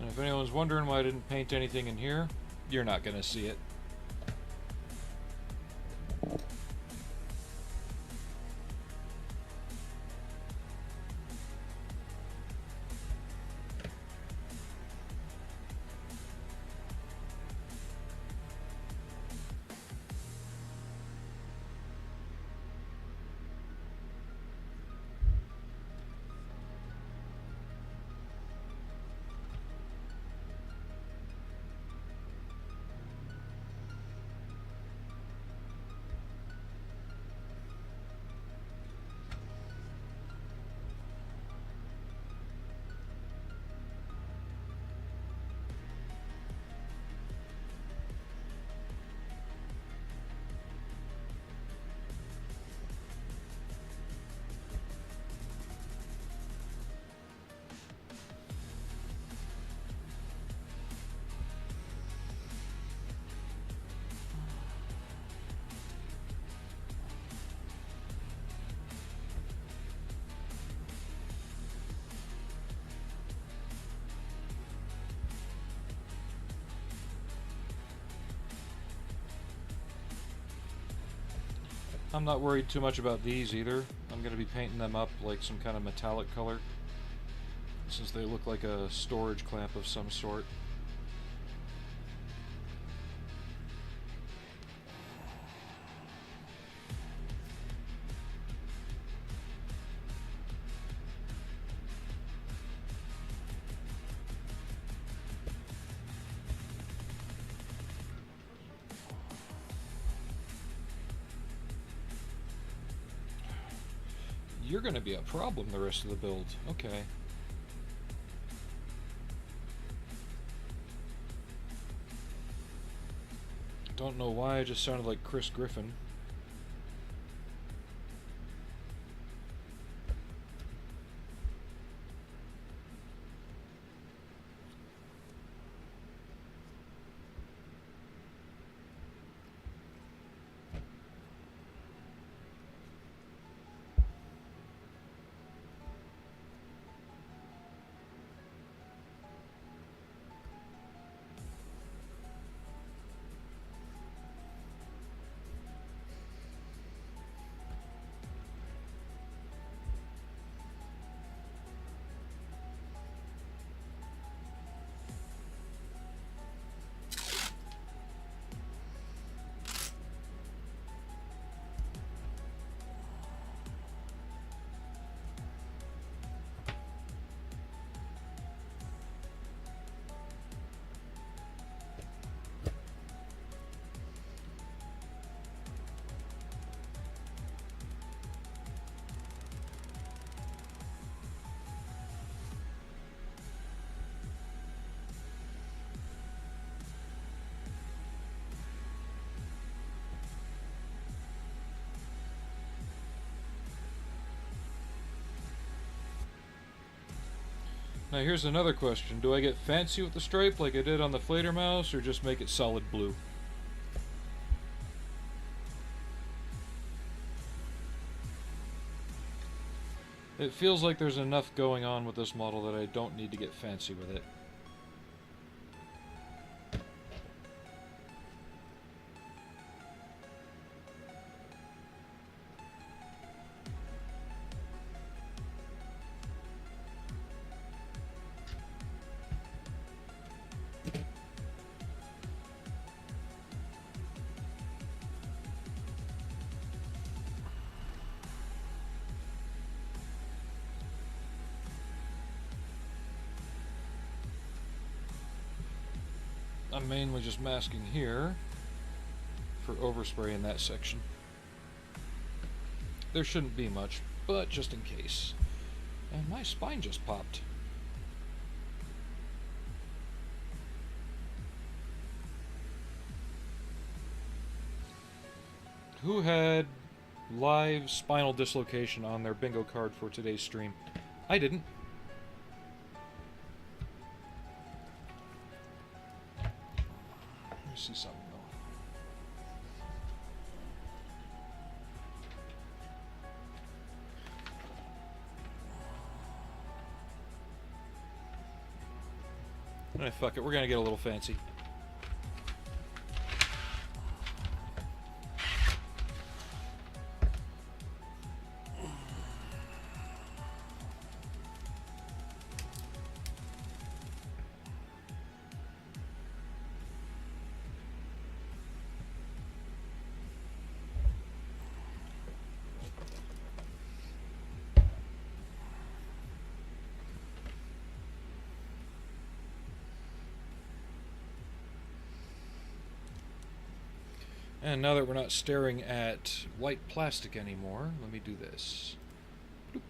And if anyone's wondering why I didn't paint anything in here, you're not going to see it. I'm not worried too much about these either. I'm going to be painting them up like some kind of metallic color, since they look like a storage clamp of some sort. You're going to be a problem the rest of the build. Okay. Don't know why I just sounded like Chris Griffin. Now here's another question. Do I get fancy with the stripe like I did on the Fledermaus, or just make it solid blue? It feels like there's enough going on with this model that I don't need to get fancy with it. I'm mainly just masking here for overspray in that section. There shouldn't be much, but just in case. And my spine just popped. Who had live spinal dislocation on their bingo card for today's stream? I didn't. Let me see something though. Alright, fuck it. We're gonna get a little fancy. And now that we're not staring at white plastic anymore, let me do this. Bloop.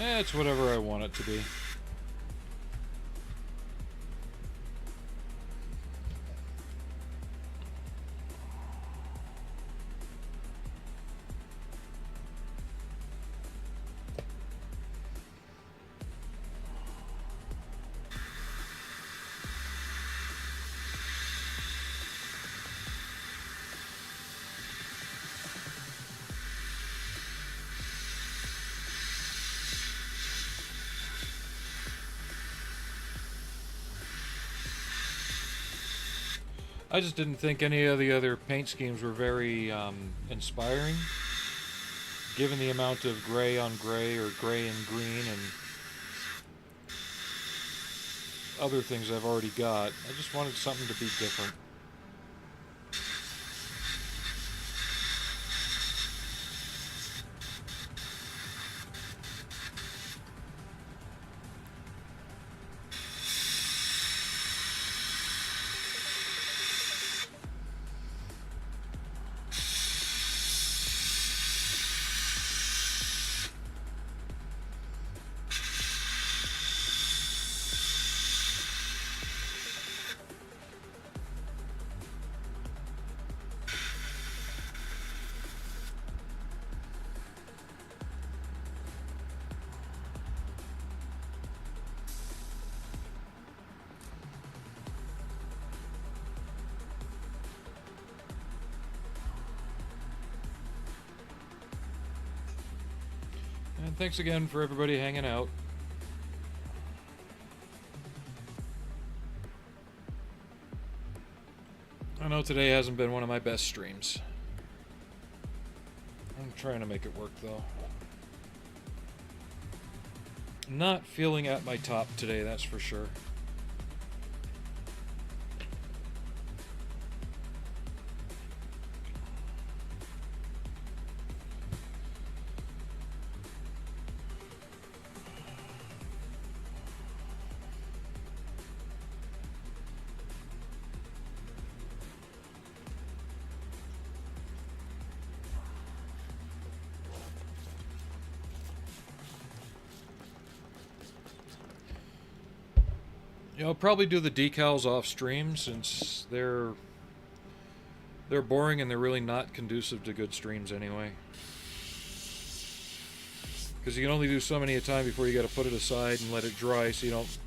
It's whatever I want it to be. I just didn't think any of the other paint schemes were very inspiring, given the amount of gray on gray or gray and green and other things I've already got. I just wanted something to be different. And thanks again for everybody hanging out. I know today hasn't been one of my best streams. I'm trying to make it work though. Not feeling at my top today, that's for sure. Yeah, I'll probably do the decals off stream since they're boring and they're really not conducive to good streams anyway. Because you can only do so many at a time before you got to put it aside and let it dry so you don't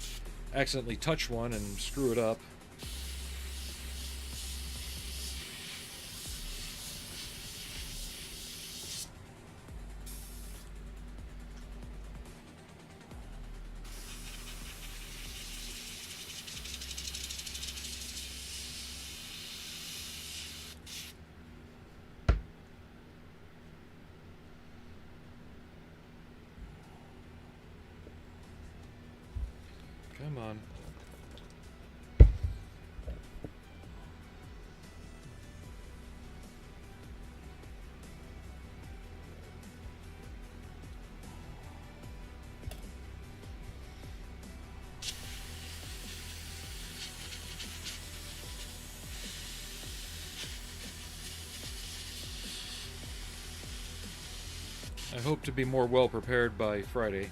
accidentally touch one and screw it up. Come on. I hope to be more well prepared by Friday.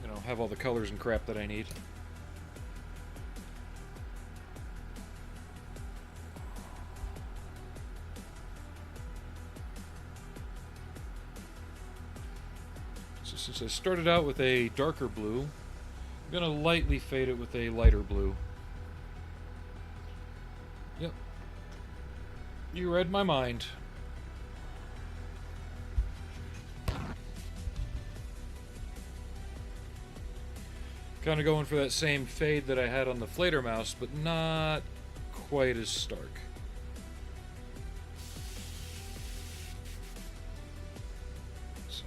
You know, have all the colors and crap that I need. So since I started out with a darker blue, I'm gonna lightly fade it with a lighter blue. Yep. You read my mind. Kind of going for that same fade that I had on the Flater mouse, but not quite as stark. So.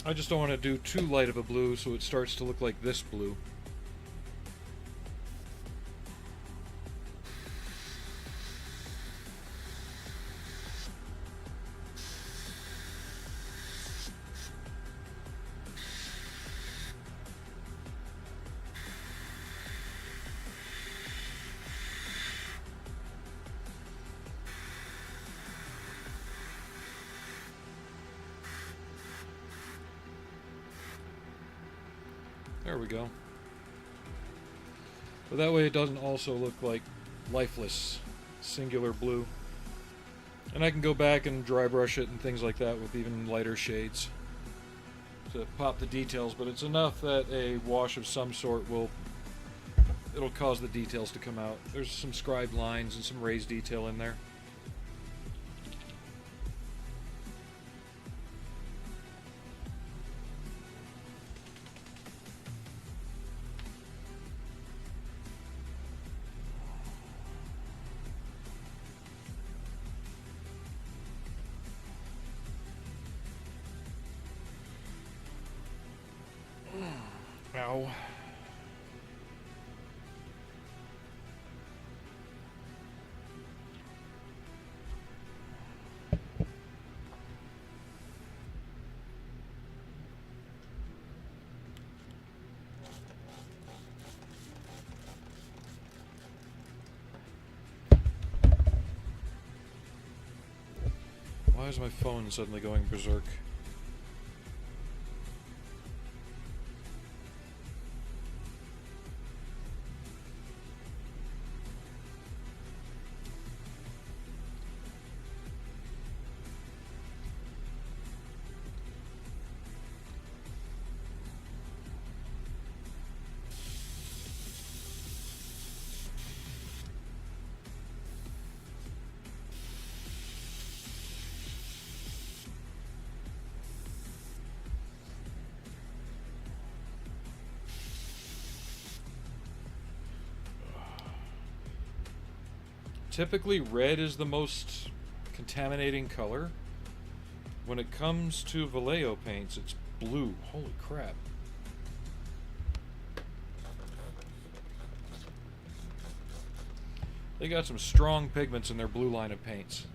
I just don't want to do too light of a blue so it starts to look like this blue. There we go. But that way it doesn't also look like lifeless, singular blue. And I can go back and dry brush it and things like that with even lighter shades to pop the details, but it's enough that a wash of some sort it'll cause the details to come out. There's some scribed lines and some raised detail in there. Ow. Why is my phone suddenly going berserk? Typically, red is the most contaminating color. When it comes to Vallejo paints, it's blue. Holy crap. They got some strong pigments in their blue line of paints.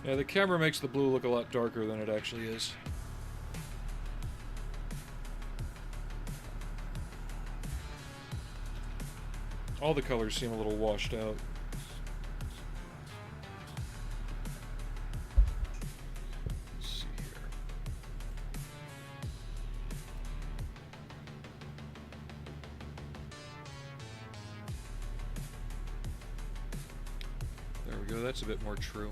Yeah, the camera makes the blue look a lot darker than it actually is. All the colors seem a little washed out. Let's see here. There we go, that's a bit more true.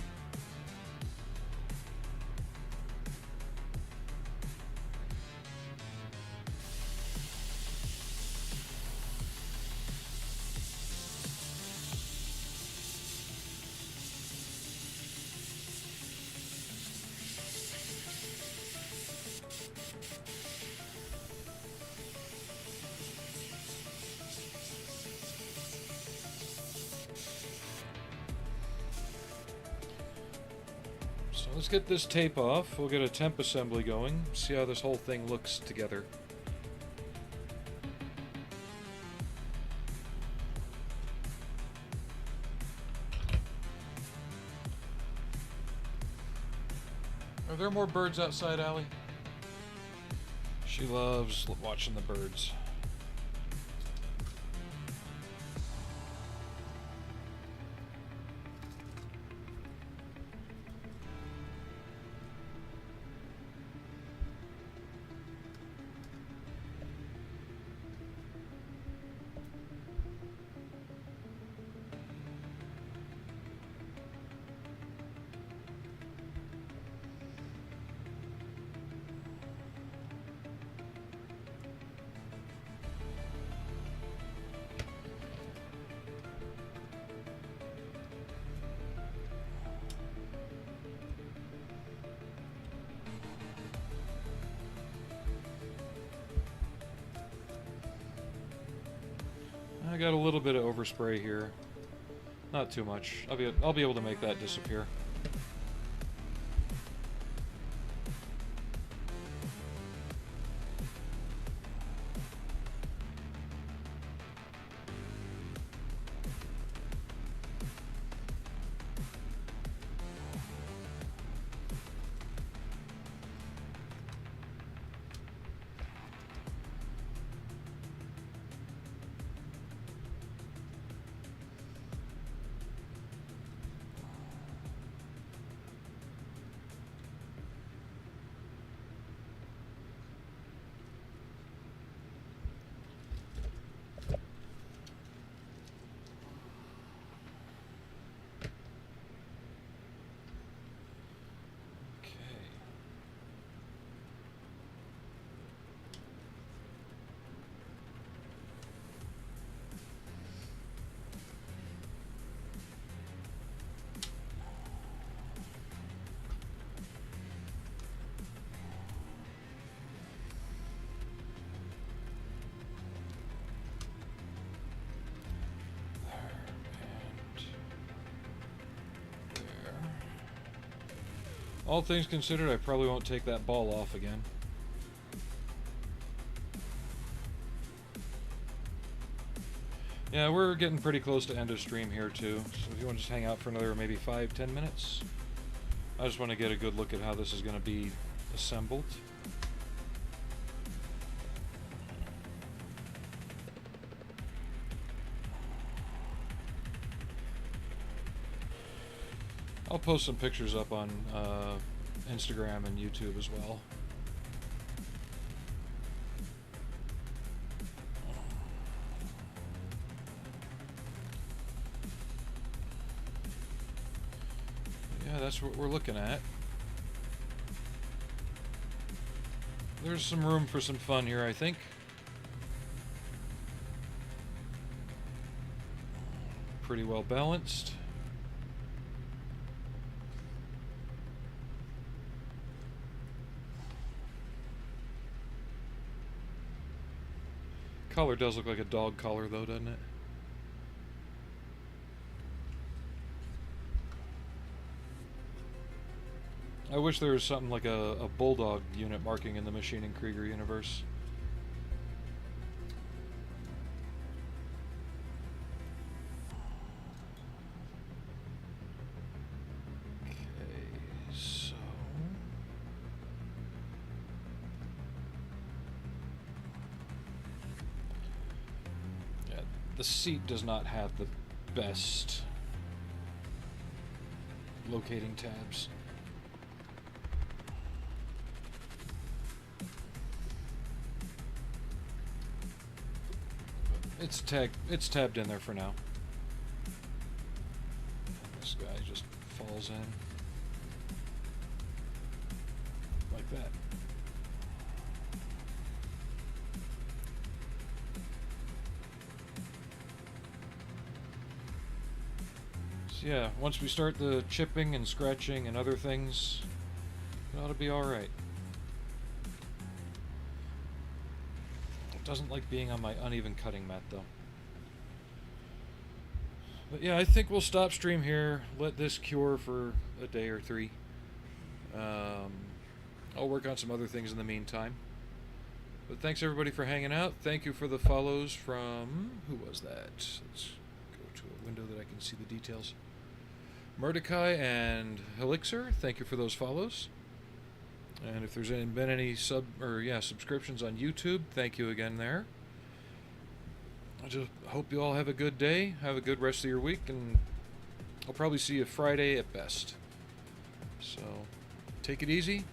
Let's get this tape off. We'll get a temp assembly going. See how this whole thing looks together. Are there more birds outside, Allie? She loves watching the birds. I got a little bit of overspray here. Not too much. I'll be able to make that disappear. All things considered, I probably won't take that ball off again. Yeah, we're getting pretty close to end of stream here too, so if you want to just hang out for another maybe 5-10 minutes. I just want to get a good look at how this is going to be assembled. I'll post some pictures up on Instagram and YouTube as well. Yeah, that's what we're looking at. There's some room for some fun here, I think. Pretty well balanced. Collar does look like a dog collar though, doesn't it? I wish there was something like a bulldog unit marking in the Machining Krieger universe. The seat does not have the best locating tabs. It's tabbed in there for now. This guy just falls in like that. Yeah, once we start the chipping and scratching and other things, it ought to be alright. It doesn't like being on my uneven cutting mat, though. But yeah, I think we'll stop stream here, let this cure for a day or 3. I'll work on some other things in the meantime. But thanks everybody for hanging out. Thank you for the follows from... who was that? Let's go to a window that I can see the details. Mordecai and Helixer, thank you for those follows. And if there's been any subscriptions on YouTube, thank you again there. I just hope you all have a good day, have a good rest of your week, and I'll probably see you Friday at best. So, take it easy.